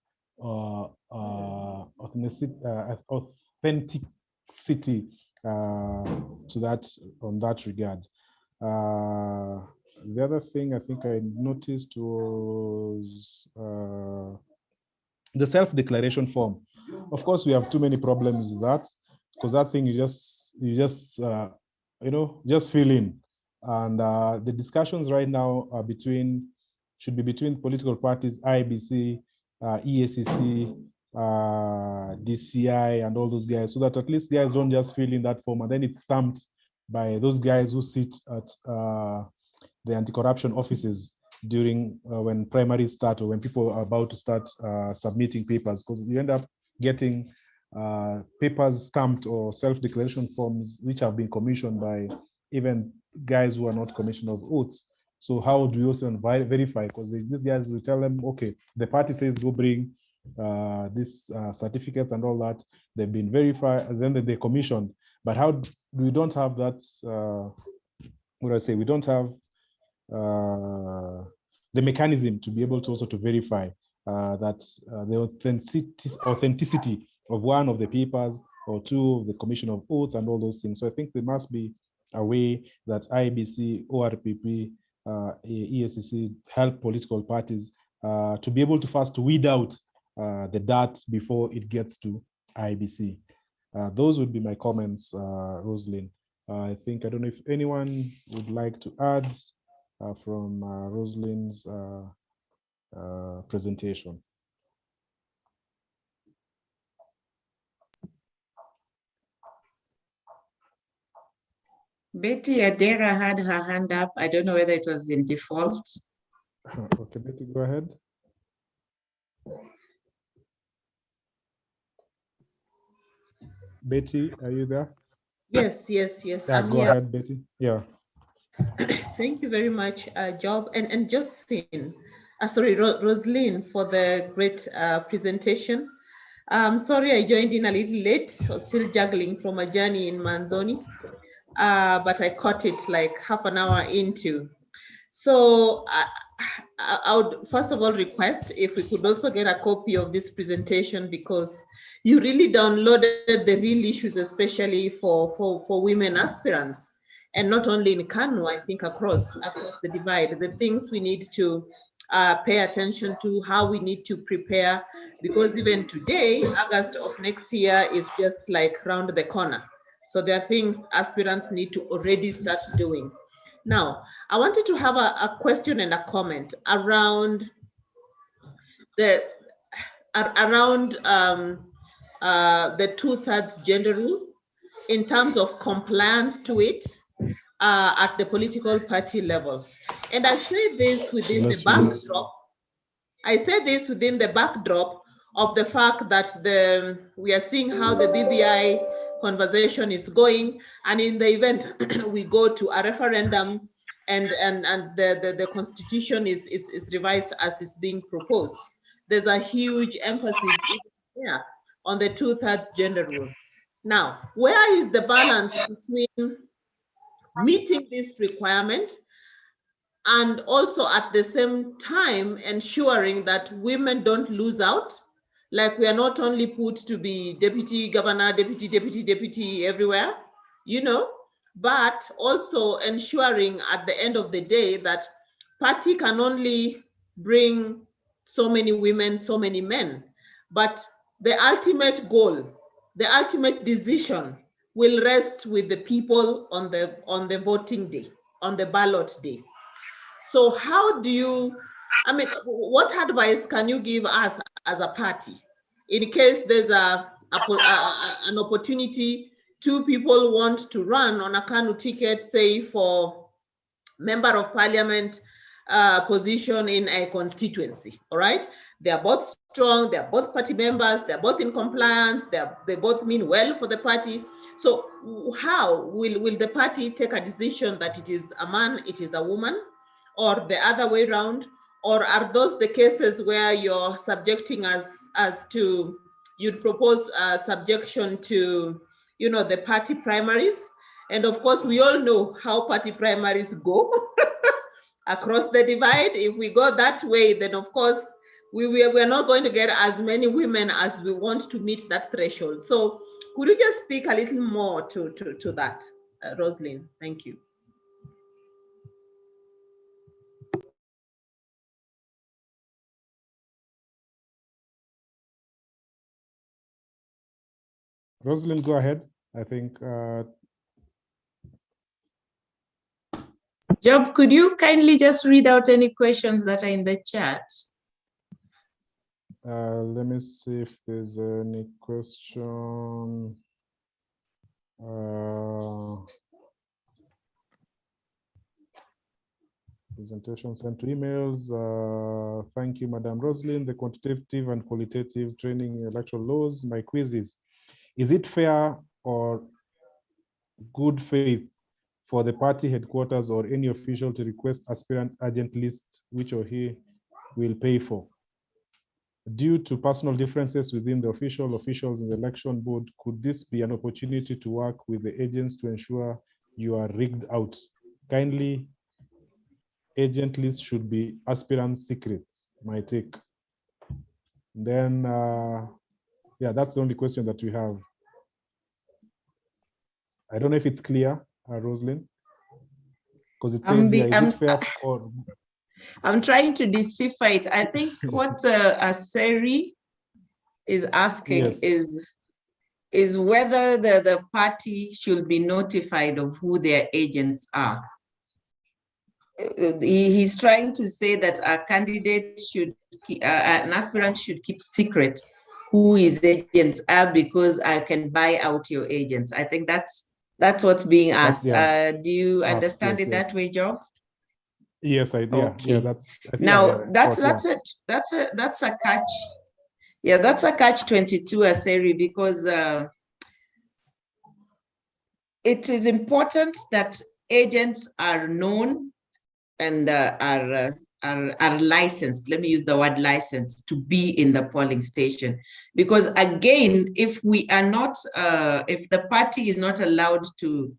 authenticity to that, on that regard. The other thing I think I noticed was the self-declaration form. Of course, we have too many problems with that, because that thing you just just fill in, and the discussions right now are should be between political parties, IBC, EACC, DCI, and all those guys, so that at least guys don't just fill in that form and then it's stamped by those guys who sit at the anti-corruption offices during when primaries start, or when people are about to start submitting papers, because you end up getting papers stamped or self-declaration forms which have been commissioned by even guys who are not commissioned of oaths. So how do you also verify? Because these guys will tell them, okay, the party says go bring these certificates and all that. They've been verified, and then they commissioned. But how we don't have that? What do I say? We don't have the mechanism to be able to also to verify that the authenticity of one of the papers or two of the commission of oaths and all those things. So I think there must be a way that IBC, ORPP, EACC help political parties to be able to first weed out the dirt before it gets to IBC. Those would be my comments, Rosalind. I don't know if anyone would like to add from Rosalind's presentation. Betty Adera had her hand up. I don't know whether it was in default. Okay, Betty, go ahead. Betty, are you there? Yes. Yeah, I'm go here. ahead, Betty. Yeah. Thank you very much, Job and Josephine. Rosalind, for the great presentation. Sorry I joined in a little late. I was still juggling from a journey in Manzoni, but I caught it like half an hour into. So I would first of all request if we could also get a copy of this presentation, because you really downloaded the real issues, especially for women aspirants, and not only in KANU, I think across the divide, the things we need to pay attention to, how we need to prepare, because even today, August of next year is just like round the corner. So there are things aspirants need to already start doing. Now, I wanted to have a question and a comment around the 2/3 gender rule in terms of compliance to it at the political party level. And I say this within the backdrop. I say this within the backdrop of the fact that we are seeing how the BBI conversation is going, and in the event we go to a referendum and the constitution is revised as is being proposed, there's a huge emphasis here on the 2/3 gender rule. Now, where is the balance between meeting this requirement and also at the same time ensuring that women don't lose out? Like, we are not only put to be deputy governor, deputy everywhere, but also ensuring at the end of the day that party can only bring so many women, so many men, but the ultimate goal, the ultimate decision will rest with the people on the voting day, on the ballot day. So how do you, what advice can you give us as a party in case there's an opportunity, two people want to run on a KANU ticket, say for member of parliament position in a constituency, all right? They're both strong, they're both party members, they're both in compliance, they both mean well for the party. So how will the party take a decision that it is a man, it is a woman, or the other way around? Or are those the cases where you're subjecting us as to, you'd propose subjection to, the party primaries? And of course, we all know how party primaries go across the divide. If we go that way, then of course, we're not going to get as many women as we want to meet that threshold. So could you just speak a little more to that, Rosalind? Thank you. Rosalind, go ahead. I think. Job, could you kindly just read out any questions that are in the chat? Let me see if there's any question. Presentation sent to emails. Thank you, Madam Rosalind. The quantitative and qualitative training in electoral laws. My quiz is it fair or good faith for the party headquarters or any official to request aspirant agent list which or he will pay for? Due to personal differences within the officials in the election board, could this be an opportunity to work with the agents to ensure you are rigged out? Kindly, agent list should be aspirant secrets, my take. Then, yeah, that's the only question that we have. I don't know if it's clear, Rosalind, because it says here, is it fair for... I'm trying to decipher it. I think what Aseri is asking is whether the party should be notified of who their agents are. He's trying to say that a candidate should, an aspirant should keep secret who his agents are because I can buy out your agents. I think that's what's being asked. Do you understand it that way, Job? Yes, I do. Okay. Yeah, that's now that's a catch. Yeah, that's a catch-22, Aseri, because it is important that agents are known and are licensed. Let me use the word licensed to be in the polling station, because again, if we are not, if the party is not allowed to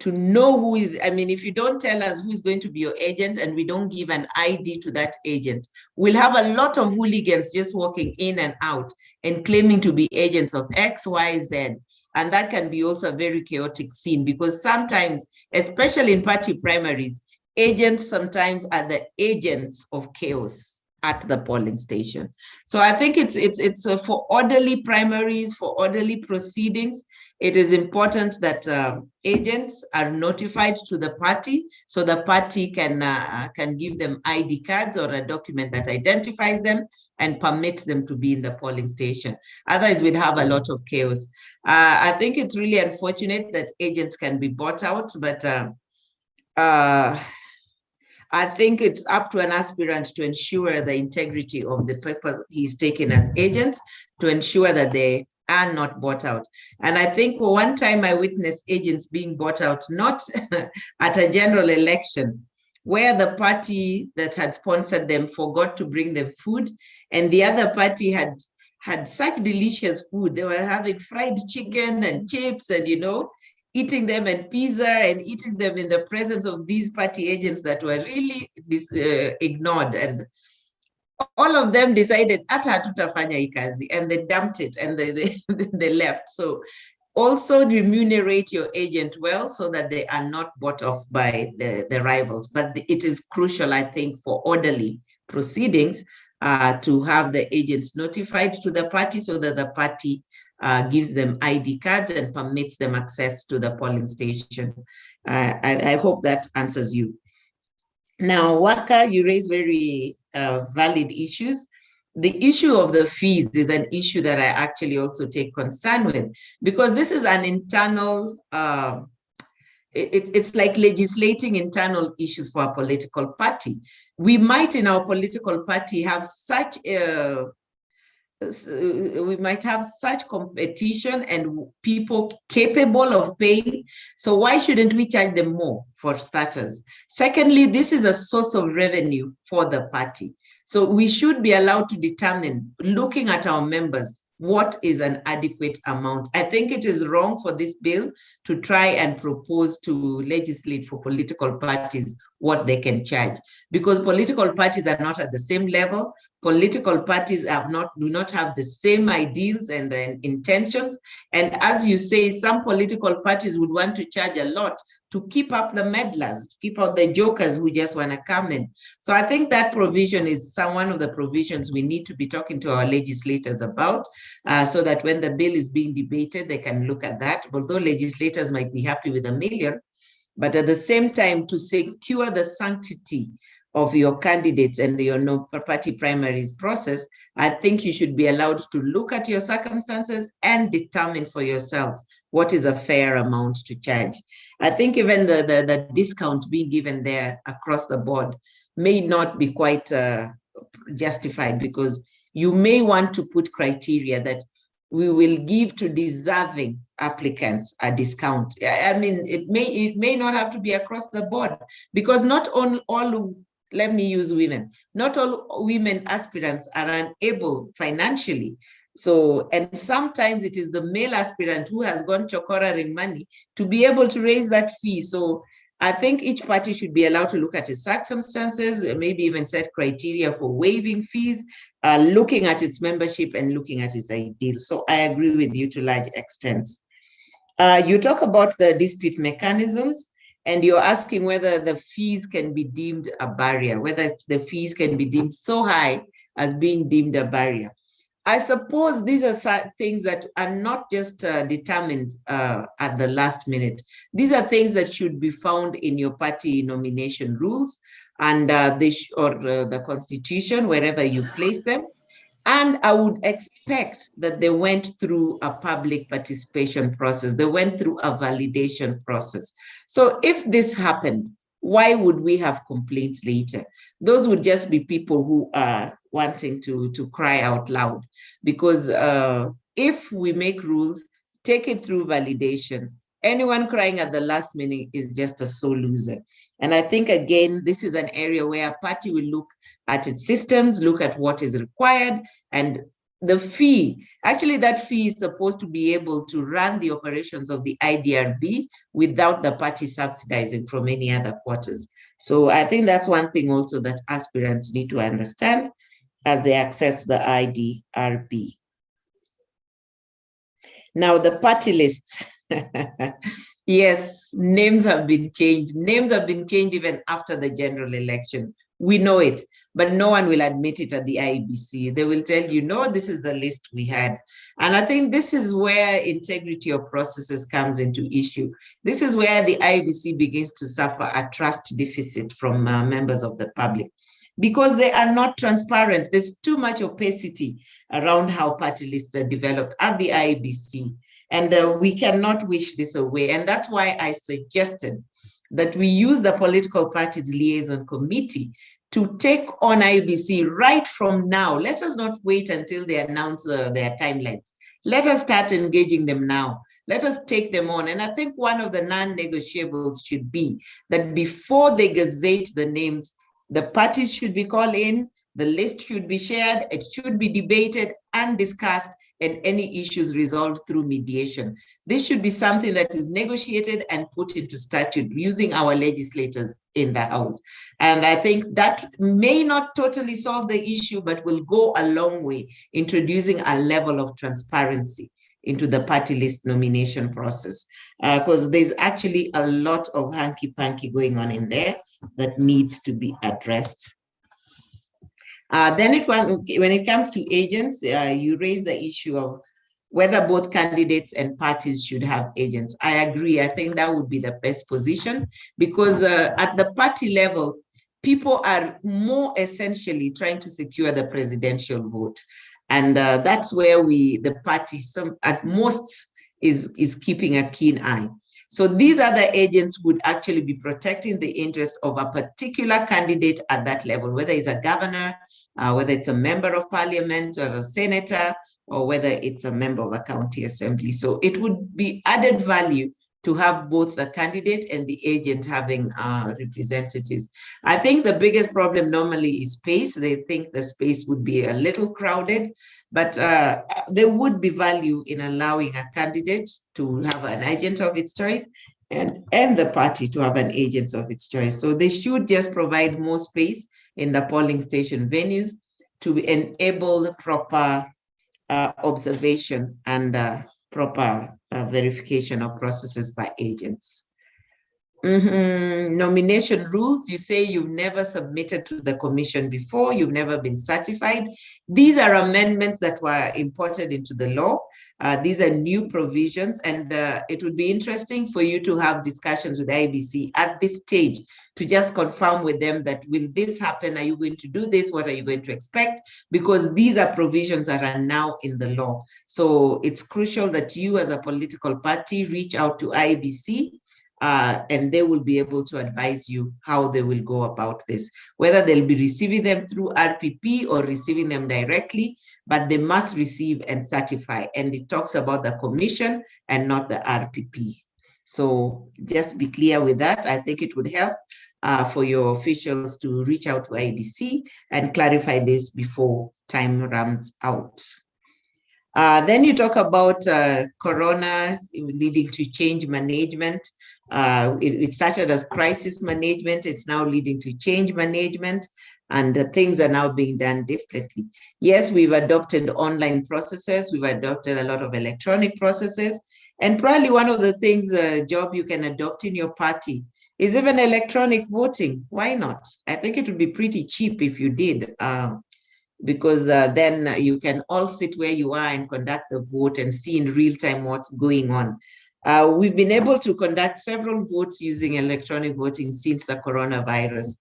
know who is, I mean, if you don't tell us who is going to be your agent and we don't give an ID to that agent, we'll have a lot of hooligans just walking in and out and claiming to be agents of X, Y, Z. And that can be also a very chaotic scene, because sometimes, especially in party primaries, agents sometimes are the agents of chaos at the polling station. So I think it's for orderly primaries, for orderly proceedings, it is important that agents are notified to the party, so the party can give them ID cards or a document that identifies them and permit them to be in the polling station. Otherwise, we'd have a lot of chaos. I think it's really unfortunate that agents can be bought out, but I think it's up to an aspirant to ensure the integrity of the people he's taken as agents, to ensure that they are not bought out. And I think for one time I witnessed agents being bought out, not at a general election, where the party that had sponsored them forgot to bring them food, and the other party had such delicious food. They were having fried chicken and chips and, you know, eating them and pizza and eating them in the presence of these party agents that were really ignored. And all of them decided, ata hatutafanya hii kazi, and they dumped it and they left. So also remunerate your agent well so that they are not bought off by the rivals. But it is crucial, I think, for orderly proceedings to have the agents notified to the party so that the party gives them ID cards and permits them access to the polling station. I hope that answers you. Now, Waka, you raise very valid issues. The issue of the fees is an issue that I actually also take concern with, because this is an internal, it's like legislating internal issues for a political party. We might in our political party have such we might have such competition and people capable of paying. So why shouldn't we charge them more, for starters? Secondly, this is a source of revenue for the party. So we should be allowed to determine, looking at our members, what is an adequate amount. I think it is wrong for this bill to try and propose to legislate for political parties what they can charge, because political parties are not at the same level. Political parties do not have the same ideals and intentions. And as you say, some political parties would want to charge a lot to keep up the meddlers, to keep out the jokers who just want to come in. So I think that provision is one of the provisions we need to be talking to our legislators about, so that when the bill is being debated, they can look at that. Although legislators might be happy with $1 million, but at the same time, to secure the sanctity of your candidates and your party primaries process, I think you should be allowed to look at your circumstances and determine for yourselves what is a fair amount to charge. I think even the discount being given there across the board may not be quite justified, because you may want to put criteria that we will give to deserving applicants a discount. I mean, it may not have to be across the board, because not all let me use women, not all women aspirants are unable financially. So, and sometimes it is the male aspirant who has gone chokoraring money to be able to raise that fee. So I think each party should be allowed to look at its circumstances, maybe even set criteria for waiving fees, looking at its membership and looking at its ideals. So I agree with you to large extents. You talk about the dispute mechanisms, and you're asking whether the fees can be deemed a barrier, whether the fees can be deemed so high as being deemed a barrier. I suppose these are things that are not just determined at the last minute. These are things that should be found in your party nomination rules and the constitution, wherever you place them. And I would expect that they went through a public participation process. They went through a validation process. So if this happened, why would we have complaints later? Those would just be people who are wanting to cry out loud. Because if we make rules, take it through validation, anyone crying at the last minute is just a sole loser. And I think, again, this is an area where a party will look at its systems, look at what is required, and the fee. Actually, that fee is supposed to be able to run the operations of the IDRB without the party subsidizing from any other quarters. So I think that's one thing also that aspirants need to understand as they access the IDRB. Now, the party lists. Yes, names have been changed. Names have been changed even after the general election. We know it, but no one will admit it at the IEBC. They will tell you, no, this is the list we had. And I think this is where integrity of processes comes into issue. This is where the IEBC begins to suffer a trust deficit from members of the public, because they are not transparent. There's too much opacity around how party lists are developed at the IEBC. And we cannot wish this away. And that's why I suggested that we use the political parties liaison committee to take on IEBC right from now. Let us not wait until they announce their timelines. Let us start engaging them now. Let us take them on. And I think one of the non-negotiables should be that before they gazette the names, the parties should be called in, the list should be shared, it should be debated and discussed, and any issues resolved through mediation. This should be something that is negotiated and put into statute using our legislators in the House. And I think that may not totally solve the issue, but will go a long way introducing a level of transparency into the party list nomination process, because there's actually a lot of hanky-panky going on in there that needs to be addressed. Then when it comes to agents, you raise the issue of whether both candidates and parties should have agents. I agree. I think that would be the best position, because at the party level, people are more essentially trying to secure the presidential vote. And that's where the party at most is keeping a keen eye. So these other agents would actually be protecting the interest of a particular candidate at that level, whether it's a governor, whether it's a member of parliament or a senator, or whether it's a member of a county assembly. So it would be added value to have both the candidate and the agent having representatives. I think the biggest problem normally is space. They think the space would be a little crowded, but there would be value in allowing a candidate to have an agent of its choice and the party to have an agent of its choice. So they should just provide more space in the polling station venues to enable proper observation and proper verification of processes by agents. Nomination rules, you say you've never submitted to the commission before, you've never been certified. These are amendments that were imported into the law. These are new provisions, and it would be interesting for you to have discussions with IEBC at this stage to just confirm with them that will this happen? Are you going to do this? What are you going to expect? Because these are provisions that are now in the law. So it's crucial that you as a political party reach out to IEBC and they will be able to advise you how they will go about this, whether they'll be receiving them through RPP or receiving them directly, but they must receive and certify. And it talks about the commission and not the RPP. So just be clear with that. I think it would help for your officials to reach out to IEBC and clarify this before time runs out. Then you talk about Corona leading to change management. It started as crisis management. It's now leading to change management, and things are now being done differently. Yes, we've adopted online processes. We've adopted a lot of electronic processes. And probably one of the things, Job, you can adopt in your party is even electronic voting. Why not? I think it would be pretty cheap if you did. Because then you can all sit where you are and conduct the vote and see in real time what's going on. We've been able to conduct several votes using electronic voting since the coronavirus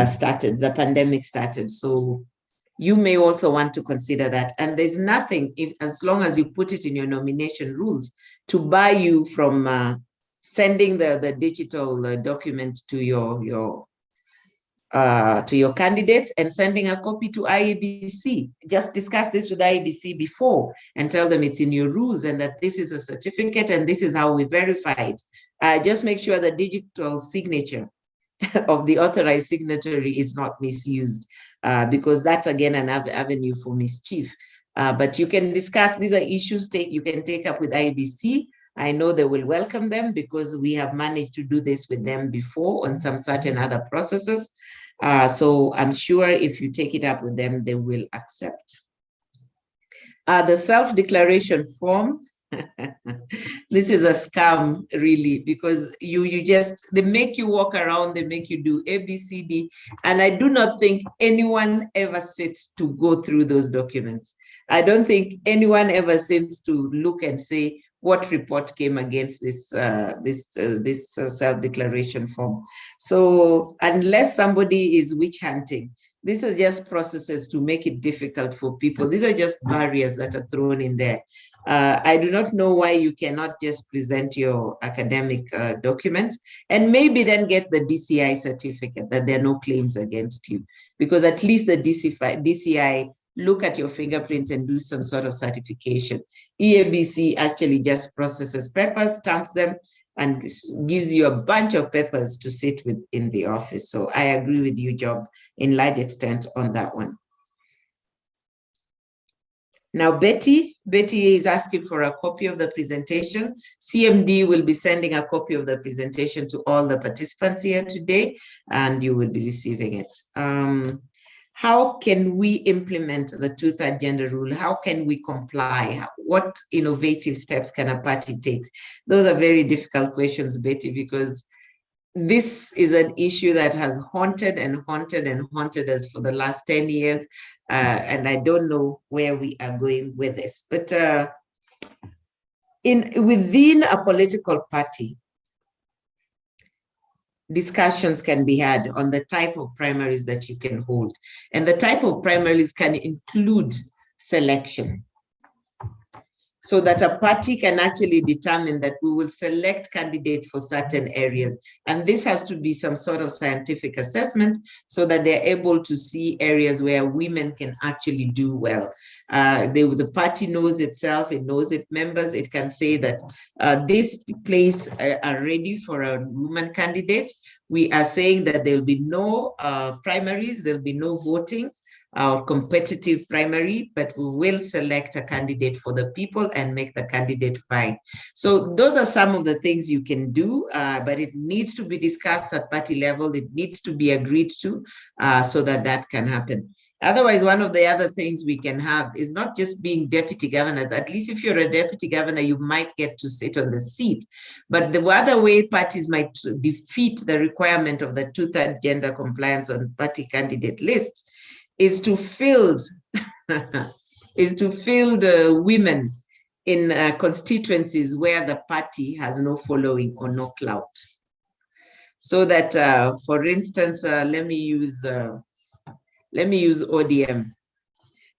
started, the pandemic started. So you may also want to consider that. And there's nothing, as long as you put it in your nomination rules, to bar you from sending the digital document to your candidates and sending a copy to IEBC. Just discuss this with IEBC before and tell them it's in your rules and that this is a certificate and this is how we verify it. Just make sure the digital signature of the authorized signatory is not misused, because that's again an avenue for mischief. But you can discuss, these are issues you can take up with IEBC. I know they will welcome them because we have managed to do this with them before on some certain other processes. So I'm sure if you take it up with them, they will accept. The self-declaration form, this is a scam really, because they make you walk around, they make you do A, B, C, D, and I do not think anyone ever sits to go through those documents. I don't think anyone ever sits to look and say, what report came against this self-declaration form. So unless somebody is witch hunting, these are just processes to make it difficult for people. These are just barriers that are thrown in there. I do not know why you cannot just present your academic documents and maybe then get the DCI certificate that there are no claims against you, because at least the DCI look at your fingerprints and do some sort of certification. EABC actually just processes papers, stamps them, and gives you a bunch of papers to sit with in the office. So I agree with you, Job, in large extent on that one. Now, Betty is asking for a copy of the presentation. CMD will be sending a copy of the presentation to all the participants here today, and you will be receiving it. How can we implement the 2/3 gender rule? How can we comply? What innovative steps can a party take? Those are very difficult questions, Betty, because this is an issue that has haunted and haunted and haunted us for the last 10 years. And I don't know where we are going with this. But within a political party, discussions can be had on the type of primaries that you can hold. And the type of primaries can include selection, so that a party can actually determine that we will select candidates for certain areas. And this has to be some sort of scientific assessment so that they're able to see areas where women can actually do well. The party knows itself, it knows its members, it can say that this place are ready for a woman candidate. We are saying that there'll be no primaries, there'll be no voting, our competitive primary, but we will select a candidate for the people and make the candidate fine. So those are some of the things you can do, but it needs to be discussed at party level. It needs to be agreed to so that that can happen. Otherwise, one of the other things we can have is not just being deputy governors. At least if you're a deputy governor, you might get to sit on the seat. But the other way parties might defeat the requirement of the 2/3 gender compliance on party candidate lists is to field the women in constituencies where the party has no following or no clout. So that, for instance, let me use ODM.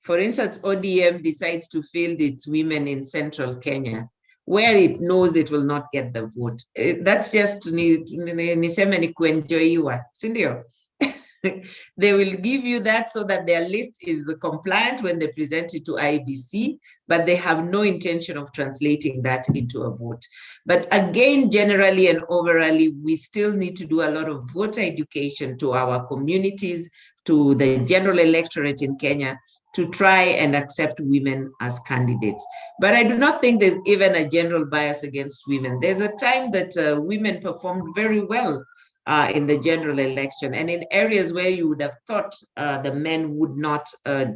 For instance, ODM decides to field its women in central Kenya, where it knows it will not get the vote. That's just niseme ni kuenjoyiwa, sindio? They will give you that so that their list is compliant when they present it to IBC, but they have no intention of translating that into a vote. But again, generally and overall, we still need to do a lot of voter education to our communities, to the general electorate in Kenya, to try and accept women as candidates. But I do not think there's even a general bias against women. There's a time that women performed very well in the general election, and in areas where you would have thought the men would not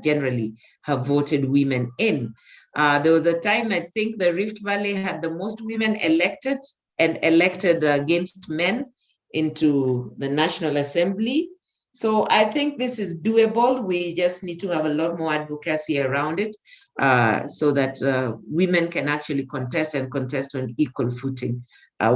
generally have voted women in. There was a time, I think the Rift Valley had the most women elected and elected against men into the National Assembly. So I think this is doable. We just need to have a lot more advocacy around it so that women can actually contest on equal footing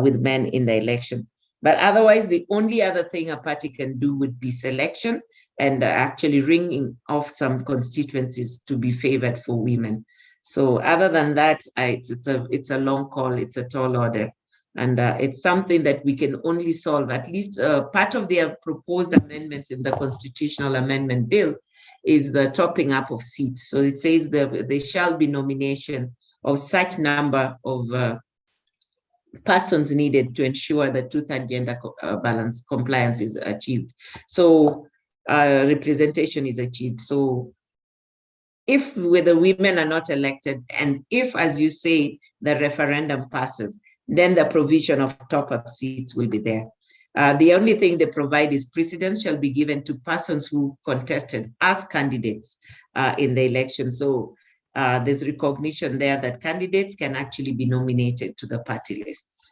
with men in the election. But otherwise, the only other thing a party can do would be selection and actually ringing off some constituencies to be favored for women. So other than that, it's a long call, it's a tall order. And it's something that we can only solve. At least part of their proposed amendments in the constitutional amendment bill is the topping up of seats. So it says that there shall be nomination of such number of persons needed to ensure that 2/3 gender balance compliance is achieved. So representation is achieved. So if the women are not elected, and if, as you say, the referendum passes, then the provision of top-up seats will be there. The only thing they provide is precedence shall be given to persons who contested as candidates in the election. So there's recognition there that candidates can actually be nominated to the party lists.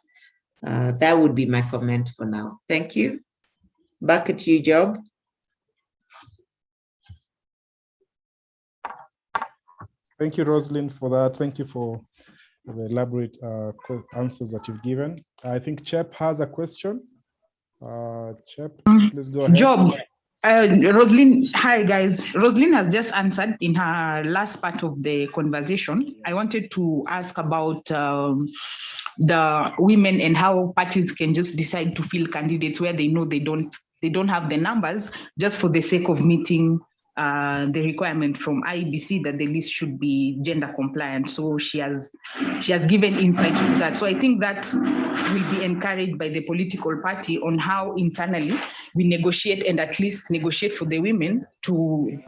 That would be my comment for now. Thank you. Back at you, Job. Thank you, Rosalind, for that. Thank you for the elaborate answers that you've given. I think Chep has a question. Chep, please go ahead. Job, Rosalind, hi guys. Rosalind has just answered in her last part of the conversation. I wanted to ask about the women and how parties can just decide to field candidates where they know they don't have the numbers just for the sake of meeting the requirement from IBC that the list should be gender compliant. So she has given insight to that. So I think that will be encouraged by the political party on how internally we negotiate and at least negotiate for the women to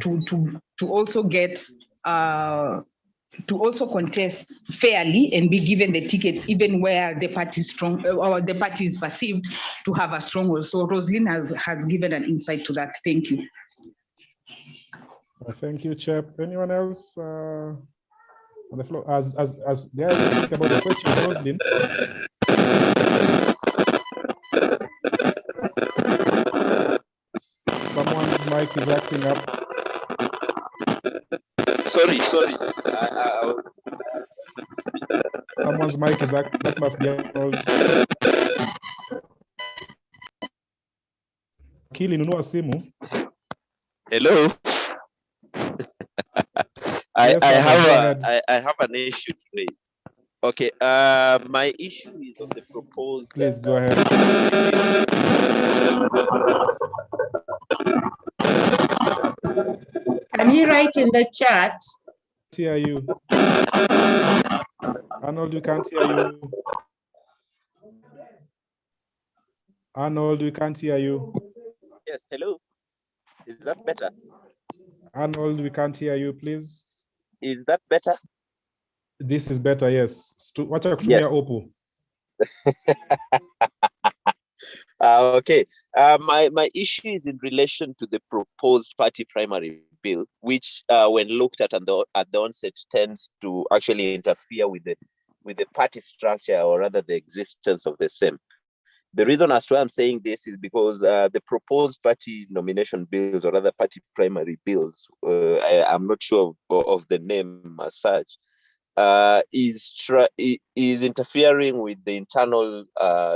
also get to also contest fairly and be given the tickets even where the party is strong or the party is perceived to have a stronghold. So Rosalind has given an insight to that. Thank you. Thank you, Chep. Anyone else on the floor? As guys think about the question, Rosalind. Someone's mic is acting up. Sorry. Someone's mic is acting. That must be Kili nunua simu. Hello. Yes, I have an issue today. Okay, my issue is on the proposed. Please go ahead. Can you write in the chat hear you. Arnold, we can't hear you. Arnold, we can't hear you. Yes, hello. Is that better? Arnold, we can't hear you, please. Is that better? This is better, yes. Wacha kutumia Yes. Oppo. Okay. My issue is in relation to the proposed party primary bill, which, when looked at the onset, tends to actually interfere with the party structure, or rather the existence of the same. The reason as to why I'm saying this is because the proposed party nomination bills, or rather party primary bills, I'm not sure of the name as such, is interfering with the internal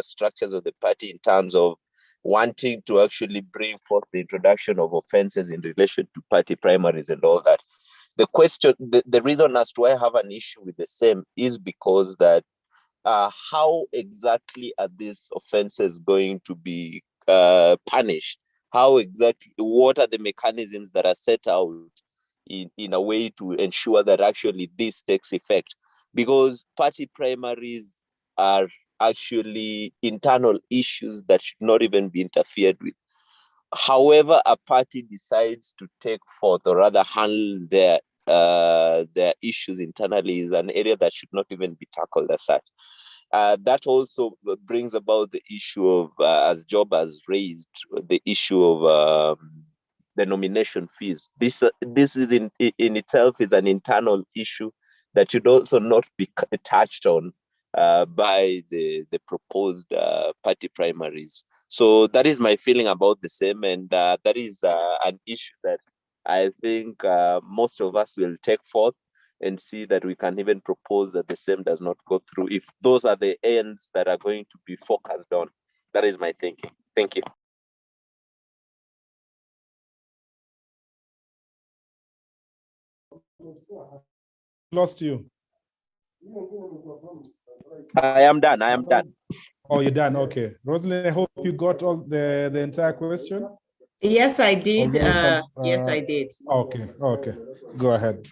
structures of the party in terms of wanting to actually bring forth the introduction of offenses in relation to party primaries and all that. The question, the reason as to why I have an issue with the same is because that how exactly are these offenses going to be punished? How exactly, what are the mechanisms that are set out in a way to ensure that actually this takes effect? Because party primaries are actually internal issues that should not even be interfered with. However, a party decides to take forth, or rather handle their issues internally, is an area that should not even be tackled as such. That also brings about the issue of, as Job has raised, the issue of the nomination fees. This is in itself is an internal issue that should also not be touched on by the proposed party primaries. So that is my feeling about the same, and that is an issue that I think most of us will take forth and see that we can even propose that the same does not go through, if those are the ends that are going to be focused on. That is my thinking. Thank you. Lost you. I am done. I am done. Oh, you're done. Okay. Rosalind, I hope you got all the entire question. Yes, I did. Yes, I did. Okay. Okay. Go ahead.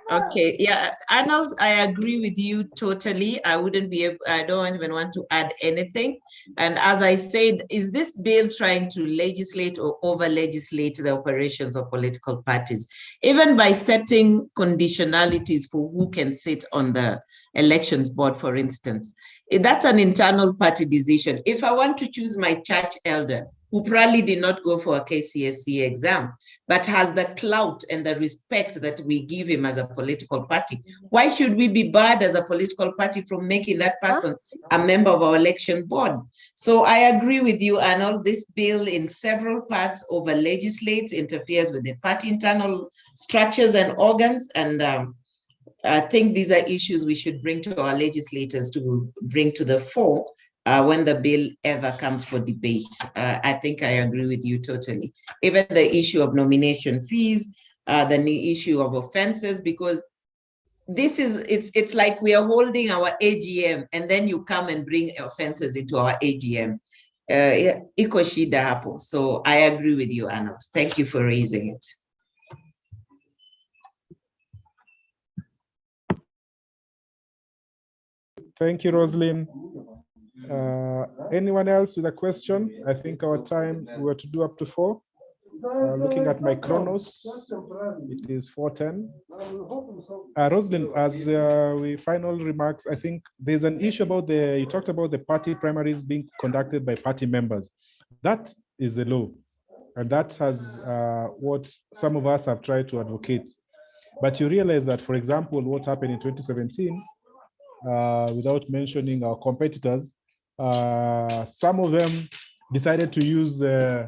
Okay, yeah, Arnold, I agree with you totally. I wouldn't be able, I don't even want to add anything. And as I said, is this bill trying to legislate or over-legislate the operations of political parties, even by setting conditionalities for who can sit on the elections board, for instance? That's an internal party decision. If I want to choose my church elder, who probably did not go for a KCSE exam, but has the clout and the respect that we give him as a political party, why should we be barred as a political party from making that person a member of our election board? So I agree with you, Arnold. This bill in several parts over legislates, interferes with the party internal structures and organs, and I think these are issues we should bring to our legislators to bring to the fore when the bill ever comes for debate. I think I agree with you totally. Even the issue of nomination fees, the issue of offenses, because this is, it's like we are holding our AGM and then you come and bring offenses into our AGM. Iko shida hapo. So I agree with you, Anna. Thank you for raising it. Thank you, Rosalind. Anyone else with a question? I think our time, we were to do up to 4. Looking at my chronos, it is 4:10. Rosalind, as we final remarks, I think there's an issue about you talked about the party primaries being conducted by party members. That is the law. And that has what some of us have tried to advocate. But you realize that, for example, what happened in 2017, without mentioning our competitors, some of them decided to use the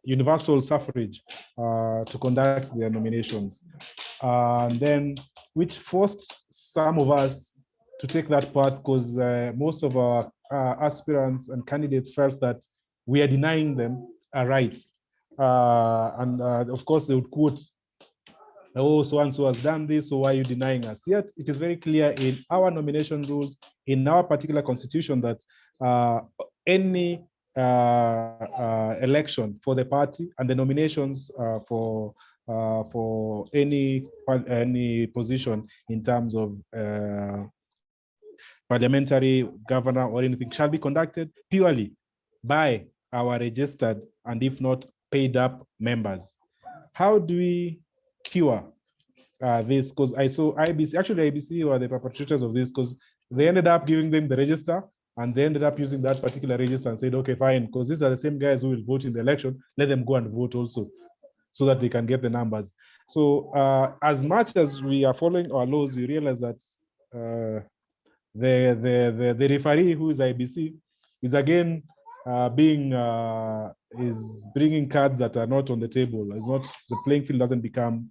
universal suffrage to conduct their nominations. And then, which forced some of us to take that path, because most of our aspirants and candidates felt that we are denying them a right. And of course, they would quote, oh, so-and-so has done this, so why are you denying us? Yet, it is very clear in our nomination rules, in our particular constitution, that any election for the party and the nominations for for any position in terms of parliamentary, governor, or anything shall be conducted purely by our registered and if not paid up members. How do we cure this? Because I saw IBC, actually IBC were the perpetrators of this, because they ended up giving them the register and they ended up using that particular register and said, okay, fine, because these are the same guys who will vote in the election, let them go and vote also, so that they can get the numbers. So as much as we are following our laws, we realize that the referee, who is IBC, is again is bringing cards that are not on the table. It's not, the playing field doesn't become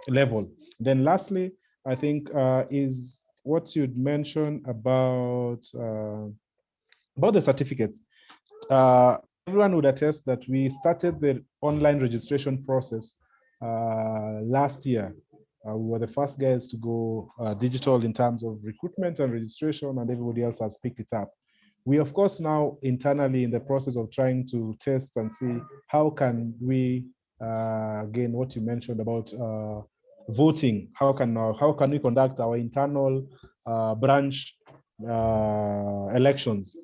level. Then lastly, I think is what you'd mentioned about the certificates. Everyone would attest that we started the online registration process last year. We were the first guys to go digital in terms of recruitment and registration, and everybody else has picked it up. We, of course, now internally in the process of trying to test and see how can we, again, what you mentioned about voting, how can we conduct our internal branch elections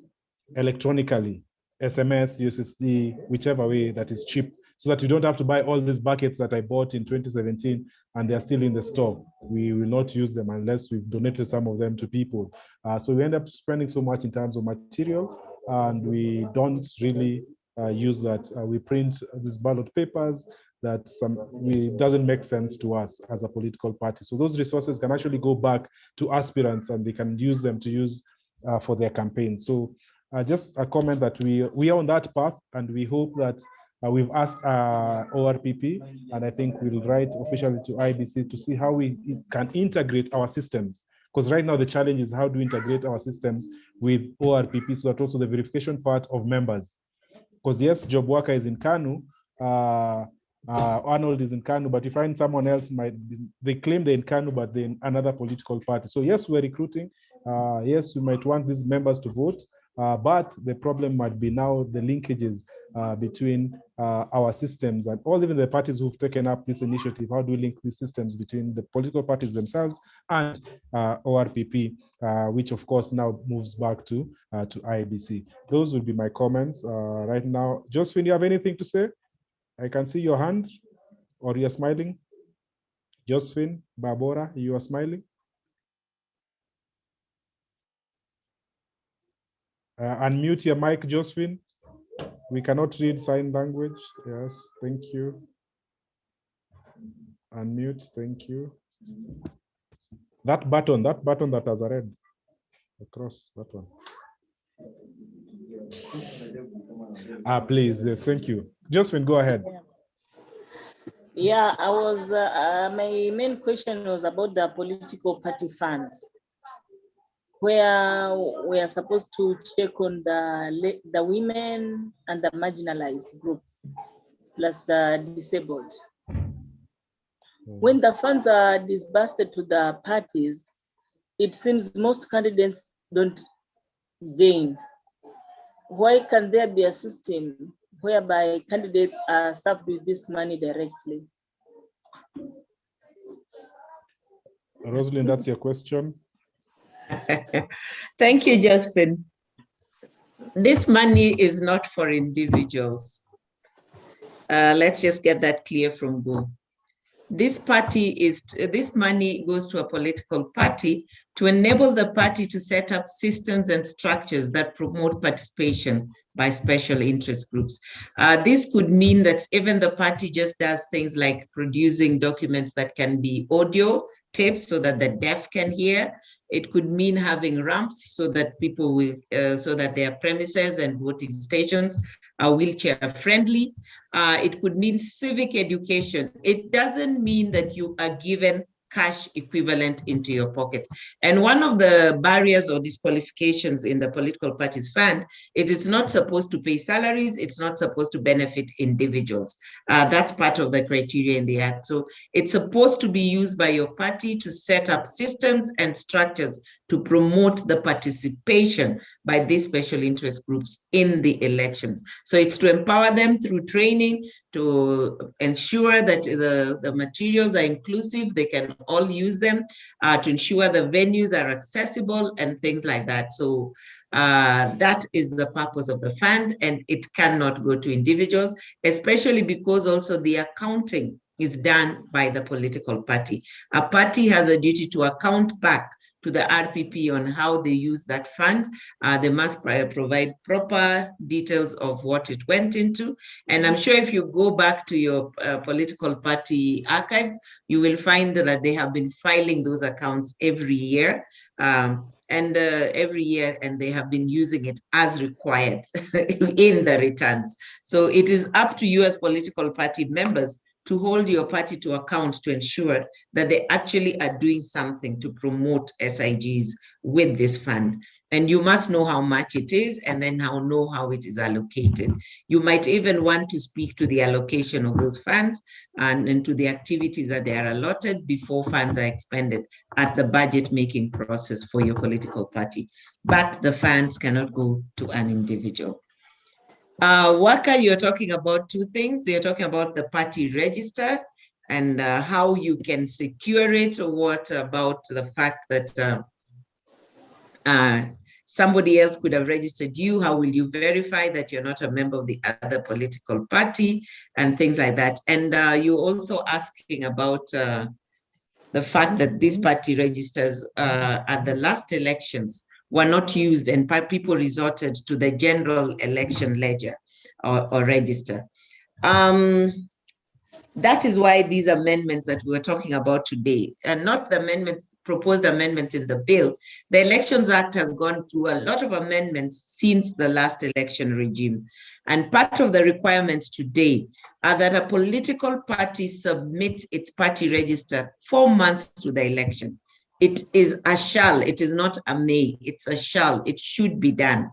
electronically, SMS, USSD, whichever way that is cheap, so that you don't have to buy all these buckets that I bought in 2017 and they're still in the store. We will not use them unless we've donated some of them to people. So we end up spending so much in terms of material, and we don't really use that. We print these ballot papers that doesn't make sense to us as a political party. So those resources can actually go back to aspirants and they can use them to use for their campaigns. So just a comment that we are on that path, and we hope that we've asked ORPP, and I think we'll write officially to IBC to see how we can integrate our systems. Because right now the challenge is how do we integrate our systems with ORPP so that also the verification part of members. Because yes, job worker is in KANU, Arnold is in KANU, but you find someone else they claim they're in KANU, but they're in another political party. So yes, we're recruiting. Yes, we might want these members to vote, but the problem might be now the linkages between our systems and all even the parties who've taken up this initiative. How do we link these systems between the political parties themselves and ORPP, which of course now moves back to IBC. Those would be my comments right now. Josephine, you have anything to say? I can see your hand, or you're smiling. Josephine, Barbara, you are smiling. Unmute your mic, Josephine. We cannot read sign language. Yes, thank you. Unmute, thank you. That button that has a red across, that one. Please, yes, thank you. Josephine, go ahead. Yeah, I was, my main question was about the political party funds, where we are supposed to check on the women and the marginalized groups, plus the disabled. When the funds are disbursed to the parties, it seems most candidates don't gain. Why can there be a system whereby candidates are served with this money directly? Rosalind, that's your question. Thank you, Josephine. This money is not for individuals. Let's just get that clear from go. This money goes to a political party to enable the party to set up systems and structures that promote participation by special interest groups. This could mean that even the party just does things like producing documents that can be audio tapes so that the deaf can hear. It could mean having ramps so that people will, so that their premises and voting stations are wheelchair friendly. It could mean civic education. It doesn't mean that you are given cash equivalent into your pocket. And one of the barriers or disqualifications in the political parties fund is it's not supposed to pay salaries, it's not supposed to benefit individuals. That's part of the criteria in the act. So it's supposed to be used by your party to set up systems and structures to promote the participation by these special interest groups in the elections. So it's to empower them through training, to ensure that the materials are inclusive, they can all use them, to ensure the venues are accessible and things like that. So that is the purpose of the fund, and it cannot go to individuals, especially because also the accounting is done by the political party. A party has a duty to account back to the RPP on how they use that fund. They must provide proper details of what it went into. And I'm sure if you go back to your political party archives, you will find that they have been filing those accounts every year. Every year, and they have been using it as required in the returns. So it is up to you as political party members to hold your party to account to ensure that they actually are doing something to promote SIGs with this fund. And you must know how much it is, and then know how it is allocated. You might even want to speak to the allocation of those funds and to the activities that they are allotted before funds are expended at the budget making process for your political party. But the funds cannot go to an individual. Waka, you're talking about two things. You're talking about the party register and how you can secure it. What about the fact that somebody else could have registered you? How will you verify that you're not a member of the other political party and things like that? And you're also asking about the fact that these party registers at the last elections were not used, and people resorted to the general election ledger or register. That is why these amendments that we're talking about today, and not the amendments, proposed amendments in the bill. The Elections Act has gone through a lot of amendments since the last election regime. And part of the requirements today are that a political party submit its party register 4 months to the election. It is a shall, it is not a may, it's a shall, it should be done.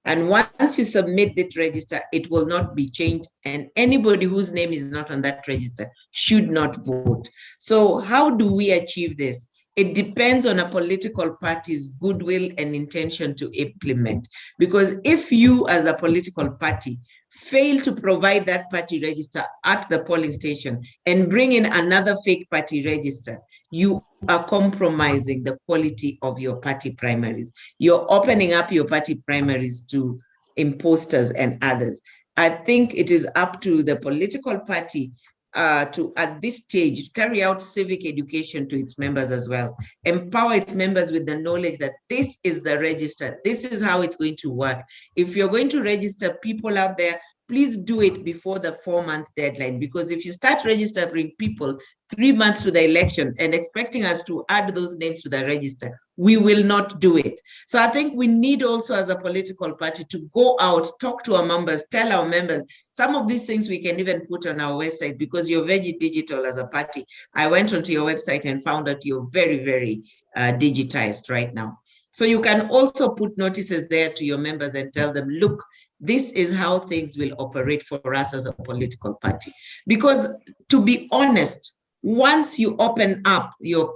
And once you submit that register, it will not be changed, and anybody whose name is not on that register should not vote. So how do we achieve this? It depends on a political party's goodwill and intention to implement. Because if you as a political party fail to provide that party register at the polling station and bring in another fake party register, you are compromising the quality of your party primaries. You're opening up your party primaries to imposters and others. I think it is up to the political party to, at this stage, carry out civic education to its members as well. Empower its members with the knowledge that this is the register. This is how it's going to work. If you're going to register people out there, please do it before the 4-month deadline, because if you start registering people 3 months to the election and expecting us to add those names to the register, we will not do it. So I think we need also as a political party to go out, talk to our members, tell our members, some of these things we can even put on our website, because you're very digital as a party. I went onto your website and found that you're very, very digitized right now. So you can also put notices there to your members and tell them, look, this is how things will operate for us as a political party. Because to be honest, once you open up your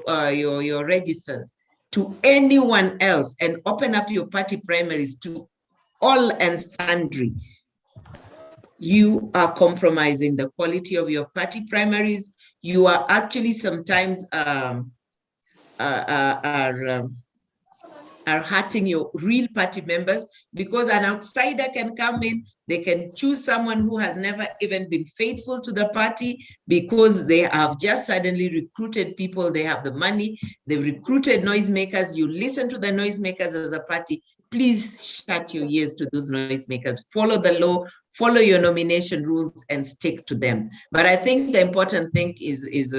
registers to anyone else and open up your party primaries to all and sundry, you are compromising the quality of your party primaries. You are actually sometimes are hurting your real party members, because an outsider can come in, they can choose someone who has never even been faithful to the party, because they have just suddenly recruited people, they have the money, they've recruited noisemakers. You listen to the noisemakers as a party. Please shut your ears to those noisemakers. Follow the law, follow your nomination rules, and stick to them. But I think the important thing is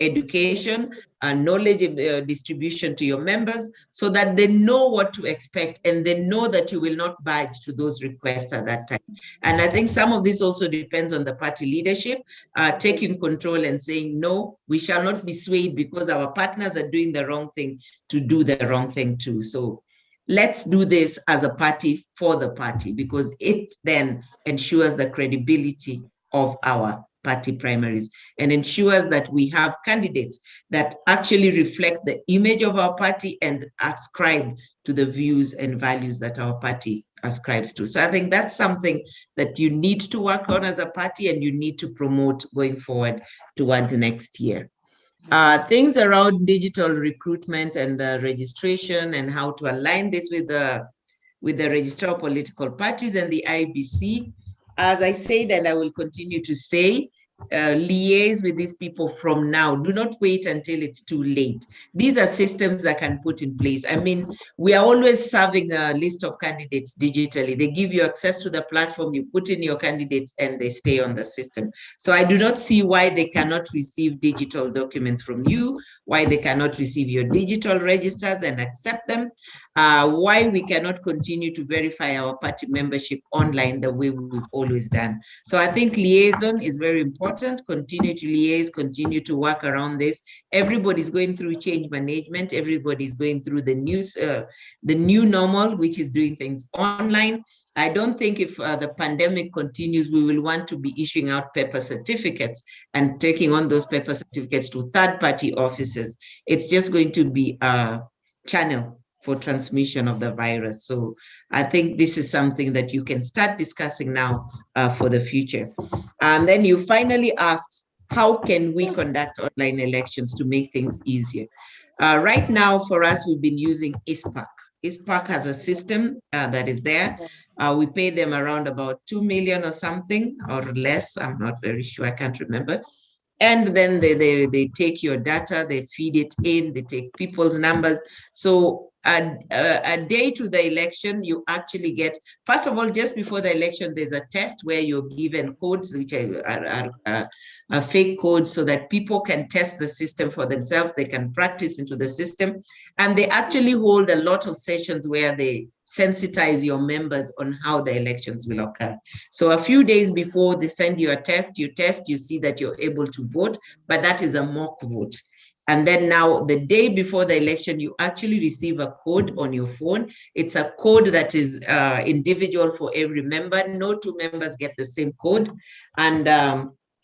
education and knowledge distribution to your members, so that they know what to expect and they know that you will not budge to those requests at that time. And I think some of this also depends on the party leadership taking control and saying, no, we shall not be swayed because our partners are doing the wrong thing to do the wrong thing too. So let's do this as a party for the party, because it then ensures the credibility of our party primaries and ensures that we have candidates that actually reflect the image of our party and ascribe to the views and values that our party ascribes to. So I think that's something that you need to work on as a party and you need to promote going forward towards next year. Things around digital recruitment and registration and how to align this with the Registrar of Political Parties and the IBC. As I said, and I will continue to say, liaise with these people from now. Do not wait until it's too late. These are systems that can put in place. I mean, we are always serving a list of candidates digitally. They give you access to the platform, you put in your candidates and they stay on the system. So I do not see why they cannot receive digital documents from you, why they cannot receive your digital registers and accept them, why we cannot continue to verify our party membership online the way we've always done. So I think liaison is very important. Continue to liaise, continue to work around this. Everybody's going through change management. Everybody's going through the new normal, which is doing things online. I don't think if the pandemic continues, we will want to be issuing out paper certificates and taking on those paper certificates to third-party offices. It's just going to be a channel for transmission of the virus. So I think this is something that you can start discussing now for the future. And then you finally asked, how can we conduct online elections to make things easier? Right now for us, we've been using ISPAC. ISPAC has a system that is there. We pay them around about 2 million or something or less. I'm not very sure, I can't remember. And then they take your data, they feed it in, they take people's numbers. So a day to the election, you actually get, first of all, just before the election, there's a test where you're given codes, which are fake codes, so that people can test the system for themselves. They can practice into the system. And they actually hold a lot of sessions where they sensitize your members on how the elections will occur. So a few days before they send you a test, you test, you see that you're able to vote, but that is a mock vote. And then now the day before the election, you actually receive a code on your phone. It's a code that is individual for every member. No two members get the same code. And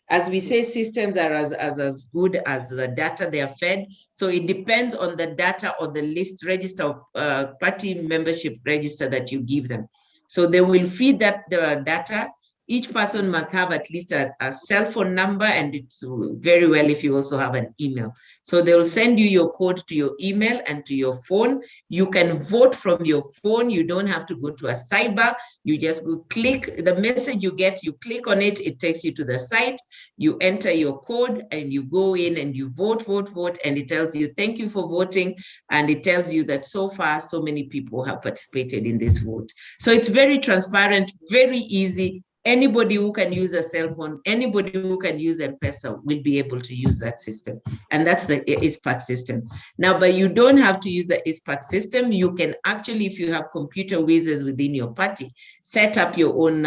as we say, systems are as good as the data they are fed. So it depends on the data or the list register, party membership register that you give them. So they will feed that data. Each person must have at least a cell phone number, and it's very well if you also have an email. So they will send you your code to your email and to your phone. You can vote from your phone. You don't have to go to a cyber. You just go click the message you get, you click on it, it takes you to the site, you enter your code and you go in and you vote, and it tells you, thank you for voting. And it tells you that so far, so many people have participated in this vote. So it's very transparent, very easy. Anybody who can use a cell phone, anybody who can use M-Pesa will be able to use that system. And that's the ISPAC system. Now, but you don't have to use the ISPAC system. You can actually, if you have computer wizards within your party, set up your own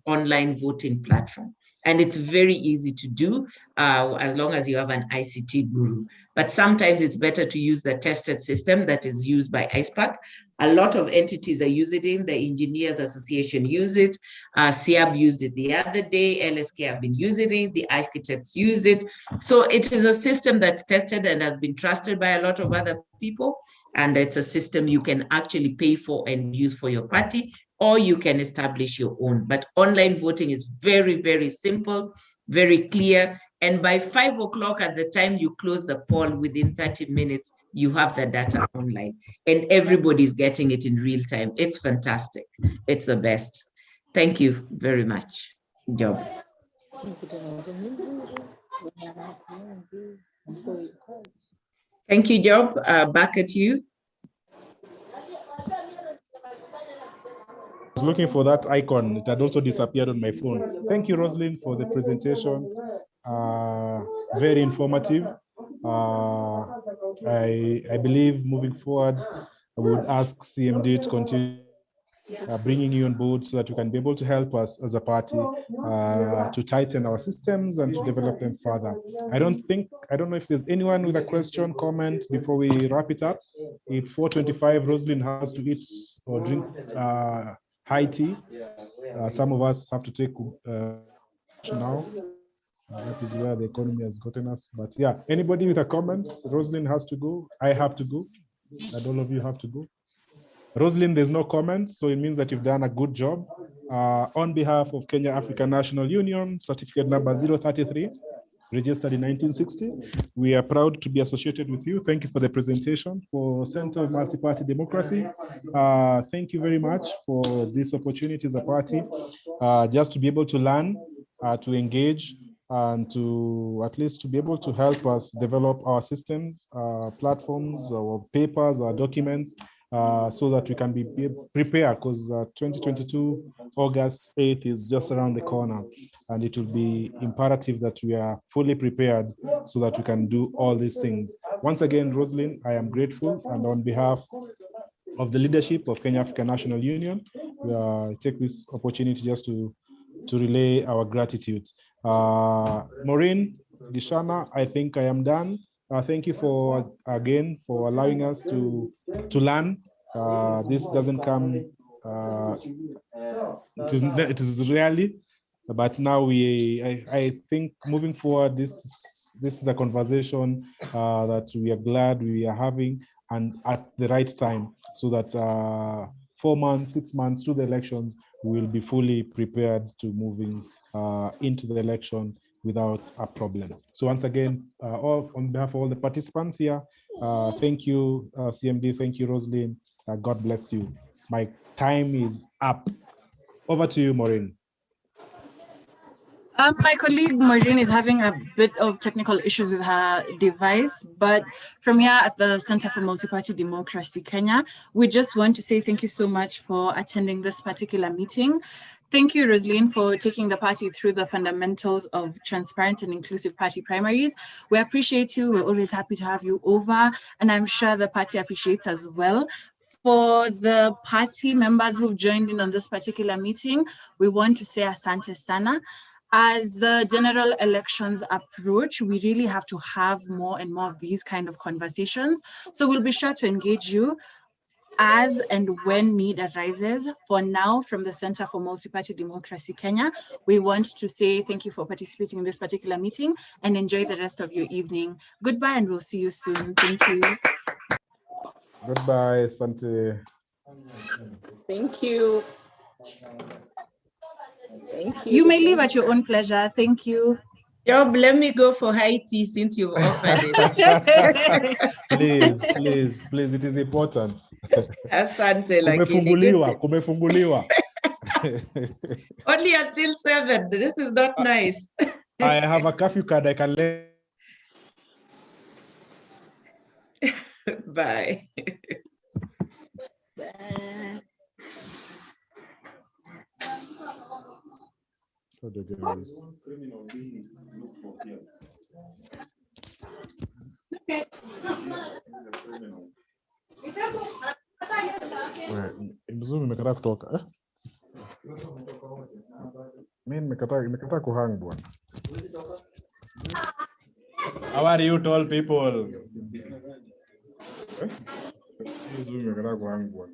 online voting platform. And it's very easy to do as long as you have an ICT guru. But sometimes it's better to use the tested system that is used by ISPAC. A lot of entities are using it. The Engineers Association use it. SIAB used it the other day. LSK have been using it. The architects use it. So it is a system that's tested and has been trusted by a lot of other people. And it's a system you can actually pay for and use for your party, or you can establish your own. But online voting is very, very simple, very clear. And by 5 o'clock at the time you close the poll, within 30 minutes, you have the data online and everybody's getting it in real time. It's fantastic. It's the best. Thank you very much. Job. Thank you, Job. Back at you. I was looking for that icon. It had also disappeared on my phone. Thank you, Rosalind, for the presentation. Very informative. I believe moving forward, I would ask CMD to continue bringing you on board so that you can be able to help us as a party to tighten our systems and to develop them further. I don't know if there's anyone with a question, comment before we wrap it up. It's 4:25. Rosalind has to eat or drink high tea. Some of us have to take now. That is where the economy has gotten us. But yeah, anybody with a comment? Rosalind has to go. I have to go. And all of you have to go. Rosalind, there's no comments, so it means that you've done a good job. On behalf of Kenya African National Union, certificate number 033, registered in 1960, we are proud to be associated with you. Thank you for the presentation. For Center of Multi-Party Democracy, thank you very much for this opportunity as a party, just to be able to learn, to engage, and to at least to be able to help us develop our systems, platforms, our papers, our documents, so that we can be prepared, because 2022 August 8th is just around the corner, and it will be imperative that we are fully prepared so that we can do all these things. Once again, Rosalind, I am grateful, and on behalf of the leadership of Kenya African National Union, we take this opportunity just to relay our gratitude. Maureen, Gishana, I think I am done. Thank you for allowing us to learn. This doesn't come, it is rarely, but now I think moving forward, this is a conversation that we are glad we are having, and at the right time, so that 4 months, 6 months to the elections, we will be fully prepared to moving into the election without a problem. So once again, on behalf of all the participants here, thank you, CMD, thank you, Rosalind. God bless you. My time is up. Over to you, Maureen. My colleague Maureen is having a bit of technical issues with her device, but from here at the Center for Multi-Party Democracy Kenya, we just want to say thank you so much for attending this particular meeting. Thank you, Rosalind, for taking the party through the fundamentals of transparent and inclusive party primaries. We appreciate you. We're always happy to have you over, and I'm sure the party appreciates as well. For the party members who've joined in on this particular meeting, we want to say asante sana. As the general elections approach, we really have to have more and more of these kind of conversations. So we'll be sure to engage you as and when need arises. For now, from the Center for Multi-Party Democracy Kenya, we want to say thank you for participating in this particular meeting and enjoy the rest of your evening. Goodbye, and we'll see you soon. Thank you. Goodbye, Sante. Thank you. Thank you. You may leave at your own pleasure. Thank you. Job, let me go for high tea since you offered it. Please, it is important. Asante, kumefunguliwa. Only until 7. This is not nice. I have a curfew card I can let. Bye. Mzuri nimekataa kutoka. Mimi nimekataa kuhang bwana. How are you tall people? Mzuri nimekataa kuhang bwana.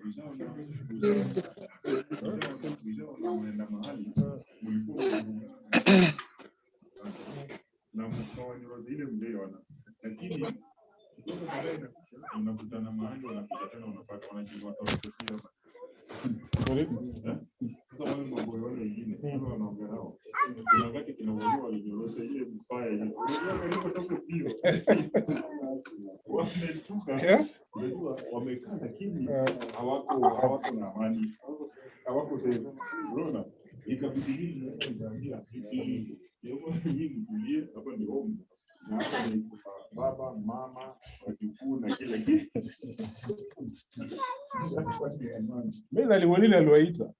Baba, mama, wajukuu na kila kitu. Mimi aliwaita.